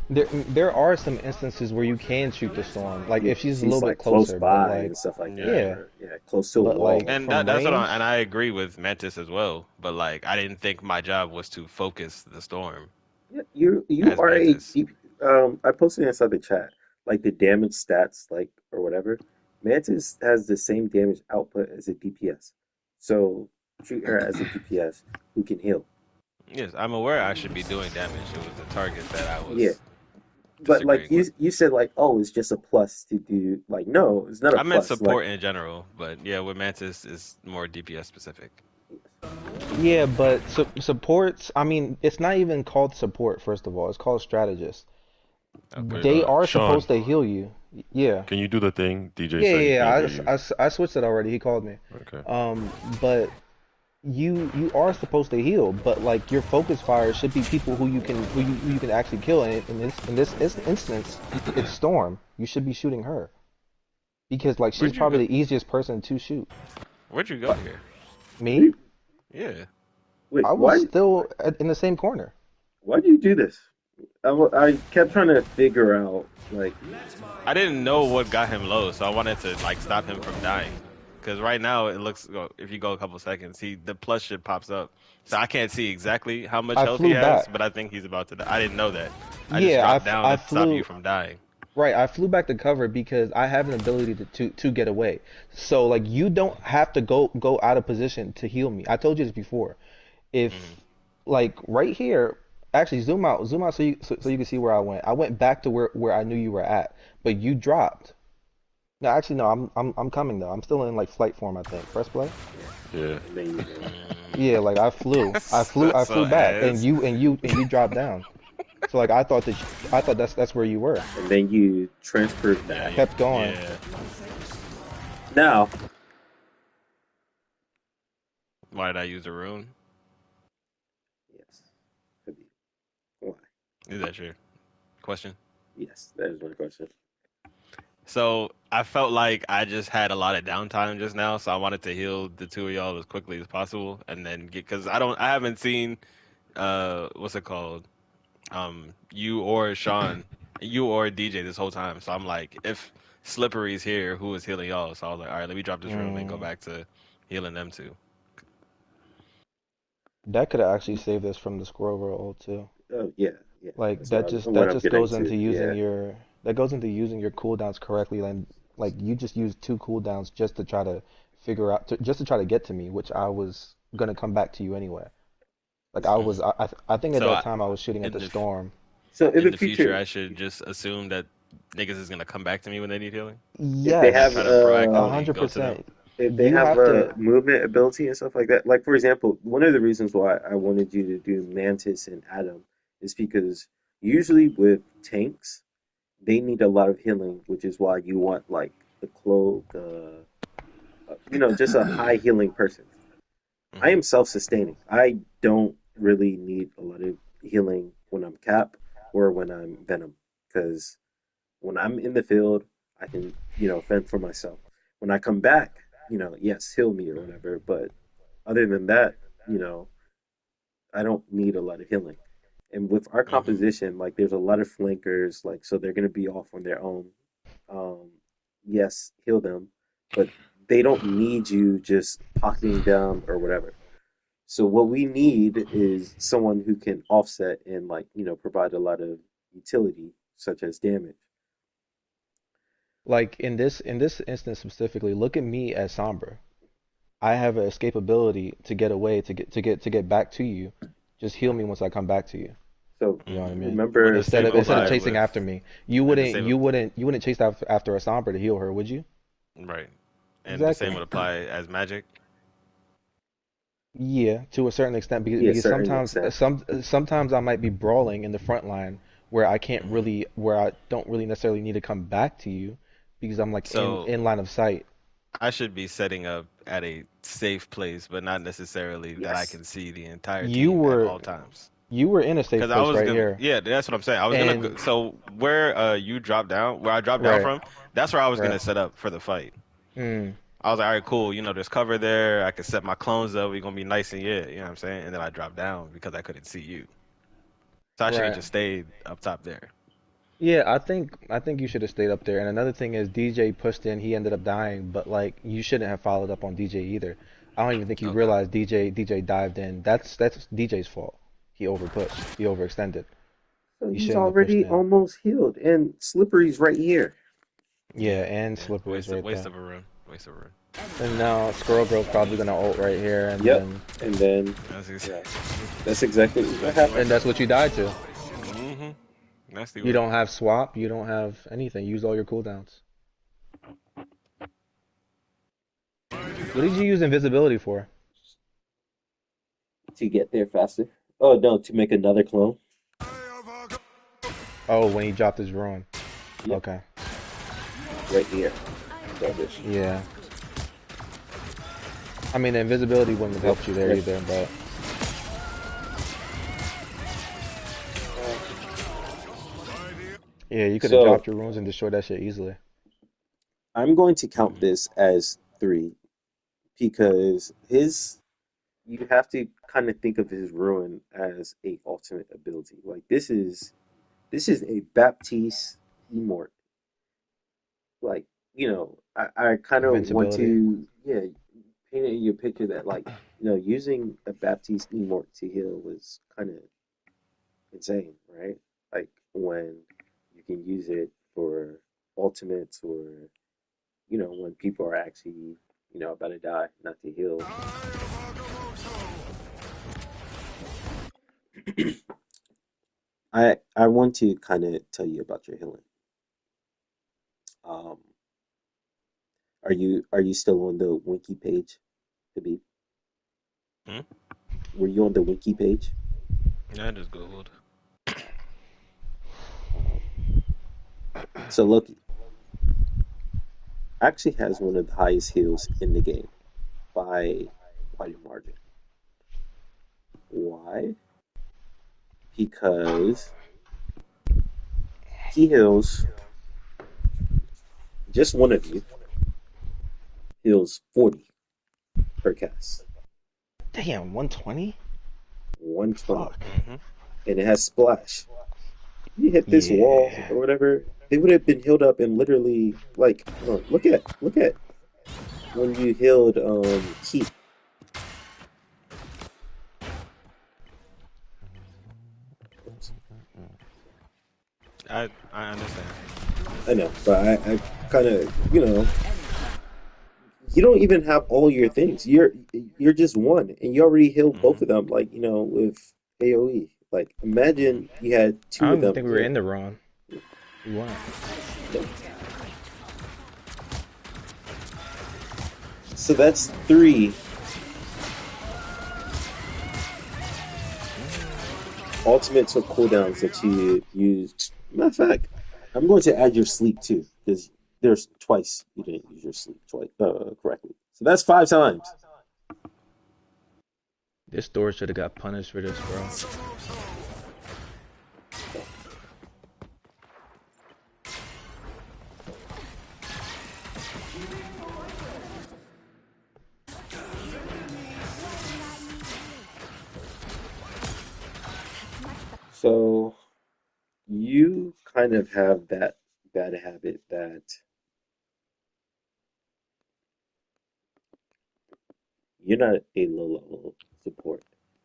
There are some instances where you can shoot the storm, like Yeah, if she's a she's little bit like close closer, but by like and stuff like that, Yeah. yeah, or yeah, close to a but like wall. And from that's what range, I agree with Mantis as well. But like, I didn't think my job was to focus the storm Yeah, you as are a Mantis. DP. I posted inside the chat like the damage stats, like or whatever. Mantis has the same damage output as a DPS, so treat her as a DPS who can heal. Yes, I'm aware I should be doing damage. It was the target that I Yeah, was but like disagreeing with. you said like oh it's just a plus to do like no it's not a I meant plus like support in general, but yeah, with Mantis is more DPS specific. yeah, but supports. I mean, it's not even called support. First of all, it's called strategist. But They are Sean, supposed to heal you. Yeah, can you do the thing? DJ yeah, said he yeah. can't yeah. hear you. I switched it already. He called me. Okay. But you are supposed to heal, but like your focus fire should be people who you can actually kill. And in this instance, it's Storm. You should be shooting her because like she's where'd you go? probably the easiest person to shoot. Where'd you go But here? me, Yeah. wait I was still in the same corner. why do you do this? I kept trying to figure out like I didn't know what got him low, so I wanted to like stop him from dying. Because right now it looks, well, if you go a couple seconds, the plus shit pops up, so I can't see exactly how much I health he flew has, back. but I think he's about to die. I didn't know that. I just Yeah, dropped down I to stop you flew. from dying. Right, I flew back to cover because I have an ability to get away. So like you don't have to go out of position to heal me. I told you this before. If Hmm. like right here, actually zoom out so you can see where I went. I went back to where I knew you were at, but you dropped. No, actually no, I'm coming though. I'm still in like flight form, I think. Press play. yeah, Yeah. and then you know Yeah, like I flew. I That's so flew back and ass. you dropped down. So like I thought that's where you were. and then you transferred Yeah, back. Kept going. yeah. Now, Why did I use a rune? yes, could be why? Is that your question? Yes, that is one question. So I felt like I just had a lot of downtime just now, so I wanted to heal the two of y'all as quickly as possible, and then get because I haven't seen what's it called you or Sean, you or DJ this whole time. So I'm like, if Slippery's here, who is healing y'all? So I was like, all right, let me drop this room and go Mm, back to healing them two. that could have actually saved us from the squirrel roll too. Oh yeah, yeah. Like That's that what I'm just getting goes to. into Yeah. using your cooldowns correctly, and like you just used two cooldowns just to try to just to try to get to me, which I was gonna come back to you anyway. Like Hmm. I think at So that time I was shooting at in the the storm. So in in the the future, future, I should just assume that niggas is gonna come back to me when they need healing, if they and not have Yes, try to a proactively hundred go to them. percent. if they You have have to. movement ability and stuff like that, like for example, one of the reasons why I wanted you to do Mantis and Adam is because usually with tanks they need a lot of healing, which is why you want like the cloak, just a high healing person. I Hmm. am self-sustaining. I don't really need a lot of healing when I'm Cap or when I'm Venom, because when I'm in the field, I can, fend for myself. When I come back, yes, heal me or whatever. But other than that, you know, I don't need a lot of healing. And with our Hmm. composition, like there's a lot of flankers, like so they're gonna be off on their own. Um, yes, heal them, but they don't need you just pocketing them or whatever. So what we need is someone who can offset and like, provide a lot of utility, such as damage. Like in this instance specifically, look at me as Sombra. I have an escapability to get away to get back to you. Just heal me once I come back to you. So You know what I mean? Would remember the Instead same of the instead of apply time. chasing with after me, you and the wouldn't same you wouldn't you wouldn't chase after a Sombra to heal her, would you? right, and the same Exactly. would apply as magic. Yeah, to a certain extent, Yeah, because certain sometimes extent. sometimes I might be brawling in the front line where I can't Hmm. really where I don't really necessarily need to come back to you because I'm like in So in line of sight. I should be setting up at a safe place, but not necessarily that I Yes. can see the entire You team at were all times. you were in a safe Because I place was right gonna, here, yeah, that's what I'm saying. I was gonna go, and so where you dropped down, where I dropped down right, from, that's where I was right. gonna set up for the fight. Mm, I was like, all right, cool. There's cover there. I can set my clones up. We're gonna be nice and yeah, you know what I'm saying? And then I dropped down because I couldn't see you. So I should have right. just stayed up top there. Yeah, I think you should have stayed up there. And another thing is DJ pushed in, he ended up dying, but like you shouldn't have followed up on DJ either. I don't even think you Okay. realized DJ dived in. That's DJ's fault. He overpushed. He overextended. So He he's shouldn't have pushed already in. almost healed, and Slippery's right here. Yeah, Yeah, and yeah. Slippery's Waste of right waste there. of a run. Waste of a run. And now Squirrel Girl's probably gonna ult right here, and Yep. then And then, That's ex- yeah, that's exactly what exactly what happened. and that's what you died to. Mm-hmm. Nasty You work. don't have swap, you don't have anything. Use all your cooldowns. What did you use invisibility for? To get there faster. Oh no, to make another clone. Oh, when he dropped his ruin. Yep, Okay. right here. Does it? Yeah. I mean, the invisibility wouldn't have Yep, helped you there right. either, but yeah, you could have So dropped your runes and destroyed that shit easily. I'm going to count this as three because his you have to kind of think of his ruin as a ultimate ability. Like this is a Baptiste Emort. Like, I kind of want Invincibility. to, yeah, paint in your picture that like, using a Baptiste Emort to heal was kind of insane, right? Like when you can use it for ultimates or, when people are actually, about to die, not to heal. I want to kind of tell you about your healing. Um, are you still on the Winky page, Habib? Hmm? Were you on the Winky page? Yeah, I just googled. So Loki actually has one of the highest heals in the game by quite a margin. Why? Because he heals just one of you heals 40 per cast, Damn, 120? 120, Fuck. Hmm. and it has splash. You hit this wall Yeah. or whatever, they would have been healed up in literally like, hold on, look at when you healed Keep. I understand. I know, but I kind of, you don't even have all your things. You're just one, and you already healed both Hmm. of them. Like with AOE. Like Hmm. imagine you had I two don't of even them think we were healed. in the run. We weren't. Nope. So that's three ultimates or cooldowns that you use. Matter of fact, I'm going to add your sleep too, because there's twice you didn't use your sleep twice correctly. So that's 5 times. This store should have got punished for this, bro. So you kind of have that bad habit that you're not a low level support,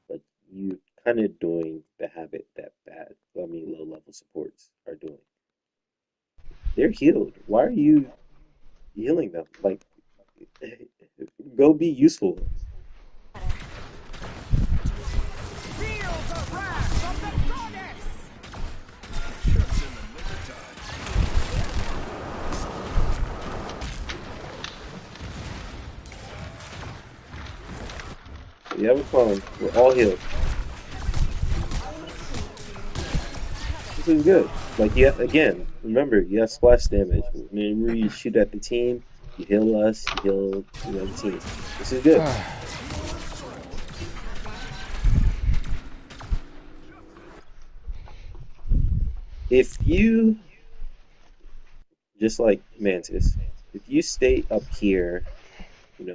but you kind of doing the habit that low level supports are doing. They're healed why are you healing them? Like, go be useful. Feel the wrath of the goddess! Just in the nick of time. So you have a clone. We're all healed. This is good. Like, yeah, again, remember, you have splash damage. Whenever you shoot at the team, you heal us, you heal the other team. This is good. If you, just like Mantis, if you stay up here,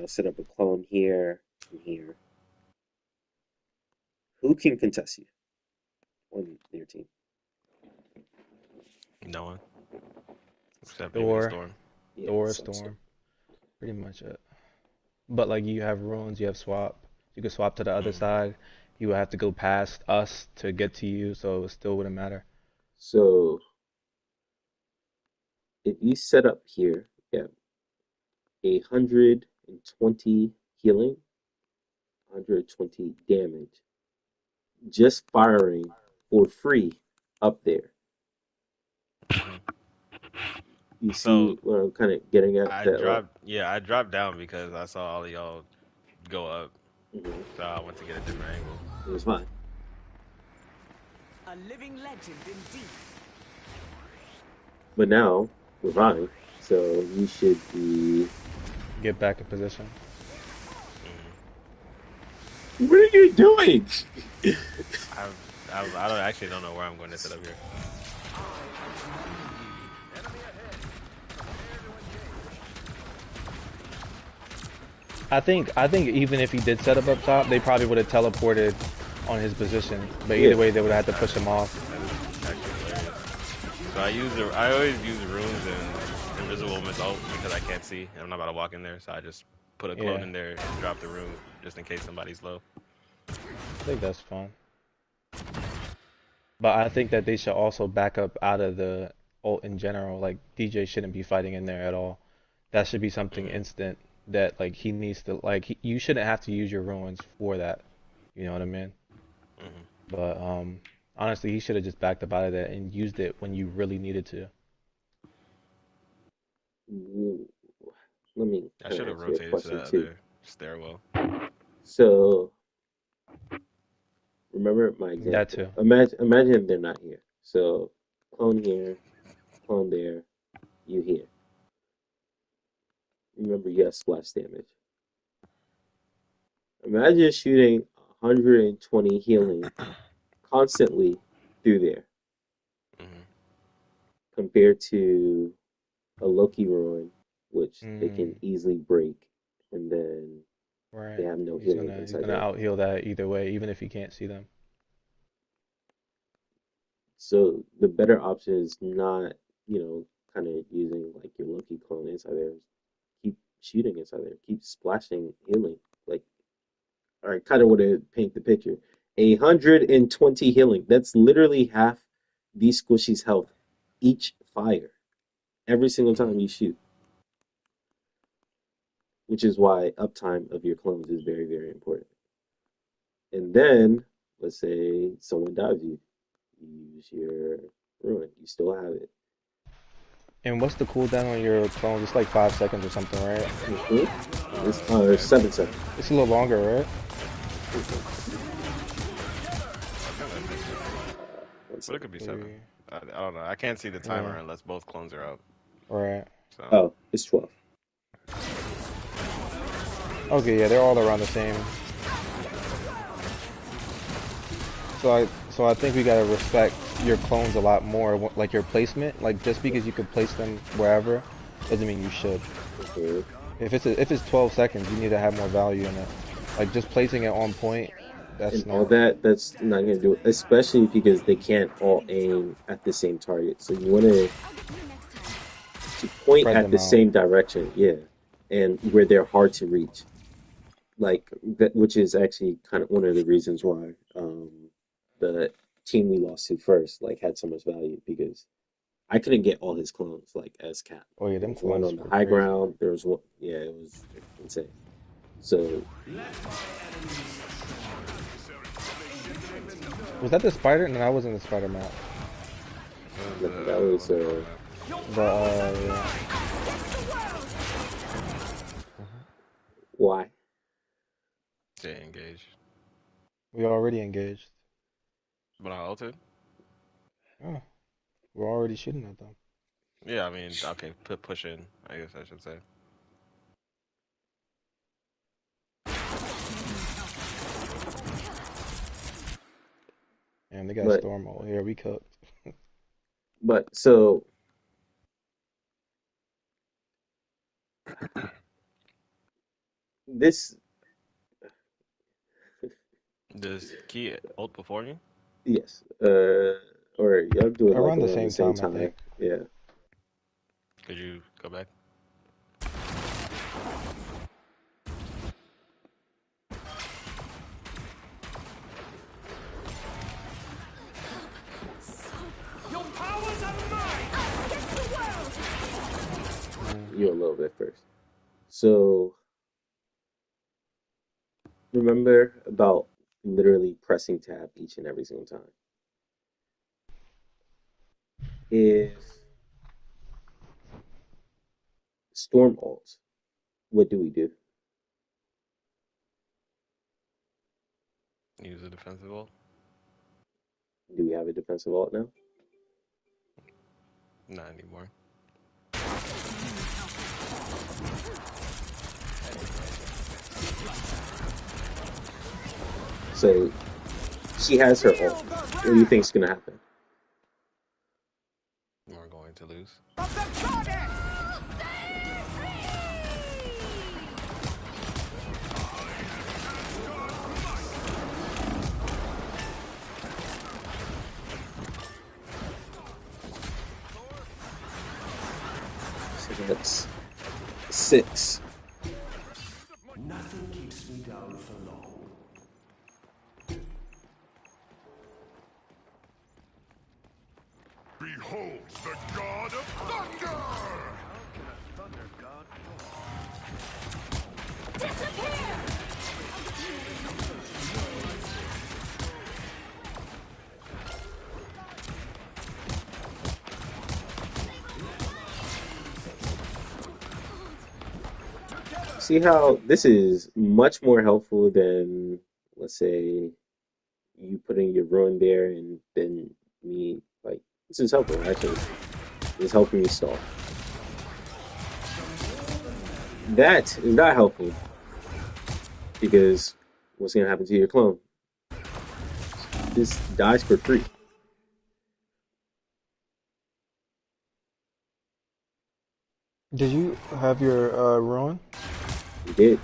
set up a clone here and here, who can contest you on your team? No one except maybe the Thor, storm. Yeah, Thor, some stuff. Storm, pretty much it. But like you have runes, you have swap. You could swap to the other Mm. side. You would have to go past us to get to you, so it still wouldn't matter. So if you set up here, yeah, 120 healing, 120 damage, just firing for free up there. Mhm. You So see what I'm kind of getting at? That like, I dropped down because I saw all of y'all go up, mhm, so I went to get a different angle. it was fine. A living legend indeed. But now we're fine, so you should be. Get back in position. Hmm. What are you doing? I don't actually don't know where I'm going to set up here. I think even if he did set up top, they probably would have teleported on his position. But either Yeah, way, they would have had to push him off. That is actually hilarious. So I always use runes and invisible woman's ult because I can't see and I'm not about to walk in there, so I just put a clone Yeah, in there and drop the rune just in case somebody's low. I think that's fun. But I think that they should also back up out of the ult in general. Like DJ shouldn't be fighting in there at all. That should be something Hmm. instant that like he needs to like you shouldn't have to use your ruins for that. You know what I mean? Hmm. But honestly, he should have just backed up out of that and used it when you really needed to. w- let me I kind should of have ask you a rotated to question that too. other stairwell. So remember my That example. too. Imagine they're not here. So clone here, clone there, you here. Remember, you have splash damage. Imagine shooting 120 healing constantly through there Hmm. compared to a Loki ruin, which they can Mm, easily break, and then they right. have no He's healing gonna he's inside gonna there. out heal that either way, even if he can't see them. So the better option is not, kind of using like your Loki clone inside there. Keep shooting inside there. Keep splashing healing. Like, all right, kind of want to paint the picture. 120 healing. That's literally half these squishies' health each fire every single Hmm. time you shoot, which is why uptime of your clones is very, very important. And then, let's say someone dives you, you use your ruin. You still have it. And what's the cooldown on your clones? It's like 5 seconds or something, right? Mm-hmm. It's Okay. 7 seconds. It's a little longer, right? Mhm. I think that's 6. One But it second. could be 7. Maybe. I don't know. I can't see the timer Yeah. unless both clones are out. Right. So. Oh, it's 12. Okay, yeah, they're all around the same. So I think we gotta respect your clones a lot more, like your placement. Like just because you could place them wherever, doesn't mean you should. Mhm. If it's 12 seconds, you need to have more value in it. Like just placing it on point, And that's all not that, that's not going to do it, especially because they can't all aim at the same target. So you want I'll get you next time. to point spread at them the out. same direction, yeah, and where they're hard to reach. Like that, which is actually kind of one of the reasons why the team we lost to first like had so much value because I couldn't get all his clones like as Cap. Oh yeah, There them was one clones on the were high crazy. ground. There was one. Yeah, it was insane. So Was that the spider? No, that wasn't the spider map. It was no, that was what's it called, man? The yeah. Mhm. why. Stay engaged. We already engaged. But I altered. Oh, we're already shooting at them. Yeah, I mean, okay, push in. I guess I should say. And they got But storm over here. We cooked. so this Does key ult before you? yes. Or y'all do it like Around the around the same same time, I time. think. Yeah. Could you go back? Your powers are mine! Against the world! Mm. You a little bit first. So remember about literally pressing tab each and every single time. If storm alts, what do we do? Use a defensive ult? Do we have a defensive alt now? Not anymore. So she has her ult. Feel the What do you wrath think's gonna happen? We're going to lose. of the goddess! So that's six. Nothing keeps me down for long. Behold the god of thunder! See how this is much more helpful than, let's say, you putting your ruin there and then me like this is helpful actually. It's helping me stall. That is not helpful because what's gonna happen to your clone? This dies for free. Did you have your ruin? You did.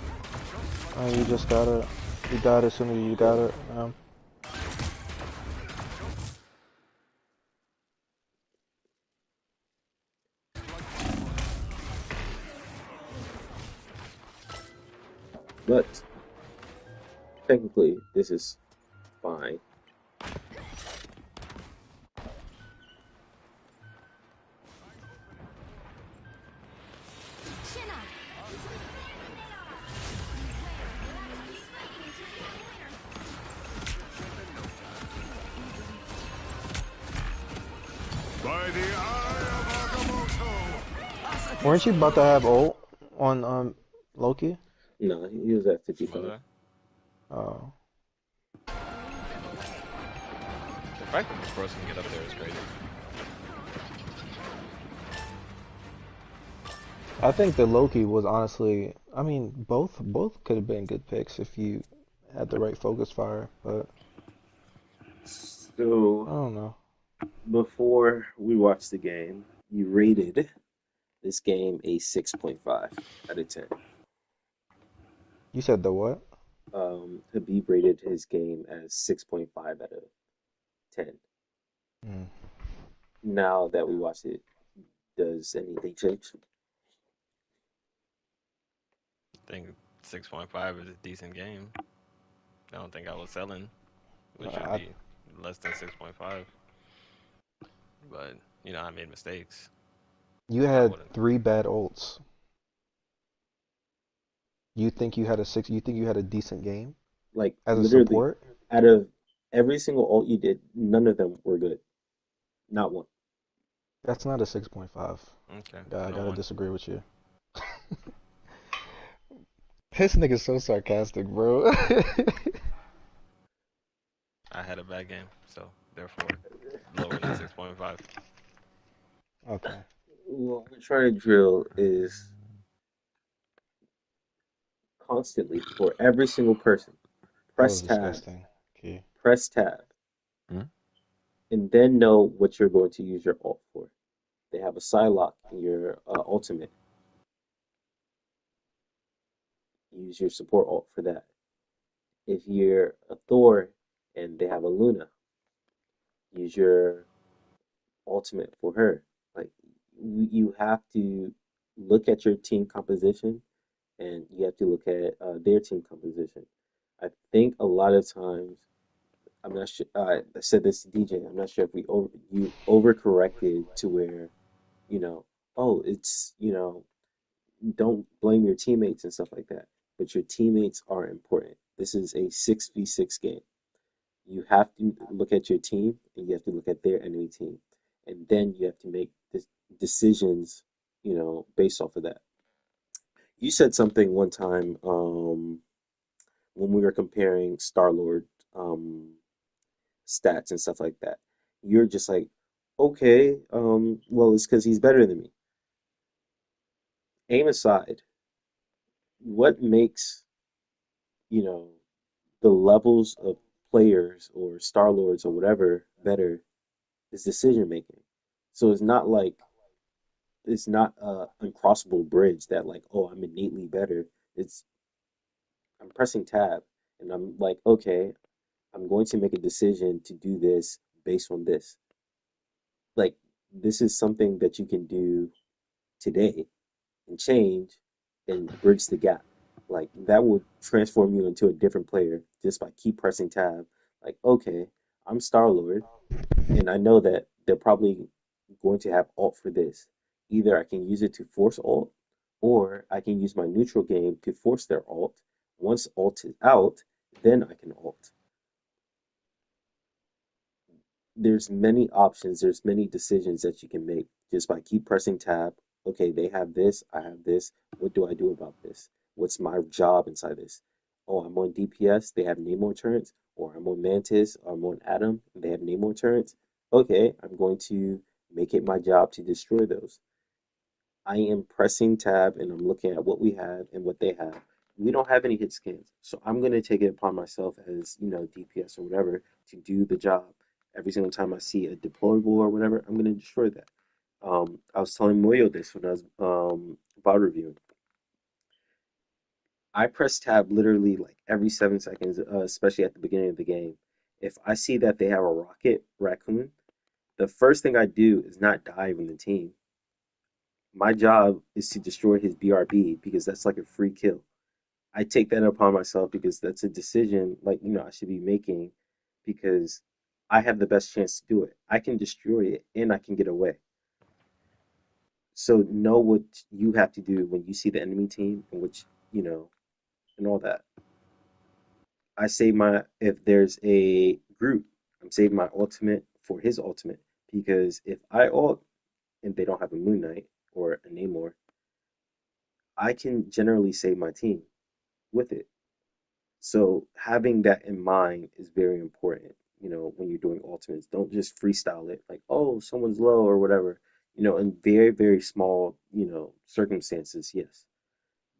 You just got it. You died as soon as you got it. But technically this is fine. Chin up. By the eye of Agamotto! Weren't you about to have ult on Loki? No, he was at Was 55. I? Oh. The fact that this bros can get up there is crazy. I think the Loki was honestly, I mean, both could have been good picks if you had the right focus fire, but I So don't know. before we watched the game, you rated this game a 6.5 out of 10. You said the what? Habib rated his game as 6.5 out of 10. Mm. Now that we watched it, does anything change? I think 6.5 is a decent game. I don't think I was selling, which should I be less than 6.5. but I made mistakes. You I had wouldn't. three bad ults. You think you had a six? You think you had a decent game Like as a literally, support? out of every single ult you did, none of them were good. Not one. That's not a 6.5. Okay, I no gotta one. disagree with you. This nigga's so sarcastic, bro. I had a bad game, so therefore lower than 6.5. Okay, What we're trying to drill is constantly for every single person. that Press was tab, disgusting. Okay. press tab, Hmm? and then know what you're going to use your ult for. They have a Psylocke in your ultimate. Use your support ult for that. If you're a Thor and they have a Luna, use your ultimate for her. Like you have to look at your team composition and you have to look at their team composition. I think a lot of times, I'm not sure. I said this to DJ. I'm not sure if you overcorrected to where you know, oh, it's don't blame your teammates and stuff like that. But your teammates are important. This is a 6v6 game. You have to look at your team and you have to look at their enemy team. And then you have to make decisions, based off of that. You said something one time when we were comparing Star-Lord um, stats and stuff like that. You're just like, okay, well, it's because he's better than me. Aim aside, what makes, you know, the levels of players or Star Lords or whatever better is decision making. So it's not a uncrossable bridge that like, oh, I'm innately better. It's I'm pressing tab and I'm like, okay, I'm going to make a decision to do this based on this. Like this is something that you can do today and change and bridge the gap. Like that will transform you into a different player just by keep pressing tab. Like, okay, I'm Star Lord, and I know that they're probably going to have alt for this. Either I can use it to force alt, or I can use my neutral game to force their alt. Once alt is out, then I can alt. There's many options, there's many decisions that you can make just by keep pressing tab. Okay, they have this, I have this. What do I do about this? What's my job inside this? Oh, I'm on DPS, they have Namor turrets, or I'm on Mantis, or I'm on Atom, and they have Namor turrets. Okay, I'm going to make it my job to destroy those. I am pressing tab and I'm looking at what we have and what they have. We don't have any hit scans, so I'm going to take it upon myself as, DPS or whatever to do the job. Every single time I see a deployable or whatever, I'm going to destroy that. I was telling Moyo this when I was VOD reviewing. I press tab literally like every 7 seconds, especially at the beginning of the game. If I see that they have a rocket raccoon, the first thing I do is not dive in the team. My job is to destroy his BRB because that's like a free kill. I take that upon myself because that's a decision like I should be making because I have the best chance to do it. I can destroy it and I can get away. So know what you have to do when you see the enemy team and and all that. I save my if there's a group, I'm saving my ultimate for his ultimate because if I ult and they don't have a Moon Knight or a Namor, I can generally save my team with it. So having that in mind is very important, when you're doing ultimates. Don't just freestyle it like, oh, someone's low or whatever. In very, very small, circumstances, yes.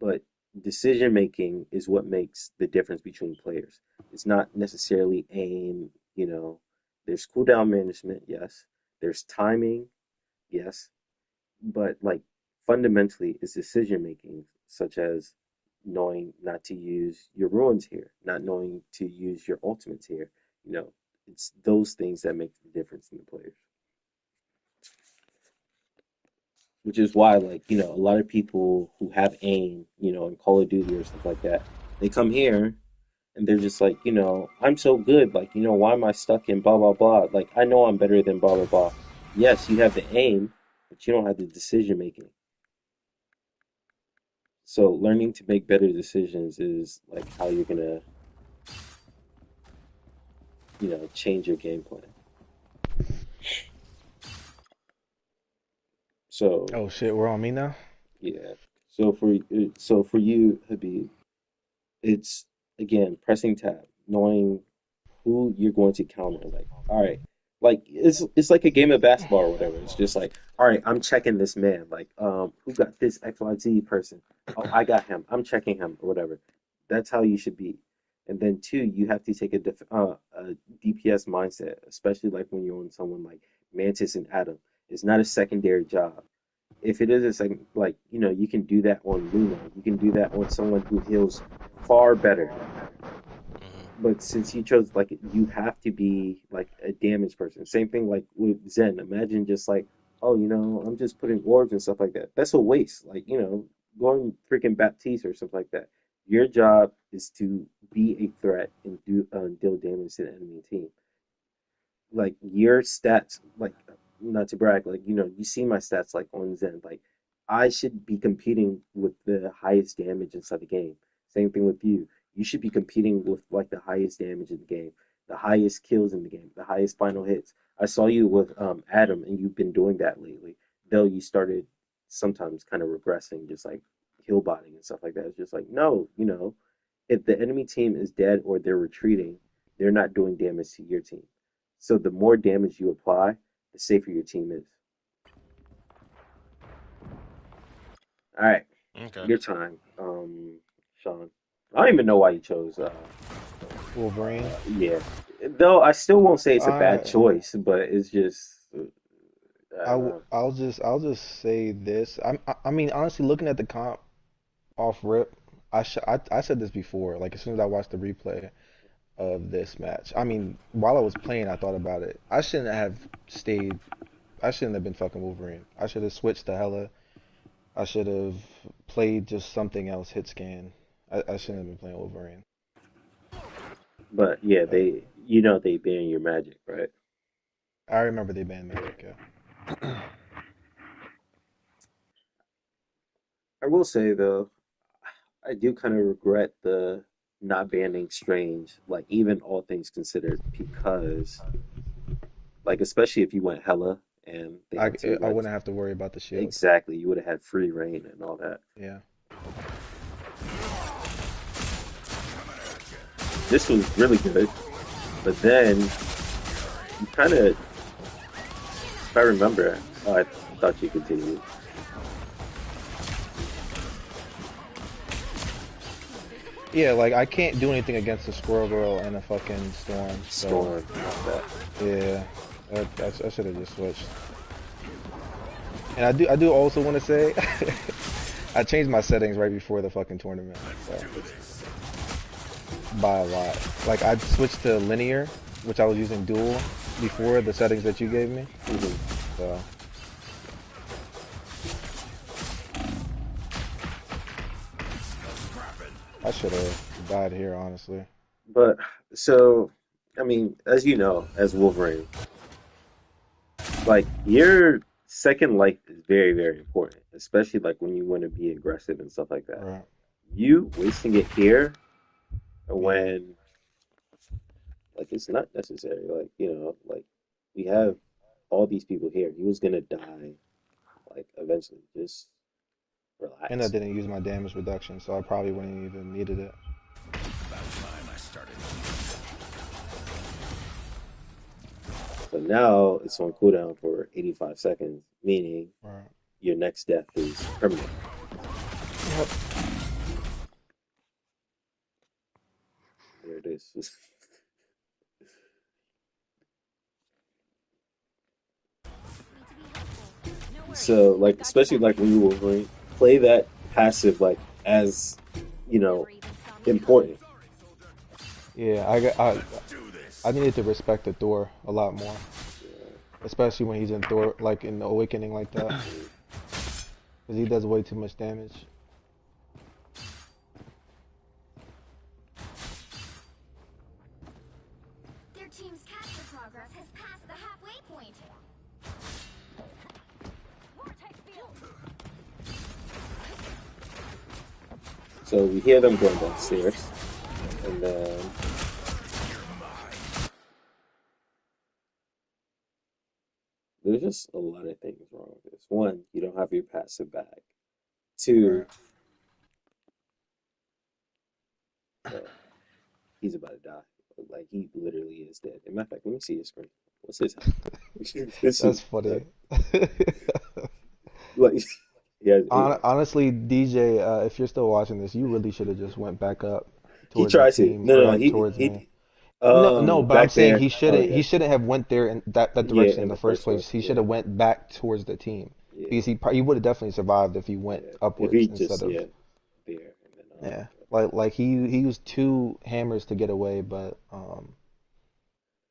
But decision making is what makes the difference between players. It's not necessarily aim, there's cooldown management, yes. There's timing, yes. But like fundamentally, it's decision making, such as knowing not to use your ruins here, not knowing to use your ultimates here. You know, it's those things that make the difference in the players. Which is why, like, a lot of people who have aim, in Call of Duty or stuff like that, they come here and they're just like, I'm so good. Like, why am I stuck in blah blah blah? Like, I know I'm better than blah blah blah. yes, you have the aim, but you don't have the decision making. So learning to make better decisions is like how you're gonna, change your game plan. So Oh shit, we're on me now. yeah. So for you, Habib, it's again pressing tab, knowing who you're going to counter. Like, all right, like it's like a game of basketball or whatever. It's just like, all right, I'm checking this man. Like, who got this XYZ person? Oh, I got him. I'm checking him or whatever. That's how you should be. And then two, you have to take a DPS mindset, especially like when you're on someone like Mantis and Adam. It's not a secondary job. If it is a second, like you can do that on Luna. You can do that on someone who heals far better, Hmm. but since you chose like you have to be like a damage person. Same thing like with Zen. Imagine just like, oh, I'm just putting orbs and stuff like that. That's a waste. Like, going freaking Baptiste or something like that. Your job is to be a threat and deal damage to the enemy team. Like your stats, like not to brag, like you see my stats like on Zen, like I should be competing with the highest damage inside the game. Same thing with you. You should be competing with like the highest damage in the game, the highest kills in the game, the highest final hits. I saw you with Adam, and you've been doing that lately. Though you started sometimes kind of regressing, just like kill botting and stuff like that. It's just like no, if the enemy team is dead or they're retreating, they're not doing damage to your team. So the more damage you apply, the safer your team is. All right, Okay. your time, Sean. I don't even know why you chose. Wolverine. Yeah. Though I still won't say it's a bad I choice, but it's just I don't know. I'll just say this. I mean honestly, looking at the comp off rip, I said this before. Like as soon as I watched the replay of this match, I mean while I was playing, I thought about it. I shouldn't have stayed. I shouldn't have been fucking Wolverine. I should have switched to Hella. I should have played just something else. Hit scan. I shouldn't have been playing Wolverine. But yeah, But they ban your magic, right? I remember they banned Magic. Yeah. I will say though, I do kind of regret the not banning Strange, like even all things considered, because like especially if you went Hella and they I had to I like wouldn't have to worry about the shield. exactly, you would have had free reign and all that. Yeah. This was really good, but then you kind of, if I remember, I thought you continued. Yeah, like I can't do anything against a Squirrel Girl and a fucking Storm. So Storm and all that. yeah, I should have just switched. And I do also want to say I changed my settings right before the fucking tournament. So by a lot. Like I switched to linear, which I was using dual before the settings that you gave me. Hmm. So I should have died here, honestly. But so, I mean, as you know, as Wolverine, like your second life is very, very important, especially like when you want to be aggressive and stuff like that. Right. You wasting it here Yeah. when like it's not necessary. Like, like we have all these people here. He was gonna die like eventually. Just And I relax. didn't use my damage reduction, so I probably wouldn't even needed it. So now it's on cooldown for 85 seconds, meaning Right. your next death is permanent. Yep. There it is. So like especially like when you Wolverine, play that passive like as you know important. Yeah, I needed to respect the Thor a lot more, especially when he's in Thor, like in the Awakening like that, Mm. because he does way too much damage. Their team's capture progress has passed the halfway point. So we hear them going downstairs, and then there's just a lot of things wrong with this. One, you don't have your passive back. Two, Right. bro, he's about to die. Like he literally is dead. As a matter of fact, let me see his screen. What's his health? This is That's funny. like yeah, Honestly, DJ, if you're still watching this, you really should have just went back up he towards the tried to. team No, or no, no. like towards me. He No, no, but I'm back saying there. Oh yeah, he shouldn't have went there in that yeah. direction in In the the first first one, place. He should yeah, have went back towards the team yeah, because he would have definitely survived if he went yeah. If upwards he instead just of there and then yeah. Like he used two hammers to get away, but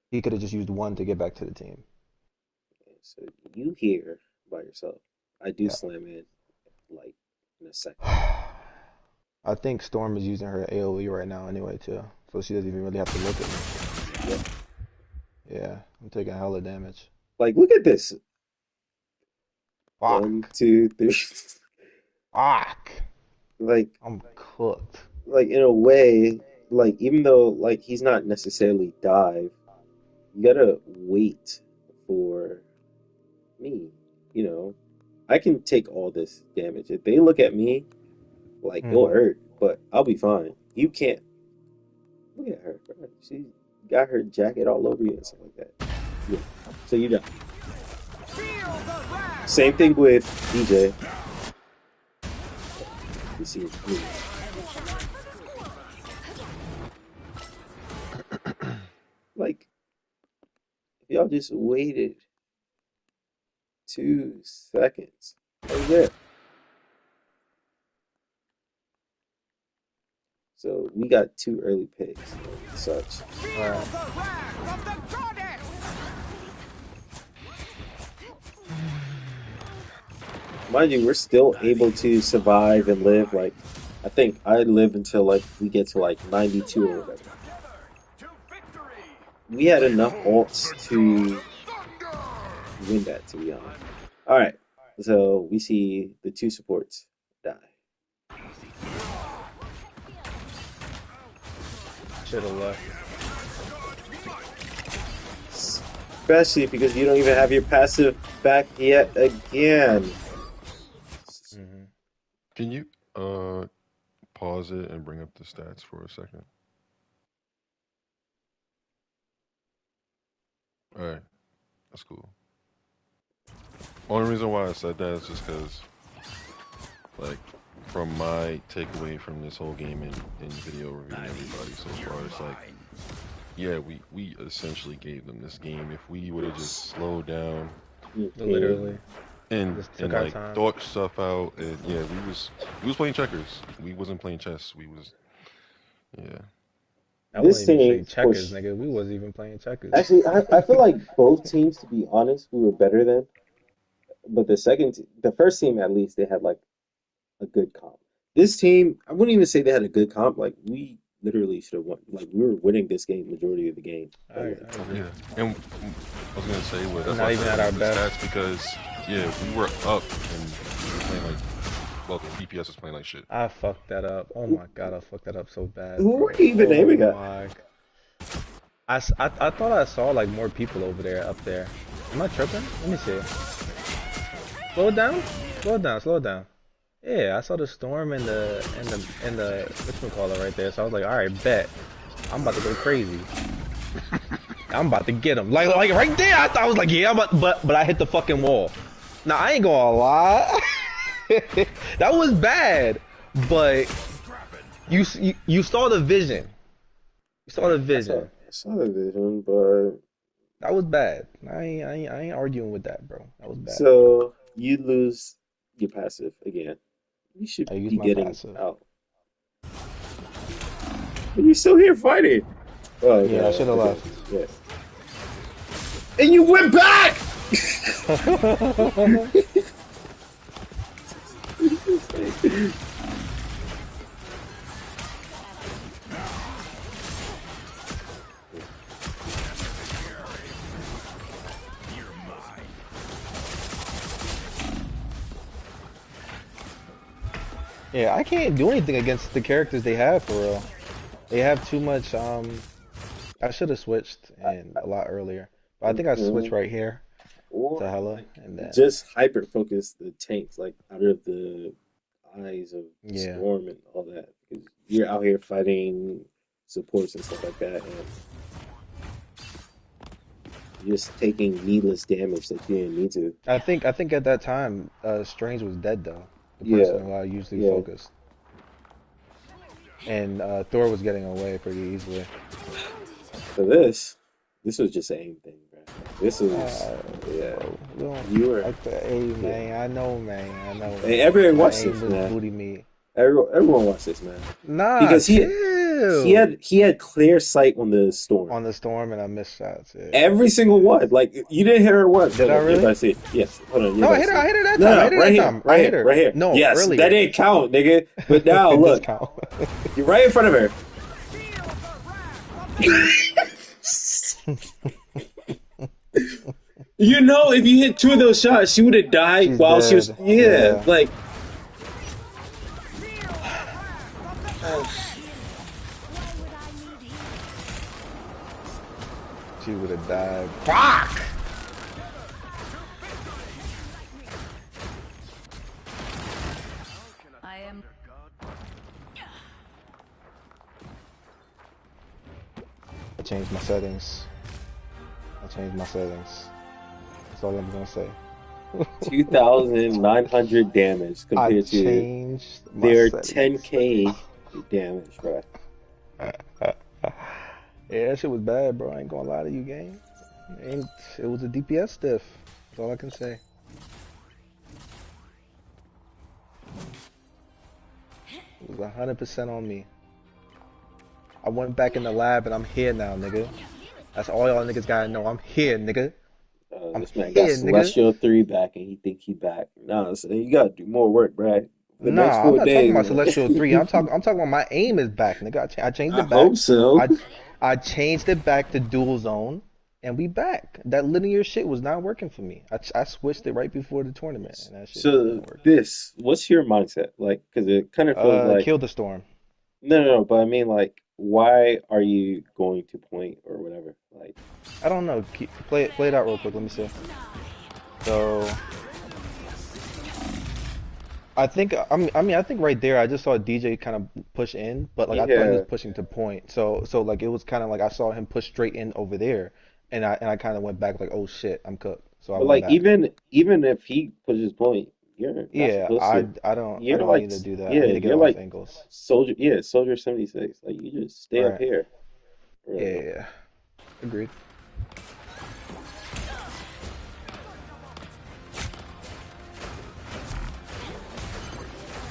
he could have just used one to get back to the team. so you here by yourself. I do Yeah. slam in like in a second. I think Storm is using her AoE right now anyway too, so she doesn't even really have to look at me. Yep. Yeah, I'm taking hella damage. Like look at this. One, Fuck. two, three. Fuck. like I'm cooked. like in a way, like even though like he's not necessarily dive, you gotta wait for me. You know, I can take all this damage. If they look at me, like it'll Hmm. hurt, but I'll be fine. You can't look at her, bro. She got her jacket all over you and stuff like that. Yeah. So you done. Same thing with DJ. You see, like if y'all just waited 2 seconds. That was it. So we got two early picks and such. Right. Mind you, we're still able to survive and live. Like, I think I live until like we get to like 92 or whatever. We had enough ults to win that, to be honest. All right, so we see the two supports die. Should have left. Especially because you don't even have your passive back yet again. Hmm. Can you pause it and bring up the stats for a second? All right, that's cool. Only reason why I said that is just because, like, from my takeaway from this whole game in video reviewing everybody so far, it's like, yeah, we essentially gave them this game. If we would have just slowed down Literally. and Just took and our like time. thought stuff out, and yeah, we was playing checkers. We wasn't playing chess. We was yeah. I wouldn't This even say team, for checkers, nigga. We wasn't even playing checkers. actually, I feel like both teams, to be honest, we were better than. But the first team at least, they had like a good comp. This team, I wouldn't even say they had a good comp. Like we literally should have won. Like we were winning this game majority of the game. But I like, agree. Yeah, and I was gonna say what We're that's why not I even said at bring our up the best. stats because yeah, we were up and we were playing like well, the DPS was playing like shit. I fucked that up. Oh my god, I fucked that up so bad, who were bro. you even Oh aiming at? my. I thought I saw like more people over there, up there. Am I tripping? Let me see. Slow it down. Slow it down. Slow it down. Yeah, I saw the storm and the whatchamacallit right there. So I was like, all right, bet. I'm about to go crazy. I'm about to get him. Like right there. I was like, yeah, but I hit the fucking wall. Now I ain't gonna lie. That was bad, but you saw the vision. You saw the vision. I saw the vision, but That was bad. I ain't arguing with that, bro. That was bad. so you lose your passive again. You should I use be my getting passive. out. But you're still here fighting. Oh, Yeah, I okay, should have okay, left. yeah. And you went back. Yeah, I can't do anything against the characters they have for real. They have too much. I should have switched and a lot earlier, but I think I switched Mhm. right here to Or Hella, like and then just hyper focus the tanks like out of the eyes of yeah. Storm and all that because you're out here fighting supports and stuff like that, and you're just taking needless damage that you didn't need to. I think at that time, Strange was dead though. The Yeah, person who I usually yeah. focused, and Thor was getting away pretty easily. For this was just an aim thing, bro. Like, this was, yeah. Bro, we don't. You were, Hey yeah. man, I know, man, I know, Hey, man. everyone My watch aim this, was man. booty meat. Everyone watch this, man. Nah, Because he chill. had clear sight on the storm. On the storm, and I missed shots. Yeah. Every single one. Like you didn't hit her once. Did Hold I on, you're about really? to see it. Yes. Hold on, you're No, about I to hit her. see I it. hit her that No, time. I no, hit no, her right that here, time. I right hit here, her. right here. No, Yes, that earlier. didn't count, nigga. But now It does look, count. you're right in front of her. You know, if you hit two of those shots, she would have died She's while she was. dead. Yeah, Yeah. like. She would have died. Fuck! I am. I changed my settings. I changed my settings. That's all I'm gonna say. 2,900 damage I compared to changed my their settings. 10k damage, bro. Yeah, that shit was bad, bro. I ain't gonna lie to you, gang. It was a DPS stiff. That's all I can say. It was 100% on me. I went back in the lab and I'm here now, nigga. That's all y'all niggas gotta know. I'm here, nigga. I'm This man got here, nigga. Celestial 3 back and he think he back. Nah, so you gotta do more work, bro. The next Nah, I'm four not talking days, about Celestial 3. man. I'm talking about my aim is back, nigga. I changed I it back. hope so. I changed it back to dual zone, and we back. That linear shit was not working for me. I switched it right before the tournament, and that shit So wasn't working. what's your mindset? Like, because it kind of feels like, Kill the storm. no, but I mean, like, why are you going to point or whatever? Like, I don't know. Play it out real quick. Let me see. So I think right there I just saw DJ kind of push in, but like I thought he was yeah, pushing to point. So like it was kind of like I saw him push straight in over there, and I kind of went back like, oh shit, I'm cooked. So I but went like, back. even if he pushes point, you're not Yeah, supposed to. I You're don't like, need to do that. I yeah, need to get you're off like angles. soldier 76. Like, you just stay up Right. here. Yeah, Really. yeah, yeah. Agreed.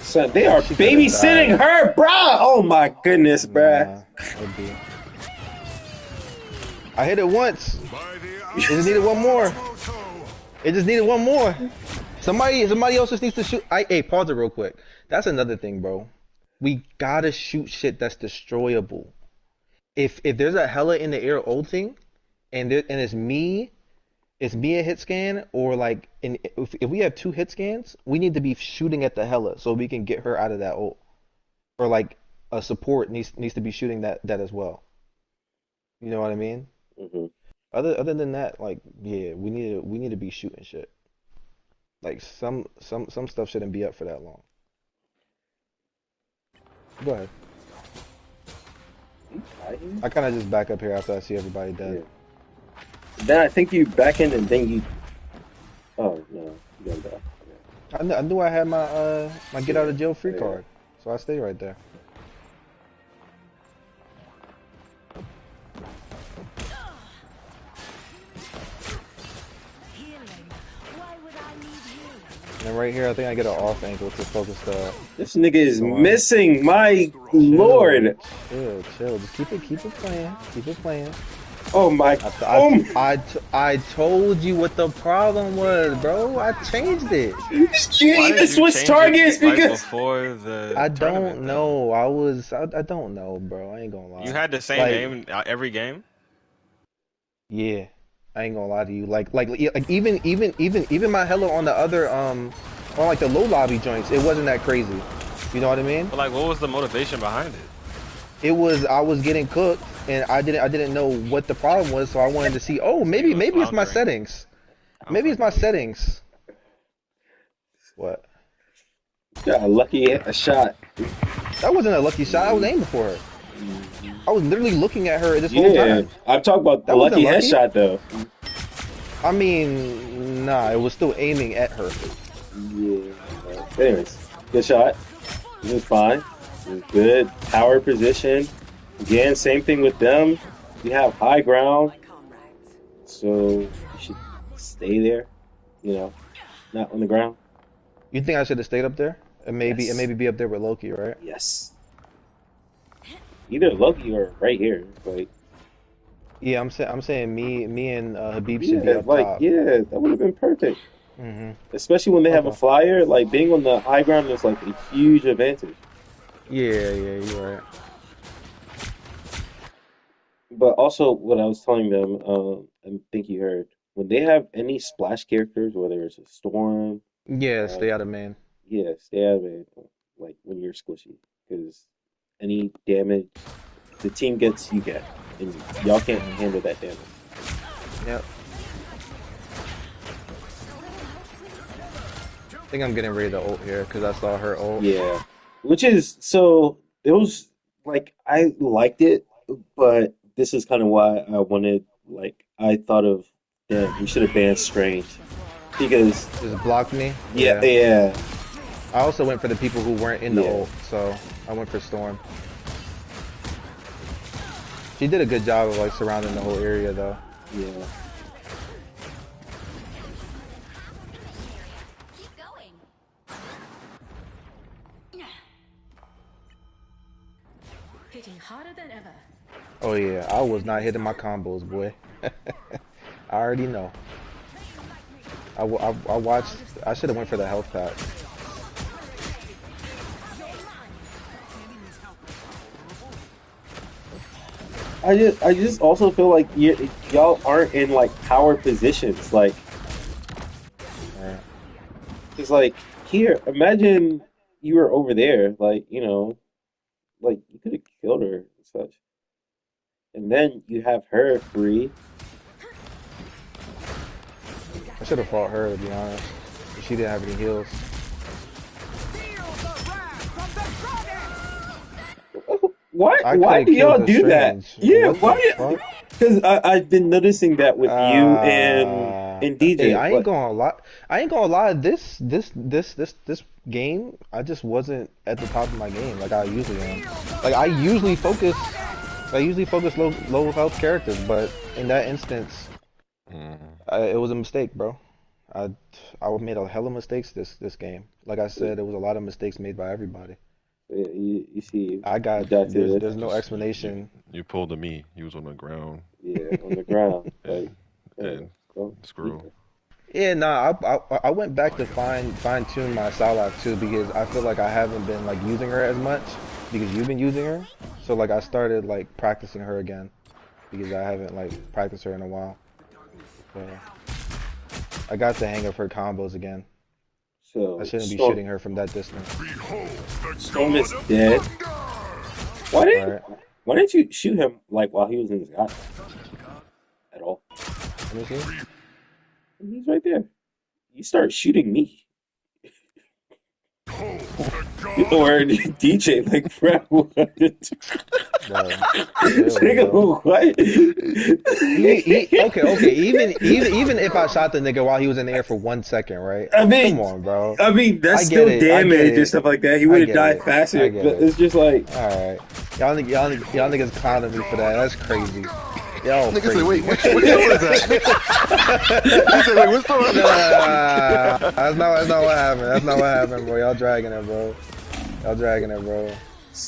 Son, they are She could have babysitting died. her, bruh. Oh my goodness, bruh. Nah, would be. I hit it once. By the It just needed one more. Moto. It just needed one more. Somebody else just needs to shoot. Hey, pause it real quick. That's another thing, bro. We gotta shoot shit that's destroyable. If there's a hella in the air ulting, and it's me a hit scan, or like if we have two hit scans, we need to be shooting at the hella so we can get her out of that ult. Or like a support needs to be shooting that as well. You know what I mean? Hmm. Other than that, like yeah, we need to be shooting shit. Like some stuff shouldn't be up for that long. Go ahead. You die here? I kind of just back up here after I see everybody dead. Yeah. Then I think you back in and then you. Oh no, you don't die. I knew I had my get out of jail free Yeah. card, so I stayed right there. Healing. Why would I need healing? And then right here, I think I get an off angle to focus the This nigga is storm. missing. My Chill, lord. chill. Just keep it playing. Keep it playing. Oh my. I told you what the problem was, bro. I changed it. You Why even did you switch change targets it right because. before the I tournament, don't though? know. I don't know, bro. I ain't gonna You lie. had the same Like, aim every game? yeah, I ain't gonna lie to you. Like even my hello on the other on like the low lobby joints, it wasn't that crazy. You know what I mean? But like, what was the motivation behind it? It was I was getting cooked, and I didn't know what the problem was, so I wanted to see. Oh, So you was maybe it's my floundering. settings. I'm Maybe it's my fucking weak. settings. What? Got a lucky a shot. That wasn't a lucky shot. I was aiming for her. I was literally looking at her this whole Yeah, time. I'm talking about the That wasn't lucky lucky. headshot though. I mean, nah, it was still aiming at her. Yeah. Anyways, good shot. This is fine. This is good. Power position. Again, same thing with them. You have high ground, so you should stay there. You know, not on the ground. You think I should have stayed up there? And Yes. maybe be up there with Loki, right? Yes. Either Loki or right here. Like, Yeah, I'm saying me and Habib should be yeah, up like, top. yeah, that would have been perfect. Mhm. Especially when they have a Okay. flyer. Like, being on the high ground is like a huge advantage. Yeah, you're right. But also, what I was telling them, I think you heard, when they have any splash characters, whether it's a storm, Yeah, uh, stay out of man. yeah, stay out of it. Like when you're squishy, because any damage the team gets, you get, and y'all can't Mhm. handle that damage. Yep. I think I'm getting ready to ult here because I saw her ult. Yeah, which is so. It was like I liked it, but this is kind of why I wanted. Like I thought of, damn, we should have banned Strange because Just blocked me. yeah, Yeah. yeah, I also went for the people who weren't in the yeah, ult, so I went for Storm. She did a good job of like surrounding the whole area though. yeah. Keep going. Hitting harder than ever. Oh yeah, I was not hitting my combos, boy. I already know. I watched. I should have went for the health pack. I just also feel like y'all aren't in like power positions. Like Right. it's like here, imagine you were over there, like like you could have killed her and such, and then you have her free. I should have fought her to be honest. She didn't have any heals. Why? I could Why have do killed y'all the do that? strange. Yeah, What the why? fuck? Because I've been noticing that with you Uh, and hey, DJ. I ain't Like, gonna lie. I ain't gonna lie. This game, I just wasn't at the top of my game like I usually am. Like I usually focus low health characters, but in that instance, Mm. it was a mistake, bro. I I made a hell of mistakes this game. Like I said, there was a lot of mistakes made by everybody. you see, I you got got to there's no Just you explanation. you pulled a me. He was on the ground yeah on the ground. Like, and yeah, and go screw. deeper. Yeah, nah, I went back to fine tune my Salak too because I feel like I haven't been like using her as much because you've been using her. So like I started like practicing her again because I haven't like practiced her in a while. So I got the hang of her combos again. I So shouldn't be shooting her from that distance. Behold the Storm god is of dead. thunder! Why didn't Right. why didn't you shoot him like while he was in the sky at all? Let me see. He's right there. You start shooting me. Behold the god Or of DJ, like, bro, what? Bro, chill, bro. Nigga, what? Okay. Even if I shot the nigga while he was in the air for 1 second, right? I Come mean, on, bro. I mean that's I get still it. I get damage and it. stuff like that. He I would have get died it. faster, I get but it. it's just like, All right. Y'all niggas clowning me for that. That's crazy. Y'all Nigga said, "Wait, crazy. which store is that?" He said, "Wait, which store?" Nah, that's not what happened. That's not what happened, bro. Y'all dragging it, bro. Y'all dragging it, bro.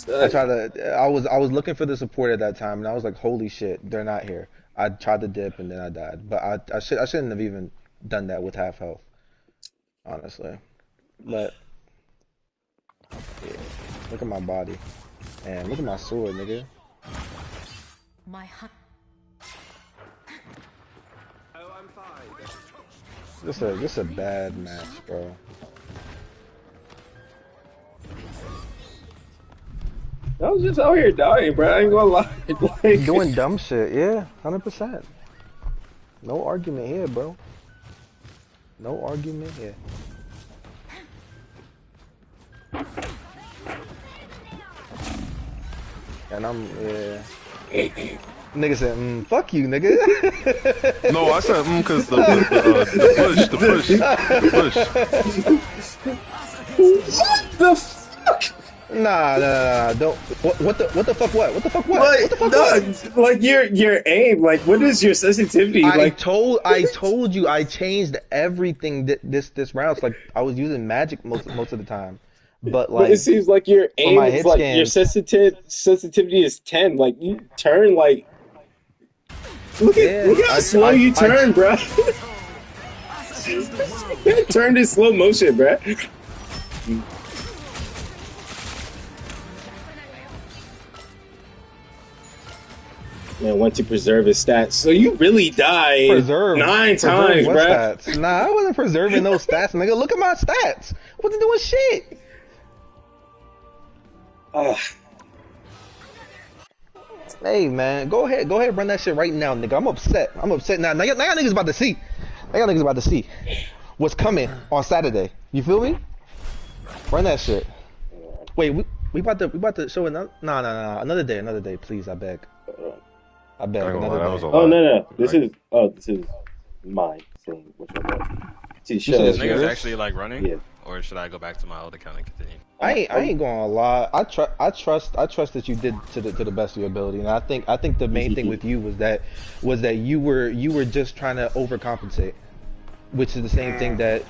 uh, I was looking for the support at that time, and I was like, holy shit, they're not here. I tried to dip, and then I died. But I shouldn't have even done that with half health, honestly. But yeah, look at my body, and look at my sword, nigga. My hunt. This a bad match, bro. I was just out here dying, bro. I ain't gonna lie. Like, Doing dumb shit, yeah, 100%. No argument here, bro. No argument here. And I'm, yeah. Nigga said, fuck you, nigga. No, I said because the push. what the fuck? Nah. Don't. What the fuck? What the fuck? What? Like, What the fuck? no, What? like your aim. Like, what is your sensitivity? I Like, told you I changed everything this round. So like I was using magic most of the time, but but it like seems like your for aim my is hit like your scans, sensitivity is 10. Like, you turn like. yeah, Look how slow you turn, bro. That turned in slow motion, bro. Man, once you preserve his stats, so you really died preserve 9 preserve times, what bro. stats? Nah, I wasn't preserving those stats, nigga. Look at my stats. I wasn't doing shit. Hey man, go ahead, run that shit right now, nigga. I'm upset now. Now y'all niggas about to see. Now y'all niggas about to see what's coming on Saturday. You feel me? Run that shit. Wait, we about to show another. Nah. Another day, please. I beg. Another day. Oh no, this is mine. Saying which one was. To You said show. it's Niggas yours? actually like running? Yeah. Or should I go back to my old account and continue? I ain't gonna lie. I trust that you did to the best of your ability, and I think the main thing with you was that you were just trying to overcompensate, which is the same thing that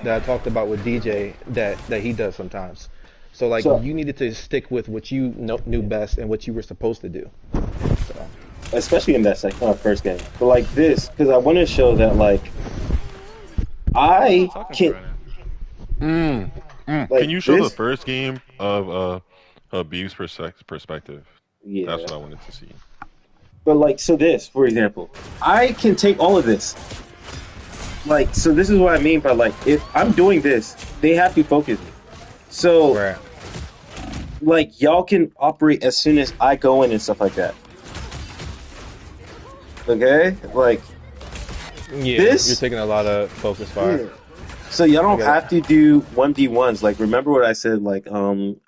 I talked about with DJ that he does sometimes. So like you needed to stick with what you knew best and what you were supposed to do. So. Especially in that first game, but like this, because I want to show that like I can. Like can you show the first game of Habib's perspective? Yeah, that's what I wanted to see. But like, so this, for example, I can take all of this. Like, so this is what I mean by like, if I'm doing this, they have to focus me. So, right. Like, y'all can operate as soon as I go in and stuff like that. Okay, like, yeah, you're taking a lot of focus fire. Yeah. So y'all don't have to do 1v1s. Like, remember what I said, like, when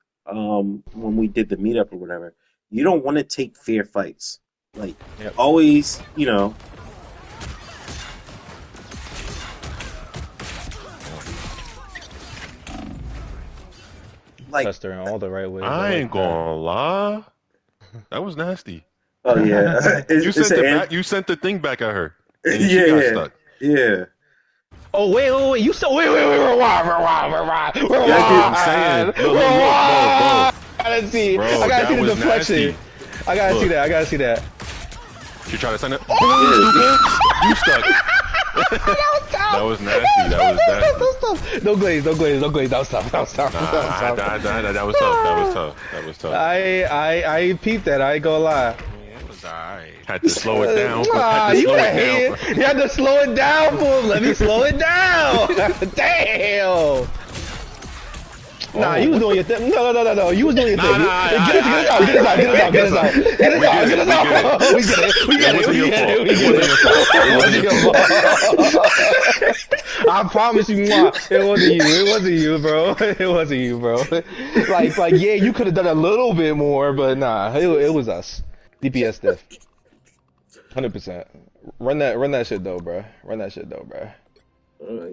we did the meetup or whatever. You don't want to take fair fights. Like, always, you know. Like, touched her in all the right ways. I ain't gonna lie. That was nasty. Oh yeah, you sent the thing back at her. And she got stuck. Yeah. Oh wait! You said wait! Rewind. I'm saying. Look, I gotta see. Bro, I gotta see the deflection. Nasty. I gotta see that. You try to send it. You stuck. That was nasty. That was nasty. No glaze. That was tough. That was tough. That was tough. I peeped that. I ain't gonna lie. It was alright. Had to slow it down. You had to slow it down for him. Let me slow it down. Damn. Nah, you was doing your thing. No. You was doing your thing. Get us out. We get it. I promise you, it wasn't you, bro. Like, yeah, you could have done a little bit more, but nah, it was us. DPS diff. 100%. Run that shit though, bro.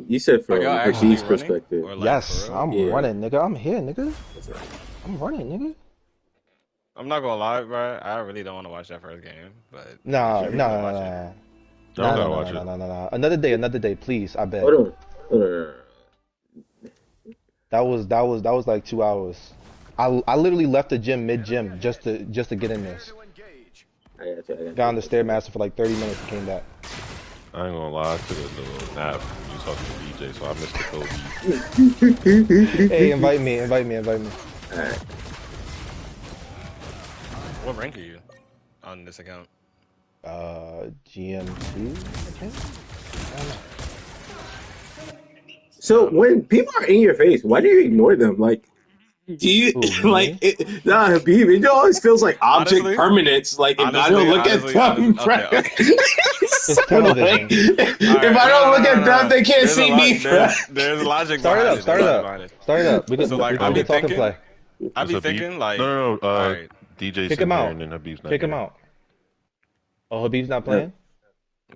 You said from Habib's perspective. Like, yes, I'm running, nigga. I'm here, nigga. I'm running, nigga. I'm not gonna lie, bro. I really don't want to watch that first game, but Nah. Another day, please. I bet. Hold on. That was like 2 hours. I literally left the gym mid-gym just to get in this. I got Got on the Stairmaster for like 30 minutes and came back. I ain't gonna lie, I took a little nap. You was talking to DJ, so I missed the Kobe. Hey, invite me. Alright. What rank are you on this account? GM2, I think. So when people are in your face, why do you ignore them? Like, Do you Who, like me? it? Nah, Habib, it always feels like object Honestly, permanence. Like if I don't honestly, look at honestly, honestly. them, Okay, bro, okay. It's so like television. All if right. I No, don't no, look no, no, at them, no. they can't There's a see lot. me, bro. There's logic Start it behind up. it. There's Start it logic up. behind it. Start it up. So like, We I be can talk and thinking, play. I Is be Habib? thinking like, No, no, no. all right, DJ's Kick sitting him here out. and then Habib's not Kick him here. out. Oh, Habib's not Uh, playing?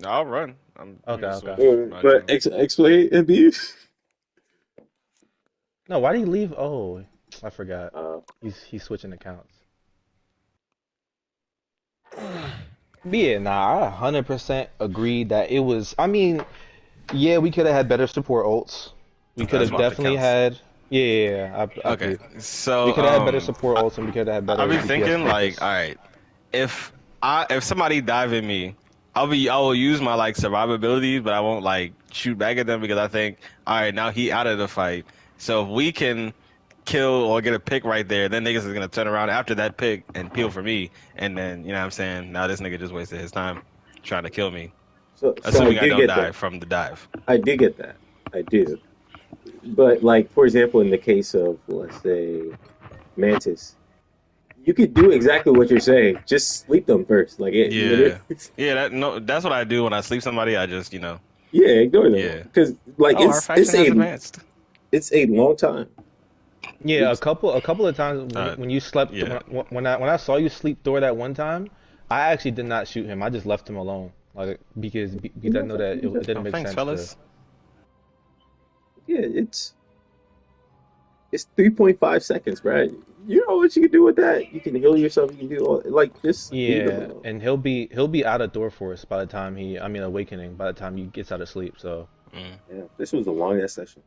I'll run. I'm Okay, gonna okay. switch my but team. explain, Habib. No, why did he leave? Oh, I forgot. Uh, He's switching accounts. But yeah, nah, I 100% agree that it was. I mean, yeah, we could have had better support ults. We could Let's have swap the definitely counts. had. Yeah, yeah, yeah, I Okay, agree. We so could have had better support ults and we could have had I better be DPS thinking like, focus. all right, if if somebody dive in me, I will use my like survivability, but I won't like shoot back at them because I think, all right, now he out of the fight. So if we can kill or get a pick right there, then niggas is gonna turn around after that pick and peel for me, and then you know what I'm saying, now this nigga just wasted his time trying to kill me, so I assuming I do don't get die that. from the dive. I do get that. I do. But like for example, in the case of let's say Mantis, you could do exactly what you're saying. Just sleep them first. Like it literally. Yeah, yeah, that's what I do when I sleep somebody. I just Yeah, ignore them yeah. because like Oh, our faction has advanced. it's a long time. Yeah, Sleeps. a couple of times Uh, when you slept yeah. when I saw you sleep Thor that one time, I actually did not shoot him. I just left him alone, like because I know that it didn't Oh, make thanks, sense to. fellas. Yeah, it's 3.5 seconds, right? You know what you can do with that. You can heal yourself. You can do all like just leave them Yeah, alone. and he'll be out of Thor Force by the time I mean awakening by the time he gets out of sleep. So Mm. Yeah, this was a long ass session.